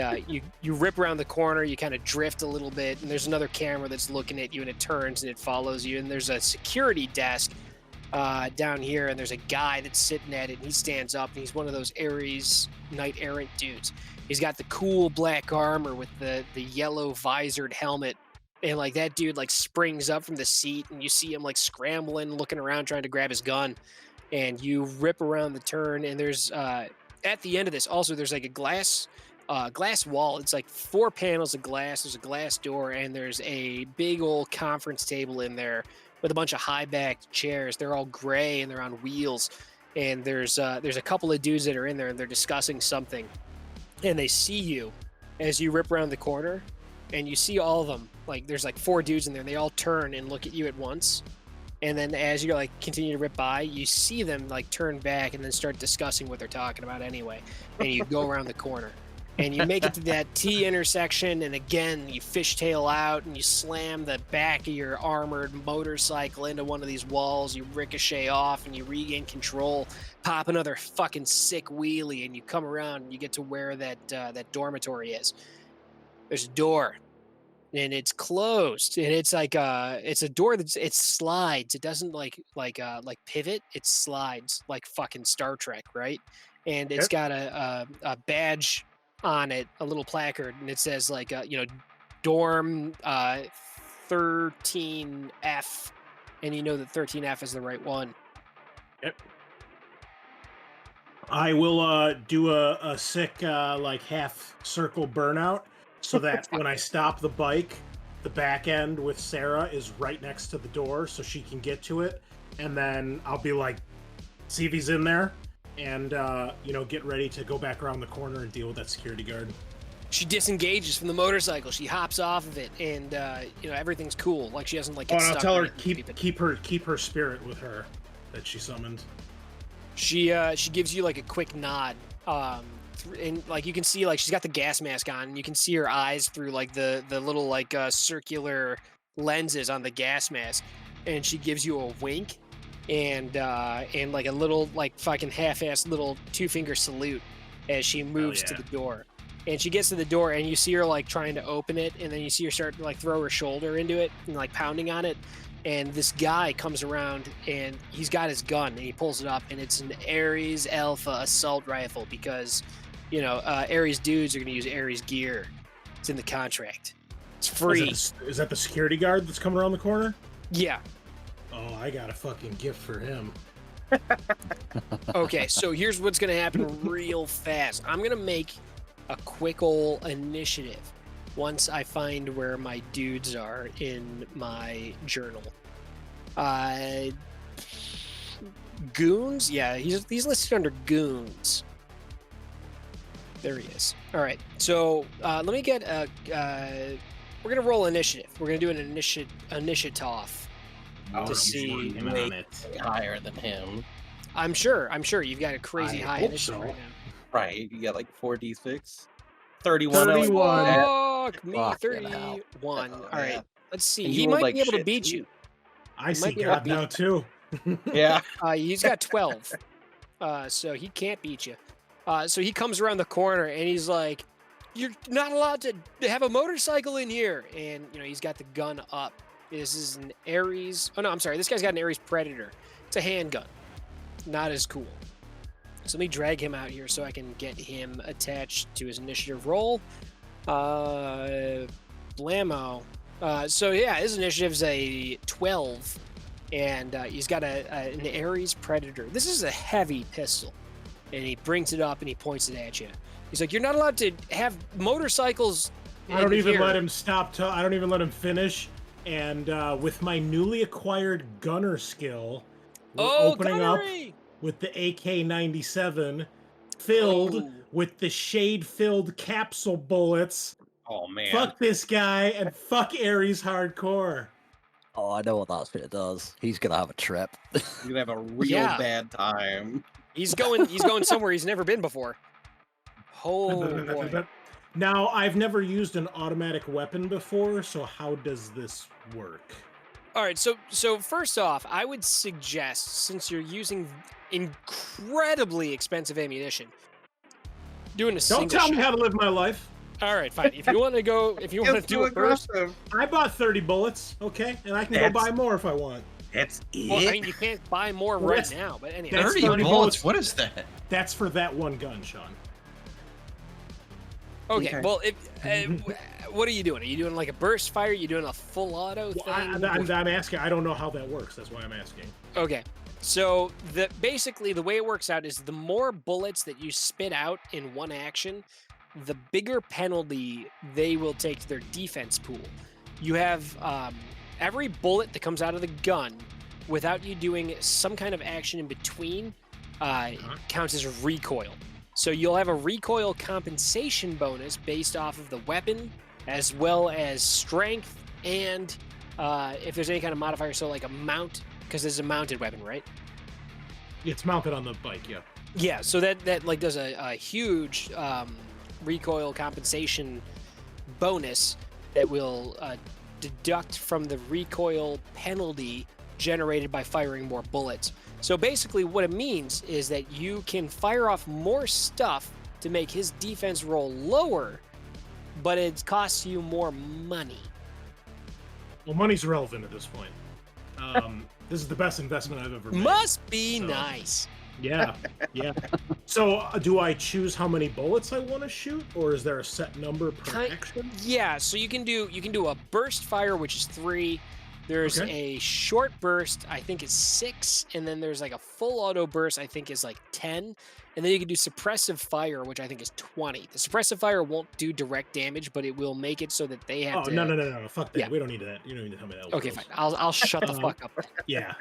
Speaker 3: you rip around the corner, you kind of drift a little bit, and there's another camera that's looking at you, and it turns and it follows you. And there's a security desk down here, and there's a guy that's sitting at it, and he stands up, and he's one of those Ares knight errant dudes. He's got the cool black armor with the yellow visored helmet, and like that dude like springs up from the seat, and you see him like scrambling, looking around, trying to grab his gun, and you rip around the turn, and there's at the end of this also there's like a glass wall. It's like 4 panels of glass. There's a glass door, and there's a big old conference table in there with a bunch of high-backed chairs. They're all gray and they're on wheels. And there's a couple of dudes that are in there, and they're discussing something. And they see you as you rip around the corner, and you see all of them. Like there's like 4 dudes in there, and they all turn and look at you at once. And then as you like continue to rip by, you see them like turn back and then start discussing what they're talking about anyway. And you go around the corner. And you make it to that T intersection, and again, you fishtail out, and you slam the back of your armored motorcycle into one of these walls. You ricochet off, and you regain control, pop another fucking sick wheelie, and you come around, and you get to where that dormitory is. There's a door, and it's closed, and it's like it's a door it slides. It doesn't like pivot. It slides like fucking Star Trek, right? And it's got a badge on it, a little placard, and it says like dorm 13F, and you know that 13F is the right one.
Speaker 6: Yep. I will do a sick like half circle burnout, so that when I stop the bike, the back end with Sarah is right next to the door, so she can get to it, and then I'll be like, see if he's in there. And get ready to go back around the corner and deal with that security guard.
Speaker 3: She disengages from the motorcycle. She hops off of it, and everything's cool. Like she doesn't like get
Speaker 6: and
Speaker 3: stuck.
Speaker 6: I'll tell her keep her spirit with her that she summoned.
Speaker 3: She gives you like a quick nod, and like you can see like she's got the gas mask on, and you can see her eyes through like the little like circular lenses on the gas mask, and she gives you a wink. And like a little like fucking half-assed little 2-finger salute as she moves to the door. And she gets to the door, and you see her like trying to open it, and then you see her start to like throw her shoulder into it and like pounding on it. And this guy comes around, and he's got his gun, and he pulls it up, and it's an Ares Alpha assault rifle because Ares dudes are going to use Ares gear. It's in the contract. It's free.
Speaker 6: Is that the security guard that's coming around the corner?
Speaker 3: Yeah.
Speaker 6: Oh, I got a fucking gift for him.
Speaker 3: Okay, so here's what's gonna happen real fast. I'm gonna make a quick ol' initiative once I find where my dudes are in my journal. Goons? Yeah, he's listed under goons. There he is. All right, so let me get a. We're gonna roll initiative. We're gonna do an initiative. To see
Speaker 1: him on it.
Speaker 2: Higher than him.
Speaker 3: I'm sure you've got a crazy
Speaker 6: I
Speaker 3: high
Speaker 6: hope
Speaker 3: initiative
Speaker 6: so.
Speaker 3: right now.
Speaker 2: Right, you got like 4d6. 31.
Speaker 6: 31.
Speaker 3: Fuck me,
Speaker 5: Fucking hell.
Speaker 3: 31.
Speaker 2: Oh,
Speaker 3: All right,
Speaker 2: yeah.
Speaker 3: let's see.
Speaker 2: And
Speaker 3: He
Speaker 2: you rolled
Speaker 3: might
Speaker 2: like
Speaker 3: be able to
Speaker 2: shit,
Speaker 3: beat
Speaker 2: too.
Speaker 3: you.
Speaker 6: I see
Speaker 3: might be able to
Speaker 6: God
Speaker 3: beat
Speaker 6: now
Speaker 3: you.
Speaker 6: too.
Speaker 2: Yeah.
Speaker 3: He's got 12, so he can't beat you. So he comes around the corner and he's like, "You're not allowed to have a motorcycle in here." And he's got the gun up. This is an Ares. Oh no, I'm sorry. This guy's got an Ares Predator. It's a handgun. Not as cool. So let me drag him out here so I can get him attached to his initiative roll. Blammo. So yeah, his initiative's a 12, and he's got an Ares Predator. This is a heavy pistol, and he brings it up and he points it at you. He's like, "You're not allowed to have motorcycles."
Speaker 6: I don't
Speaker 3: in
Speaker 6: even
Speaker 3: here."
Speaker 6: let him stop. I don't even let him finish. And with my newly acquired gunner skill, we're opening
Speaker 3: gunnery!
Speaker 6: up with the AK-97 filled
Speaker 3: Oh.
Speaker 6: with the shade-filled capsule bullets.
Speaker 2: Oh man.
Speaker 6: Fuck this guy and fuck Ares hardcore.
Speaker 5: Oh, I know what that shit does. He's gonna have a trip.
Speaker 2: You're gonna have a real
Speaker 3: Yeah.
Speaker 2: bad time.
Speaker 3: He's going somewhere he's never been before. Oh boy.
Speaker 6: Now, I've never used an automatic weapon before, so how does this work?
Speaker 3: All right, so first off, I would suggest, since you're using incredibly expensive ammunition, doing a
Speaker 6: Don't
Speaker 3: single
Speaker 6: tell me
Speaker 3: shot.
Speaker 6: how to live my life.
Speaker 3: All right, fine. If you want to go, if you want to
Speaker 2: It's
Speaker 3: do
Speaker 2: too
Speaker 3: it first,
Speaker 2: aggressive.
Speaker 6: I bought 30 bullets, okay? And I can go
Speaker 2: That's-
Speaker 6: buy more if I want.
Speaker 2: That's
Speaker 3: well, I
Speaker 2: it.
Speaker 3: mean, you can't buy more
Speaker 6: Well,
Speaker 3: right
Speaker 6: that's-
Speaker 3: now. But anyway,
Speaker 6: that's
Speaker 4: 30
Speaker 6: 30
Speaker 4: bullets.
Speaker 6: bullets.
Speaker 4: What is that?
Speaker 6: That's for that one gun, Sean.
Speaker 3: okay.
Speaker 2: Okay.
Speaker 3: Well, what are you doing? Are you doing like a burst fire? Are you doing a full auto
Speaker 6: Well,
Speaker 3: thing?
Speaker 6: I'm asking. I don't know how that works. That's why I'm asking.
Speaker 3: Okay. So basically the way it works out is the more bullets that you spit out in one action, the bigger penalty they will take to their defense pool. You have every bullet that comes out of the gun without you doing some kind of action in between counts as recoil. So you'll have a recoil compensation bonus based off of the weapon as well as strength and if there's any kind of modifier, so like a mount, because it's a mounted weapon, right?
Speaker 6: It's mounted on the bike, yeah.
Speaker 3: Yeah, so that like does a huge recoil compensation bonus that will deduct from the recoil penalty generated by firing more bullets. So basically what it means is that you can fire off more stuff to make his defense roll lower, but it costs you more money.
Speaker 6: Well, money's irrelevant at this point. This is the best investment I've ever made.
Speaker 3: Must be
Speaker 6: So-
Speaker 3: nice.
Speaker 6: Yeah, yeah. So, do I choose how many bullets I want to shoot, or is there a set number per action?
Speaker 3: Yeah, so you can do a burst fire, which is 3. There's
Speaker 6: Okay.
Speaker 3: a short burst, I think is 6, and then there's like a full auto burst, I think is like 10, and then you can do suppressive fire, which I think is 20. The suppressive fire won't do direct damage, but it will make it so that they have
Speaker 6: Oh,
Speaker 3: to.
Speaker 6: no! Fuck that.
Speaker 3: Yeah.
Speaker 6: We don't need that. You don't need to tell me that.
Speaker 3: Okay, fine. I'll shut the fuck up.
Speaker 6: Yeah.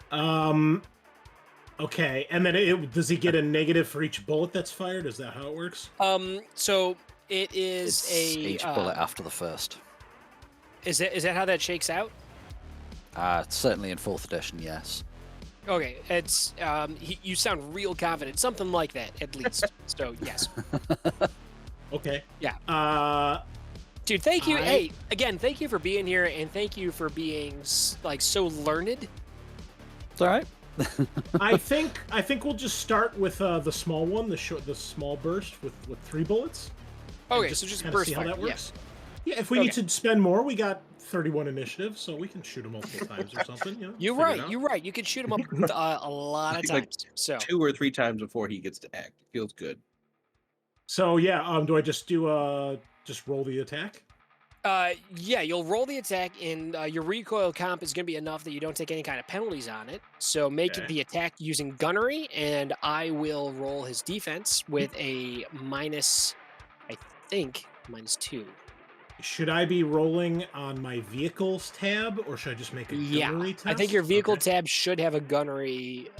Speaker 6: Okay, and then does he get a negative for each bullet that's fired? Is that how it works?
Speaker 3: So it is
Speaker 5: It's each bullet
Speaker 3: uh,
Speaker 5: after the first.
Speaker 3: is that how that shakes out?
Speaker 5: Certainly in 4th edition, yes.
Speaker 3: Okay, it's you sound real confident, something like that at least. So yes,
Speaker 6: Okay.
Speaker 3: Yeah. Dude. Thank you.
Speaker 6: I-
Speaker 3: Hey, again, thank you for being here, and thank you for being like so learned.
Speaker 5: It's all right.
Speaker 6: I think we'll just start with the small one, the small burst with 3 bullets. and
Speaker 3: Okay, so just
Speaker 6: kinda
Speaker 3: burst
Speaker 6: see how
Speaker 3: fire.
Speaker 6: that
Speaker 3: Yeah.
Speaker 6: works. Yeah, if we need to spend more, we got 31 initiative, so we can shoot them multiple times or something. You know,
Speaker 3: You're
Speaker 6: figure it
Speaker 3: right.
Speaker 6: out.
Speaker 3: You're right. You can shoot him up a lot of
Speaker 2: Like
Speaker 3: times. So
Speaker 2: 2 or 3 times before he gets to act. Feels good.
Speaker 6: So yeah, do I just do just roll the attack?
Speaker 3: Yeah, you'll roll the attack, and your recoil comp is going to be enough that you don't take any kind of penalties on it. So make
Speaker 1: Okay.
Speaker 3: the attack using gunnery, and I will roll his defense with a minus, I think, -2.
Speaker 6: Should I be rolling on my vehicles tab, or should I just make a gunnery test?
Speaker 3: I think your vehicle
Speaker 6: Okay.
Speaker 3: tab should have a gunnery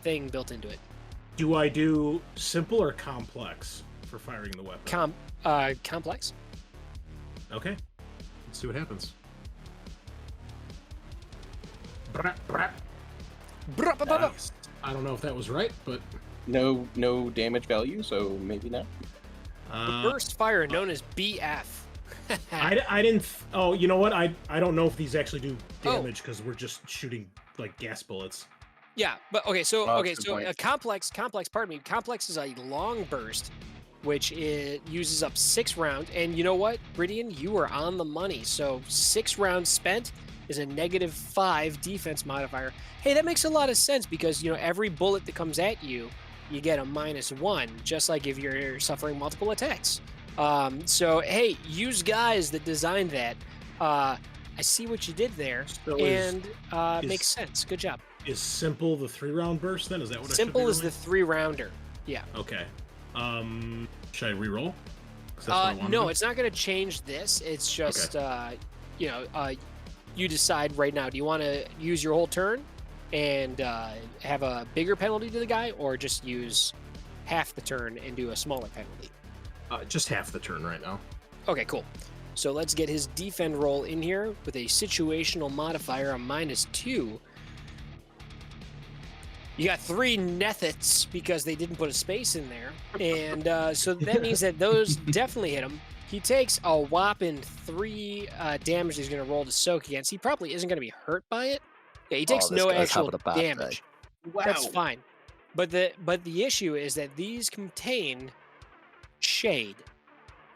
Speaker 3: thing built into it.
Speaker 6: Do I do simple or complex for firing the weapon?
Speaker 3: Complex.
Speaker 6: Okay. Let's see what happens. Brap, brap. Nice. I don't know if that was right, but
Speaker 2: No damage value, so maybe not.
Speaker 3: Burst fire, known as BF.
Speaker 6: I didn't. Oh, you know what? I don't know if these actually do
Speaker 3: Oh.
Speaker 6: damage because we're just shooting like gas bullets.
Speaker 3: Yeah, but okay, so
Speaker 2: Oh, that's a good
Speaker 3: a
Speaker 2: point.
Speaker 3: complex. Pardon me. Complex is a long burst, which it uses up 6 rounds. And you know what, Rhydian, you are on the money. So 6 rounds spent is a -5 defense modifier. Hey, that makes a lot of sense because every bullet that comes at you, you get a -1, just like if you're suffering multiple attacks. So hey, use guys that designed that. I see what you did there,
Speaker 6: So
Speaker 3: and
Speaker 6: is-
Speaker 3: makes sense. Good job.
Speaker 6: Is simple the 3-round burst then? Is that what
Speaker 3: Simple
Speaker 6: I should
Speaker 3: is
Speaker 6: be
Speaker 3: the 3-rounder. Yeah.
Speaker 6: rolling? Okay. Should I re-roll? 'Cause that's what I wanna
Speaker 3: No,
Speaker 6: do.
Speaker 3: it's not going to change this. It's just, you decide right now. Do you want to use your whole turn and have a bigger penalty to the guy, or just use half the turn and do a smaller penalty?
Speaker 6: Just half the turn right now.
Speaker 3: Okay, cool. So let's get his defend roll in here with a situational modifier of -2. You got 3 nethits because they didn't put a space in there. And so that means that those definitely hit him. He takes a whopping 3 damage he's going to roll to soak against. He probably isn't going to be hurt by it. Yeah, he takes
Speaker 5: this
Speaker 3: no
Speaker 5: guy's
Speaker 3: actual
Speaker 5: having a bad day.
Speaker 3: damage. That's fine. But the issue is that these contain shade.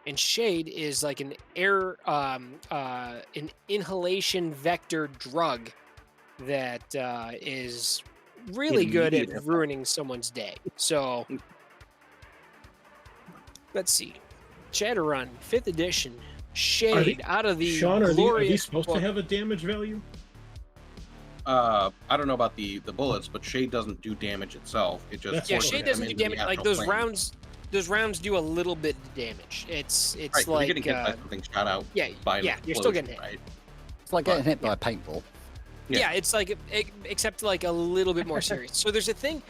Speaker 3: And shade is like an an inhalation vector drug that is really good at
Speaker 2: Immediate.
Speaker 3: ruining someone's day. So let's see. Shadowrun, 5th edition. Shade out of the
Speaker 6: Sean, are these
Speaker 3: glorious
Speaker 6: supposed
Speaker 3: book.
Speaker 6: to have a damage value?
Speaker 2: I don't know about the bullets, but shade doesn't do damage itself. It just
Speaker 6: That's
Speaker 3: Yeah,
Speaker 6: what
Speaker 3: shade
Speaker 6: it
Speaker 3: doesn't do damage. Like those rounds do a little bit of damage. It's
Speaker 2: Right, but
Speaker 3: like
Speaker 2: you're getting hit by something shot out
Speaker 3: yeah,
Speaker 2: by an
Speaker 3: yeah, you're still
Speaker 2: explosion,
Speaker 3: getting hit.
Speaker 2: right?
Speaker 5: It's like getting hit by a paintball.
Speaker 3: Yeah, it's like except like a little bit more serious. So there's a thing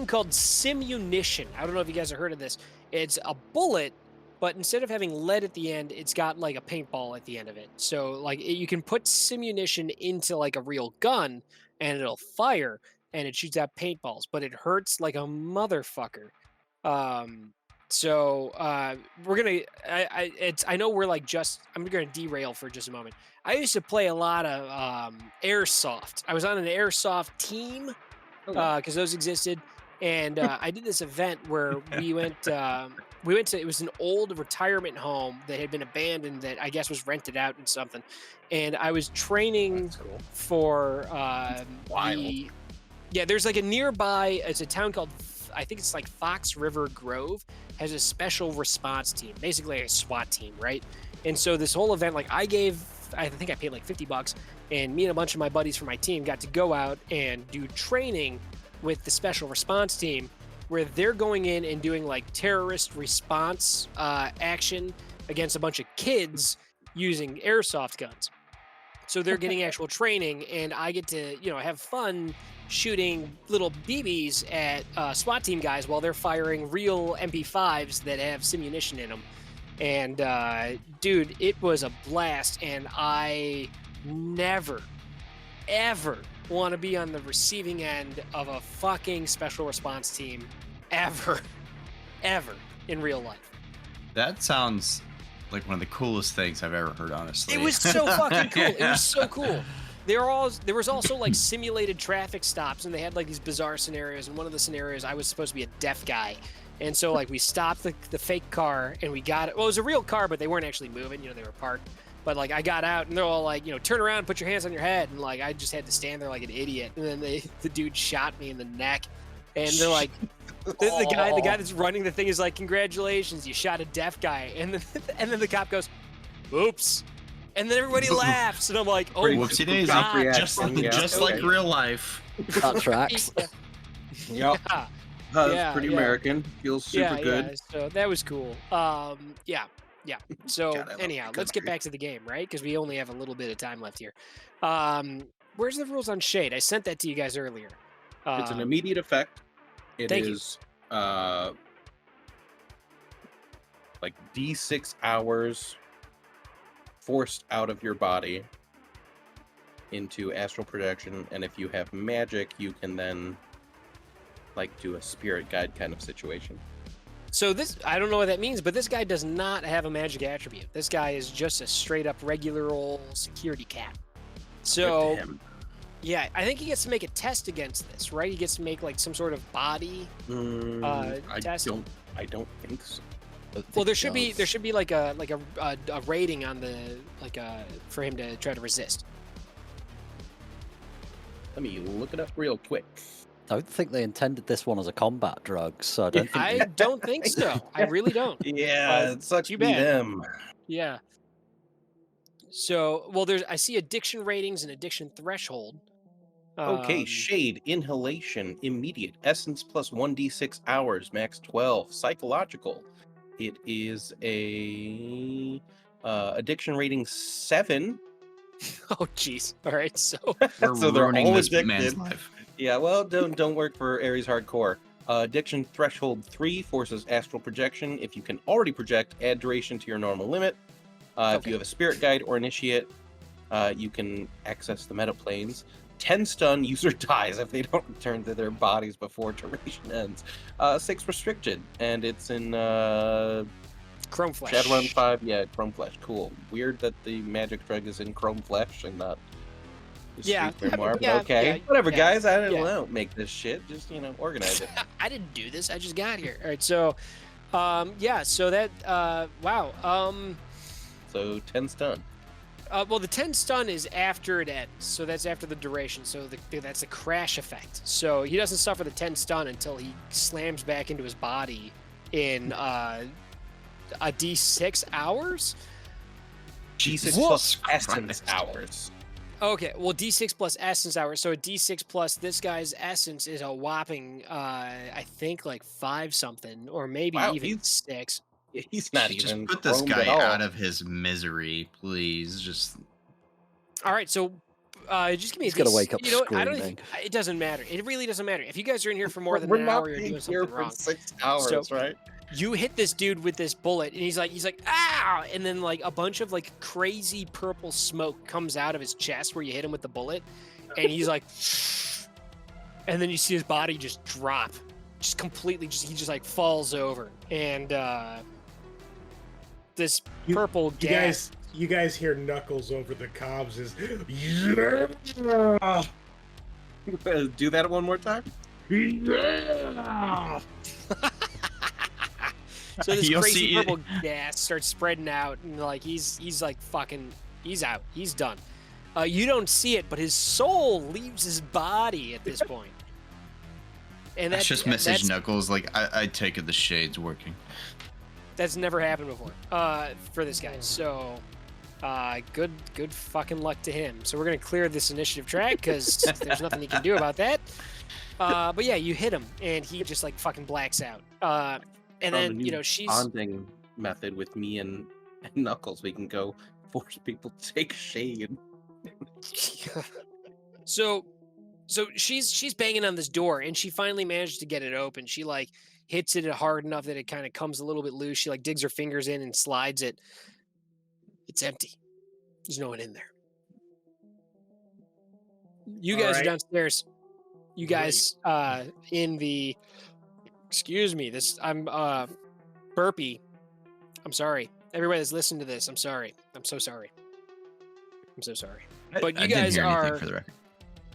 Speaker 3: called simunition. I don't know if you guys have heard of this. It's a bullet, but instead of having lead at the end, it's got like a paintball at the end of it. So like you can put simunition into like a real gun and it'll fire and it shoots out paintballs, but it hurts like a motherfucker. So we're gonna. I know we're like just. I'm gonna derail for just a moment. I used to play a lot of airsoft. I was on an airsoft team because those existed, and I did this event where we went. We went to. It was an old retirement home that had been abandoned that I guess was rented out and something, and I was training
Speaker 6: That's cool.
Speaker 3: for
Speaker 2: Wild.
Speaker 3: yeah. There's like a nearby. It's a town called. I think it's like Fox River Grove has a special response team, basically a SWAT team, right? And so this whole event, like I think I paid like $50, and me and a bunch of my buddies from my team got to go out and do training with the special response team, where they're going in and doing like terrorist response action against a bunch of kids using airsoft guns. So they're getting actual training, and I get to have fun shooting little BBs at SWAT team guys while they're firing real MP5s that have simunition in them. And dude, it was a blast, and I never, ever want to be on the receiving end of a fucking special response team ever in real life.
Speaker 4: That sounds like one of the coolest things I've ever heard, honestly.
Speaker 3: It was so fucking cool. It
Speaker 4: Yeah.
Speaker 3: was so cool. There was also like simulated traffic stops, and they had like these bizarre scenarios. And one of the scenarios, I was supposed to be a deaf guy, and so like we stopped the fake car and we got it. Well, it was a real car, but they weren't actually moving. They were parked. But like I got out, and they're all like, turn around, put your hands on your head, and like I just had to stand there like an idiot. And then the dude shot me in the neck, and they're like, the guy that's running the thing is like, congratulations, you shot a deaf guy. And then the cop goes, oops. And then everybody laughs, and I'm like, oh,
Speaker 4: Whoopsie daisy.
Speaker 3: God.
Speaker 4: Just like real life.
Speaker 5: That tracks.
Speaker 2: Yep.
Speaker 3: Yeah,
Speaker 2: Pretty
Speaker 3: yeah.
Speaker 2: American. Feels super good.
Speaker 3: Yeah, so that was cool. Yeah. So
Speaker 4: God, I love
Speaker 3: anyhow,
Speaker 4: the
Speaker 3: let's get
Speaker 4: country.
Speaker 3: back to the game, right? Because we only have a little bit of time left here. Where's the rules on Shade? I sent that to you guys earlier.
Speaker 2: It's an immediate effect. It
Speaker 3: thank you.
Speaker 2: is like D6 hours forced out of your body into astral projection, and if you have magic, you can then like do a spirit guide kind of situation.
Speaker 3: So this, I don't know what that means, but this guy does not have a magic attribute. This guy is just a straight up regular old security cat. So
Speaker 2: Good to him.
Speaker 3: yeah, I think he gets to make a test against this, right? He gets to make like some sort of body test.
Speaker 2: I don't think so.
Speaker 3: Well, there should be like a rating on the for him to try to resist.
Speaker 2: Let me look it up real quick.
Speaker 5: I don't think they intended this one as a combat drug, so I don't think.
Speaker 3: I don't think so. I really don't.
Speaker 2: Yeah, it sucks
Speaker 3: too
Speaker 2: to be
Speaker 3: bad.
Speaker 2: them.
Speaker 3: Yeah. So, well, I see addiction ratings and addiction threshold.
Speaker 2: Okay, shade, inhalation, immediate, essence plus 1d6 hours, max 12, psychological. It is a addiction rating 7.
Speaker 3: Oh, jeez. All right, so
Speaker 4: We're
Speaker 2: So they're
Speaker 4: ruining
Speaker 2: all
Speaker 4: this
Speaker 2: addicted.
Speaker 4: man's life.
Speaker 2: Yeah, well, don't work for Ares Hardcore. Addiction threshold 3 forces astral projection. If you can already project, add duration to your normal limit. If you have a spirit guide or initiate, you can access the meta planes. 10 stun, user dies if they don't return to their bodies before duration ends. 6 restricted, and it's in
Speaker 3: Chrome Flesh.
Speaker 2: Shadowrun 5. Yeah, Chrome Flesh. Cool. Weird that the magic drug is in Chrome Flesh and not.
Speaker 3: Yeah,
Speaker 2: Grimoire, but
Speaker 3: yeah,
Speaker 2: okay.
Speaker 3: yeah,
Speaker 2: Whatever,
Speaker 3: yeah,
Speaker 2: guys. I
Speaker 3: yeah.
Speaker 2: don't make this shit. Just organize it.
Speaker 3: I didn't do this. I just got here. All right, so, yeah. So that, wow.
Speaker 2: So 10 stun.
Speaker 3: Well, the 10 stun is after it ends, so that's after the duration. So that's a crash effect. So he doesn't suffer the 10 stun until he slams back into his body in a D6 hours.
Speaker 2: G6
Speaker 4: Whoa,
Speaker 2: plus
Speaker 4: Christ.
Speaker 2: essence hours.
Speaker 3: Okay, well, D6 plus essence hours. So a D6 plus this guy's essence is a whopping, I think like 5 something, or maybe
Speaker 2: Wow,
Speaker 3: even
Speaker 2: he's-
Speaker 3: 6.
Speaker 2: He's not
Speaker 4: Just
Speaker 2: even
Speaker 4: put this
Speaker 2: chromed
Speaker 4: guy
Speaker 2: at all.
Speaker 4: out of his misery, please. Just
Speaker 3: All right, so just give me
Speaker 5: He's
Speaker 3: a
Speaker 5: gonna
Speaker 3: D6.
Speaker 5: wake up
Speaker 3: You know what? I don't
Speaker 5: screaming.
Speaker 3: think it doesn't matter. It really doesn't matter. If you guys are in here for more than
Speaker 2: We're
Speaker 3: an
Speaker 2: not
Speaker 3: hour, you're
Speaker 2: being
Speaker 3: doing
Speaker 2: here
Speaker 3: something
Speaker 2: for
Speaker 3: wrong.
Speaker 2: 6 hours,
Speaker 3: So-
Speaker 2: right?
Speaker 3: You hit this dude with this bullet, and he's like, ah! And then like a bunch of like crazy purple smoke comes out of his chest where you hit him with the bullet, and he's like, and then you see his body just drop, just completely, he just like falls over, and this
Speaker 6: You-
Speaker 3: purple gas.
Speaker 6: You guys hear Knuckles over the comms is
Speaker 2: Do that one more time.
Speaker 6: yeah.
Speaker 3: So this
Speaker 4: You'll
Speaker 3: crazy
Speaker 4: see-
Speaker 3: purple gas starts spreading out, and like he's like fucking, he's out, he's done. You don't see it, but his soul leaves his body at this point. And
Speaker 4: that's just message Knuckles. Like I take it the shade's working.
Speaker 3: That's never happened before for this guy. So good fucking luck to him. So we're gonna clear this initiative track because there's nothing he can do about that. But yeah, you hit him, and he just like fucking blacks out. And
Speaker 2: Found a
Speaker 3: then
Speaker 2: new
Speaker 3: she's
Speaker 2: bonding method with me and Knuckles. We can go force people to take shade.
Speaker 3: so she's banging on this door, and she finally managed to get it open. She like hits it hard enough that it kind of comes a little bit loose. She like digs her fingers in and slides it. It's empty. There's no one in there. You
Speaker 6: All
Speaker 3: guys
Speaker 6: right.
Speaker 3: are downstairs. You guys in the excuse me, I'm burpy. I'm sorry. Everybody that's listening to this, I'm sorry. I'm so sorry. I'm so sorry. But you
Speaker 4: I didn't
Speaker 3: guys
Speaker 4: hear anything
Speaker 3: are
Speaker 4: for the record.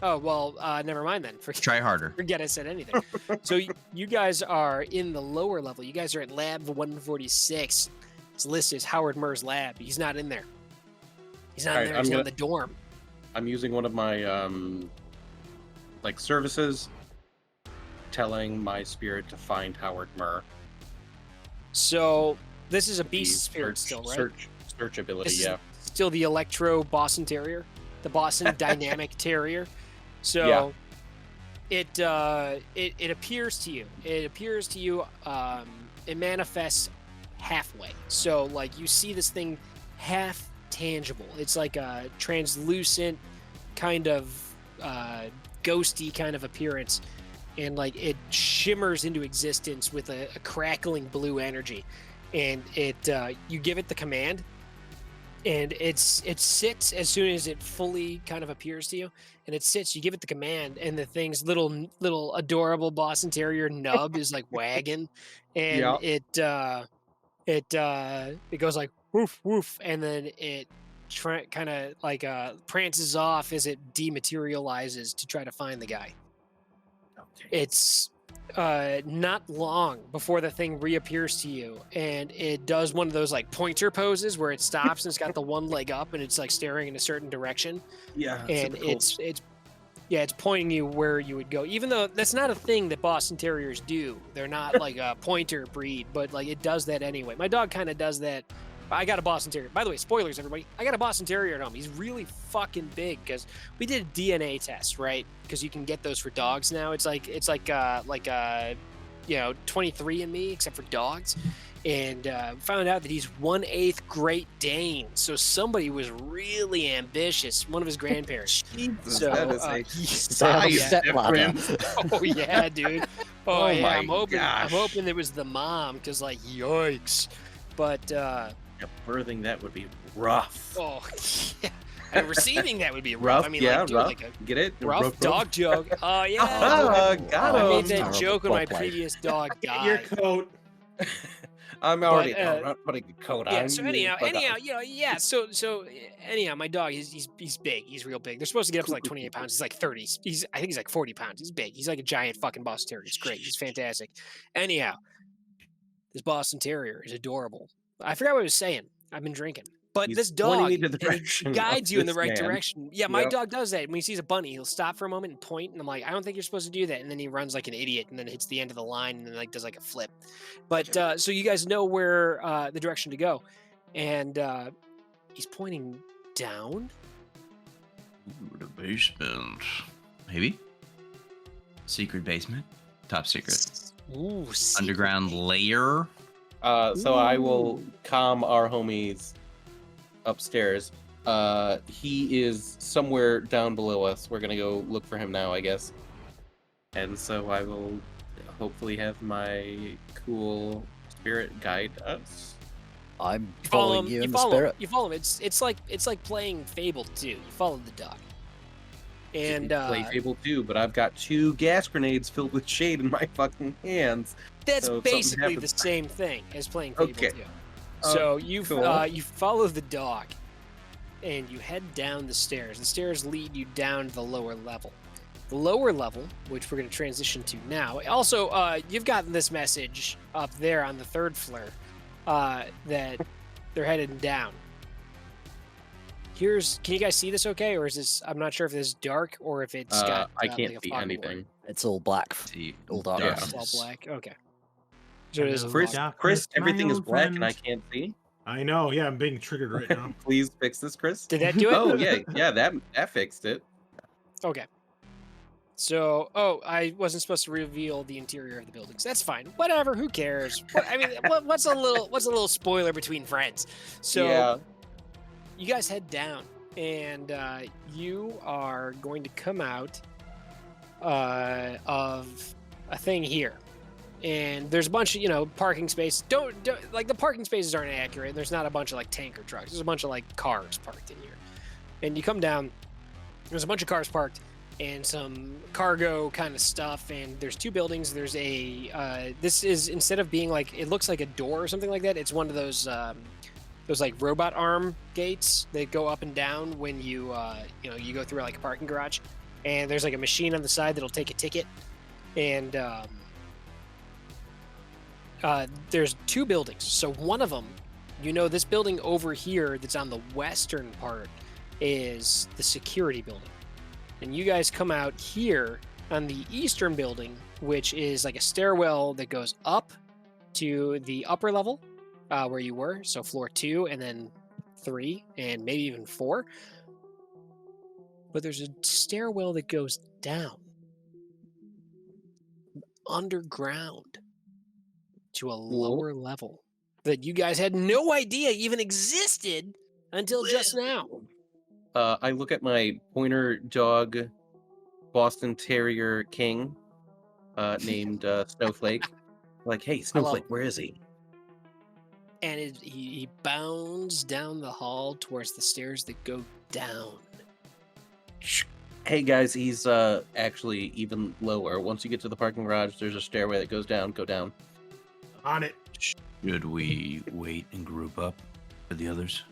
Speaker 3: Oh, well, never mind then.
Speaker 4: Try harder.
Speaker 3: Forget I said anything. So you guys are in the lower level. You guys are at lab 146. It's listed as Howard Muur's lab. He's not in there. He's not in there. He's in the dorm.
Speaker 2: I'm using one of my like services, telling my spirit to find Howard Muur.
Speaker 3: So this is a beast
Speaker 2: He's
Speaker 3: spirit still, right?
Speaker 2: Search ability,
Speaker 3: This is
Speaker 2: yeah.
Speaker 3: still the Electro Boston Terrier, the Boston Dynamic Terrier. So it appears to you. It appears to you. It manifests halfway. So like you see this thing half tangible. It's like a translucent kind of ghosty kind of appearance, and like it shimmers into existence with a crackling blue energy. And it you give it the command, and it sits as soon as it fully kind of appears to you, and it sits. You give it the command, and the thing's little adorable Boston Terrier nub is like wagging, and it goes like woof woof, and then it kind of like prances off as it dematerializes to try to find the guy. It's not long before the thing reappears to you, and it does one of those like pointer poses where it stops and it's got the one leg up and it's like staring in a certain direction.
Speaker 2: Yeah,
Speaker 3: And it's pointing you where you would go, even though that's not a thing that Boston Terriers do. They're not like a pointer breed, but like it does that anyway. My dog kind of does that. I got a Boston Terrier. By the way, spoilers, everybody. I got a Boston Terrier at home. He's really fucking big because we did a DNA test, right? Because you can get those for dogs now. It's like 23andMe except for dogs, and found out that he's 1/8 Great Dane. So somebody was really ambitious. One of his grandparents.
Speaker 2: Jesus,
Speaker 3: So,
Speaker 2: that is a
Speaker 3: yeah.
Speaker 2: size difference.
Speaker 3: Oh yeah, dude. Oh,
Speaker 2: Oh
Speaker 3: yeah.
Speaker 2: my
Speaker 3: I'm
Speaker 2: gosh.
Speaker 3: hoping it was the mom, because like yikes. But
Speaker 2: Yeah, birthing that would be rough.
Speaker 3: oh yeah. And receiving that would be rough. I mean,
Speaker 2: yeah,
Speaker 3: like, dude,
Speaker 2: rough.
Speaker 3: like a
Speaker 2: Get it?
Speaker 3: rough dog joke. Oh yeah.
Speaker 2: Ah, got
Speaker 3: I
Speaker 2: him.
Speaker 3: made that
Speaker 5: Terrible
Speaker 3: joke when my
Speaker 5: play.
Speaker 3: previous dog
Speaker 6: Get your
Speaker 3: died.
Speaker 6: coat.
Speaker 2: I'm already
Speaker 3: But,
Speaker 2: not putting a coat on.
Speaker 3: Yeah. So anyhow,
Speaker 2: but,
Speaker 3: yeah. So anyhow, my dog, he's big. He's real big. They're supposed to get up to like 28 pounds. He's like 30. I think he's like 40 pounds. He's big. He's like a giant fucking Boston Terrier. He's great. He's fantastic. Anyhow, this Boston Terrier is adorable. I forgot what I was saying. I've been drinking. But
Speaker 2: He's
Speaker 3: this
Speaker 2: pointing
Speaker 3: dog
Speaker 2: me to the
Speaker 3: and he
Speaker 2: direction
Speaker 3: guides
Speaker 2: of
Speaker 3: you in the
Speaker 2: this
Speaker 3: right
Speaker 2: man.
Speaker 3: direction. Yeah, my
Speaker 2: Yep.
Speaker 3: dog does that. When he sees a bunny, he'll stop for a moment and point, and I'm like, I don't think you're supposed to do that. And then he runs like an idiot, and then hits the end of the line, and then like does like a flip. But so you guys know where the direction to go, and he's pointing down.
Speaker 4: Ooh, the basement. Maybe. Secret basement. Top secret.
Speaker 3: Ooh,
Speaker 4: Underground layer.
Speaker 2: So I will calm our homies upstairs. He is somewhere down below us. We're gonna go look for him now, I guess. And so I will hopefully have my cool spirit guide us.
Speaker 5: I'm
Speaker 3: You follow
Speaker 5: following
Speaker 3: him.
Speaker 5: you
Speaker 3: You
Speaker 5: in the
Speaker 3: follow him.
Speaker 5: spirit.
Speaker 3: You follow him. It's like playing Fable 2. You follow the dog. And
Speaker 2: Play Fable 2, but I've got 2 gas grenades filled with shade in my fucking hands.
Speaker 3: that's
Speaker 2: so if something
Speaker 3: basically the
Speaker 2: happens-
Speaker 3: same thing as playing Fable
Speaker 2: Okay.
Speaker 3: 2. So
Speaker 2: cool.
Speaker 3: you follow the dog, and you head down the stairs. The stairs lead you down to the lower level. The lower level, which we're going to transition to now. Also, you've gotten this message up there on the 3rd floor that they're headed down. Can you guys see this okay, or is this? I'm not sure if this is dark or if it's got.
Speaker 2: I
Speaker 3: like
Speaker 2: can't
Speaker 3: a
Speaker 2: see
Speaker 3: fog
Speaker 2: anything.
Speaker 3: board.
Speaker 5: It's all black.
Speaker 4: See.
Speaker 5: All dark.
Speaker 2: Yeah.
Speaker 3: It's all black. Okay. So it is a
Speaker 2: Chris,
Speaker 3: log.
Speaker 2: Chris,
Speaker 6: my
Speaker 2: everything is
Speaker 6: old
Speaker 2: black and
Speaker 6: friend.
Speaker 2: I can't see.
Speaker 6: I know. Yeah, I'm being triggered right now.
Speaker 2: Please fix this, Chris.
Speaker 3: Did that do it?
Speaker 2: Oh yeah, that fixed it.
Speaker 3: Okay. So, I wasn't supposed to reveal the interior of the buildings. That's fine. Whatever. Who cares? I mean, what's a little spoiler between friends? So,
Speaker 2: yeah.
Speaker 3: you guys head down, and you are going to come out of a thing here. And there's a bunch of, parking spaces. Don't like the parking spaces aren't accurate. There's not a bunch of like tanker trucks. There's a bunch of like cars parked in here. And you come down, there's a bunch of cars parked and some cargo kind of stuff. And there's 2 buildings. There's this is, instead of being like, it looks like a door or something like that, it's one of those like robot arm gates that go up and down when you you go through like a parking garage. And there's like a machine on the side that'll take a ticket. And there's 2 buildings. So one of them, this building over here that's on the western part is the security building. And you guys come out here on the eastern building, which is like a stairwell that goes up to the upper level where you were. So floor 2, and then 3 and maybe even 4. But there's a stairwell that goes down underground to a lower level that you guys had no idea even existed until just now.
Speaker 2: I look at my pointer dog, Boston Terrier King, named Snowflake. Like, hey, Snowflake, where is he?
Speaker 3: And he bounds down the hall towards the stairs that go down.
Speaker 2: Hey guys, he's actually even lower. Once you get to the parking garage, there's a stairway that goes down. Go down.
Speaker 6: On it.
Speaker 7: Should we wait and group up for the others?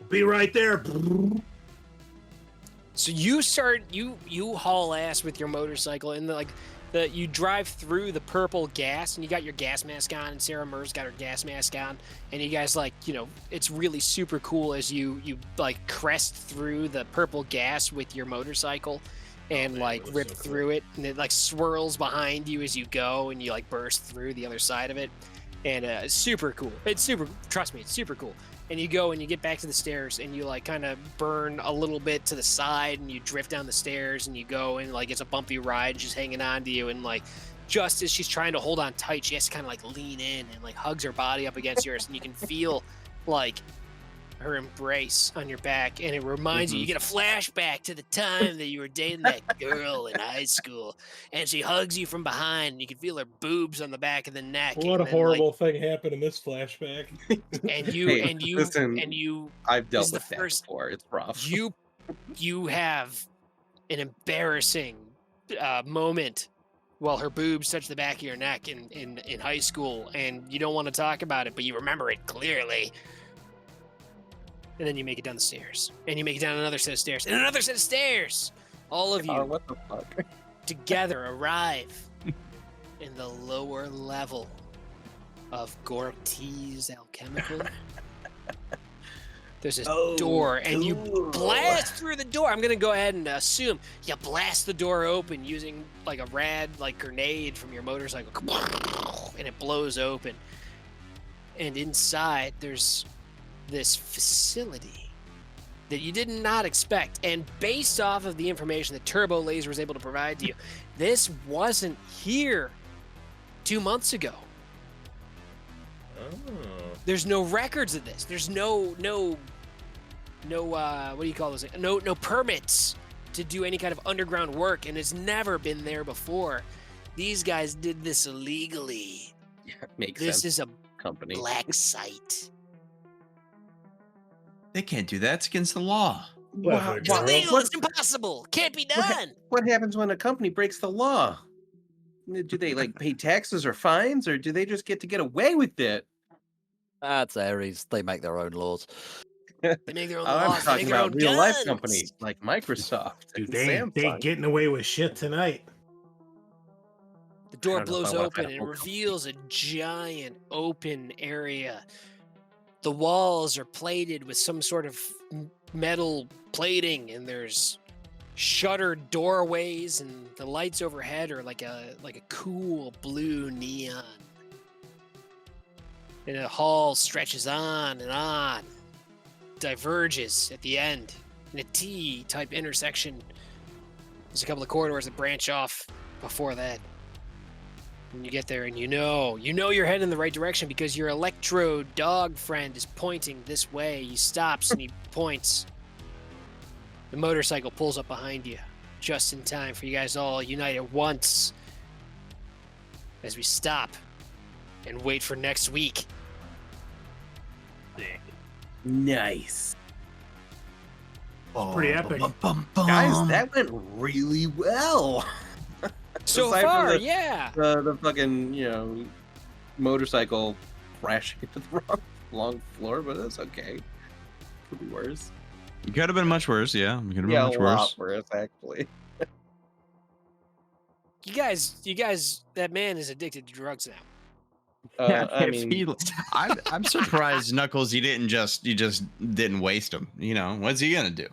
Speaker 6: Be right there.
Speaker 3: So you haul ass with your motorcycle, and you drive through the purple gas, and you got your gas mask on, and Sarah Muur's got her gas mask on, and you guys it's really super cool as you crest through the purple gas with your motorcycle, and rip through it, and it swirls behind you as you go, and you burst through the other side of it, and it's super cool. Trust me, it's super cool. And you go and you get back to the stairs, and you kind of burn a little bit to the side, and you drift down the stairs, and you go, and it's a bumpy ride. She's hanging on to you, and just as she's trying to hold on tight, she has to kind of lean in and hugs her body up against yours, and you can feel her embrace on your back, and it reminds you get a flashback to the time that you were dating that girl in high school, and she hugs you from behind, and you can feel her boobs on the back of the neck.
Speaker 6: What a horrible thing happened in this flashback.
Speaker 3: And you
Speaker 2: I've dealt with that before. It's rough.
Speaker 3: You have an embarrassing moment while her boobs touch the back of your neck in high school, and you don't want to talk about it, but you remember it clearly. And then you make it down the stairs, and you make it down another set of stairs, and another set of stairs. All of you,
Speaker 2: what the fuck?
Speaker 3: together arrive in the lower level of Gortiz Alchemical. There's this door, and you blast through the door. I'm gonna go ahead and assume you blast the door open using a rad grenade from your motorcycle, and it blows open. And inside, there's this facility that you did not expect, and based off of the information that Turbo Laser was able to provide to you, this wasn't here 2 months ago. There's no records of this. There's no what do you call those? No permits to do any kind of underground work, and it's never been there before. These guys did this illegally.
Speaker 2: Yeah, makes
Speaker 3: this
Speaker 2: sense.
Speaker 3: Is a
Speaker 2: company
Speaker 3: black site.
Speaker 4: They can't do that. It's against the law.
Speaker 3: It's illegal. It's impossible. Can't be done.
Speaker 2: What happens when a company breaks the law? Do they pay taxes or fines, or do they just get away with it?
Speaker 5: That's Ares. They make their own laws.
Speaker 3: They make their own laws.
Speaker 2: I'm talking about real life companies like Microsoft.
Speaker 6: Dude, they getting away with shit tonight.
Speaker 3: The door blows open and it reveals a giant open area. The walls are plated with some sort of metal plating, and there's shuttered doorways, and the lights overhead are like a cool blue neon. And the hall stretches on and on, diverges at the end in a T-type intersection. There's a couple of corridors that branch off before that. And you get there, and you know you're heading in the right direction because your electro dog friend is pointing this way. He stops and he points. The motorcycle pulls up behind you, just in time for you guys all unite at once as we stop and wait for next week.
Speaker 2: Nice.
Speaker 6: It's pretty epic.
Speaker 2: Guys, that went really well.
Speaker 3: So
Speaker 2: Aside
Speaker 3: far,
Speaker 2: from
Speaker 3: yeah.
Speaker 2: The fucking, motorcycle crashing into the wrong floor, but that's okay. Could be worse.
Speaker 4: It could have been much worse, yeah. It could have been much
Speaker 2: a
Speaker 4: worse.
Speaker 2: lot worse, actually.
Speaker 3: You guys, that man is addicted to drugs now.
Speaker 2: I mean,
Speaker 4: I'm surprised, Knuckles. You just didn't waste him. What's he gonna do?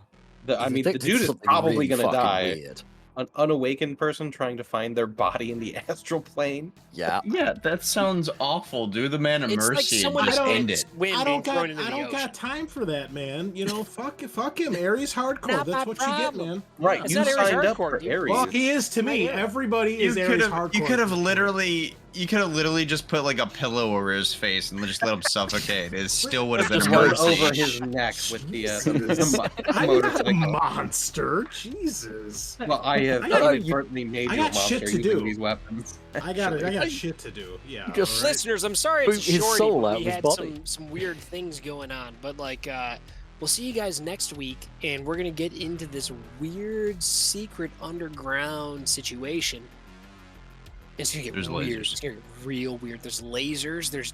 Speaker 2: the dude is probably gonna die.
Speaker 5: Weird.
Speaker 2: an unawakened person trying to find their body in the astral plane.
Speaker 5: Yeah.
Speaker 4: Yeah, that sounds awful. Do the man a
Speaker 3: It's like
Speaker 4: mercy and
Speaker 3: someone
Speaker 4: just
Speaker 6: I don't-
Speaker 4: end it.
Speaker 3: wind
Speaker 6: I
Speaker 3: being
Speaker 6: don't got
Speaker 3: thrown into
Speaker 6: I
Speaker 3: the
Speaker 6: don't
Speaker 3: ocean.
Speaker 6: got time for that, man. You know, fuck him. Aries hardcore.
Speaker 3: Not
Speaker 6: That's
Speaker 3: my
Speaker 6: what you get,
Speaker 3: problem.
Speaker 6: man.
Speaker 2: Right,
Speaker 3: It's
Speaker 2: you
Speaker 3: not Aries
Speaker 2: signed up
Speaker 3: hardcore,
Speaker 2: for
Speaker 3: dude.
Speaker 2: Aries.
Speaker 6: Well, he is to me.
Speaker 3: Yeah.
Speaker 6: Everybody is
Speaker 4: You
Speaker 6: Aries
Speaker 4: could have
Speaker 6: hardcore.
Speaker 4: you could have literally just put like a pillow over his face and just let him suffocate. It still would have been
Speaker 2: Just
Speaker 4: a
Speaker 2: rode
Speaker 4: mercy.
Speaker 2: over his neck with the
Speaker 6: Jesus. I'm not a
Speaker 2: motorcycle.
Speaker 6: monster. Jesus.
Speaker 2: Well, I have
Speaker 6: I got-
Speaker 2: inadvertently made
Speaker 6: I
Speaker 2: you a
Speaker 6: got shit
Speaker 2: monster
Speaker 6: to
Speaker 2: using
Speaker 6: do.
Speaker 2: these weapons.
Speaker 6: I got shit to do. Yeah.
Speaker 5: Just
Speaker 6: all right?
Speaker 3: Listeners, I'm sorry
Speaker 5: Boot
Speaker 3: it's a
Speaker 5: his
Speaker 3: shorty,
Speaker 5: soul
Speaker 3: but
Speaker 5: out
Speaker 3: we
Speaker 5: of his
Speaker 3: had
Speaker 5: body.
Speaker 3: some weird things going on. But like, we'll see you guys next week, and we're gonna get into this weird secret underground situation. It's gonna get
Speaker 4: There's
Speaker 3: weird.
Speaker 4: lasers.
Speaker 3: It's gonna get real weird. There's lasers. There's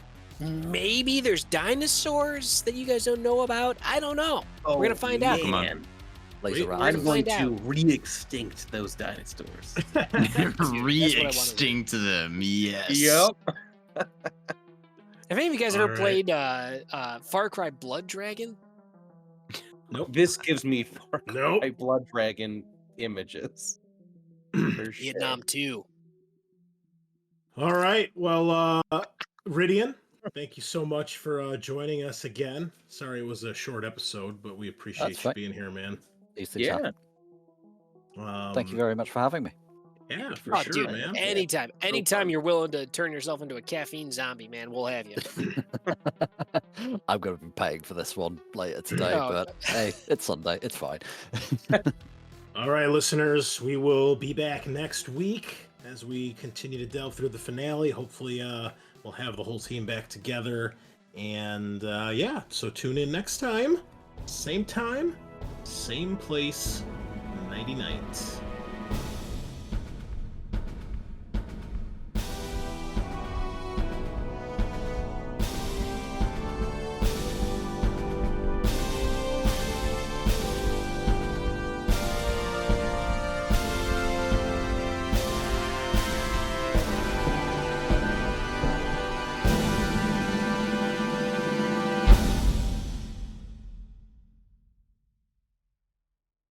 Speaker 3: dinosaurs that you guys don't know about. I don't know. We're gonna find out.
Speaker 4: Come on.
Speaker 2: Man.
Speaker 5: Laser
Speaker 6: Wait,
Speaker 5: round.
Speaker 2: I'm
Speaker 3: Find
Speaker 2: going to
Speaker 3: out.
Speaker 2: re-extinct those dinosaurs.
Speaker 4: Re-extinct them, yes.
Speaker 2: Yep.
Speaker 3: Have any of you guys ever
Speaker 6: All right.
Speaker 3: played Far Cry Blood Dragon?
Speaker 6: Nope.
Speaker 2: This gives me Far
Speaker 6: Nope.
Speaker 2: Cry Blood Dragon images. For sure.
Speaker 3: Vietnam 2.
Speaker 6: All right. Well, Rhydian, thank you so much for joining us again. Sorry it was a short episode, but we appreciate
Speaker 5: That's
Speaker 6: you
Speaker 5: fine.
Speaker 6: being here, man.
Speaker 5: These things
Speaker 2: Yeah.
Speaker 5: happen. Thank you
Speaker 6: Um,
Speaker 5: very much for having me.
Speaker 6: Yeah, for
Speaker 3: Oh,
Speaker 6: sure,
Speaker 3: dude,
Speaker 6: man.
Speaker 3: anytime you're willing to turn yourself into a caffeine zombie, man, we'll have you.
Speaker 5: I'm going to be paying for this one later today,
Speaker 3: Oh,
Speaker 5: but hey, it's Sunday. It's fine.
Speaker 6: All right, listeners, we will be back next week as we continue to delve through the finale. Hopefully, we'll have the whole team back together. And yeah, so tune in next time, same place, nighty night.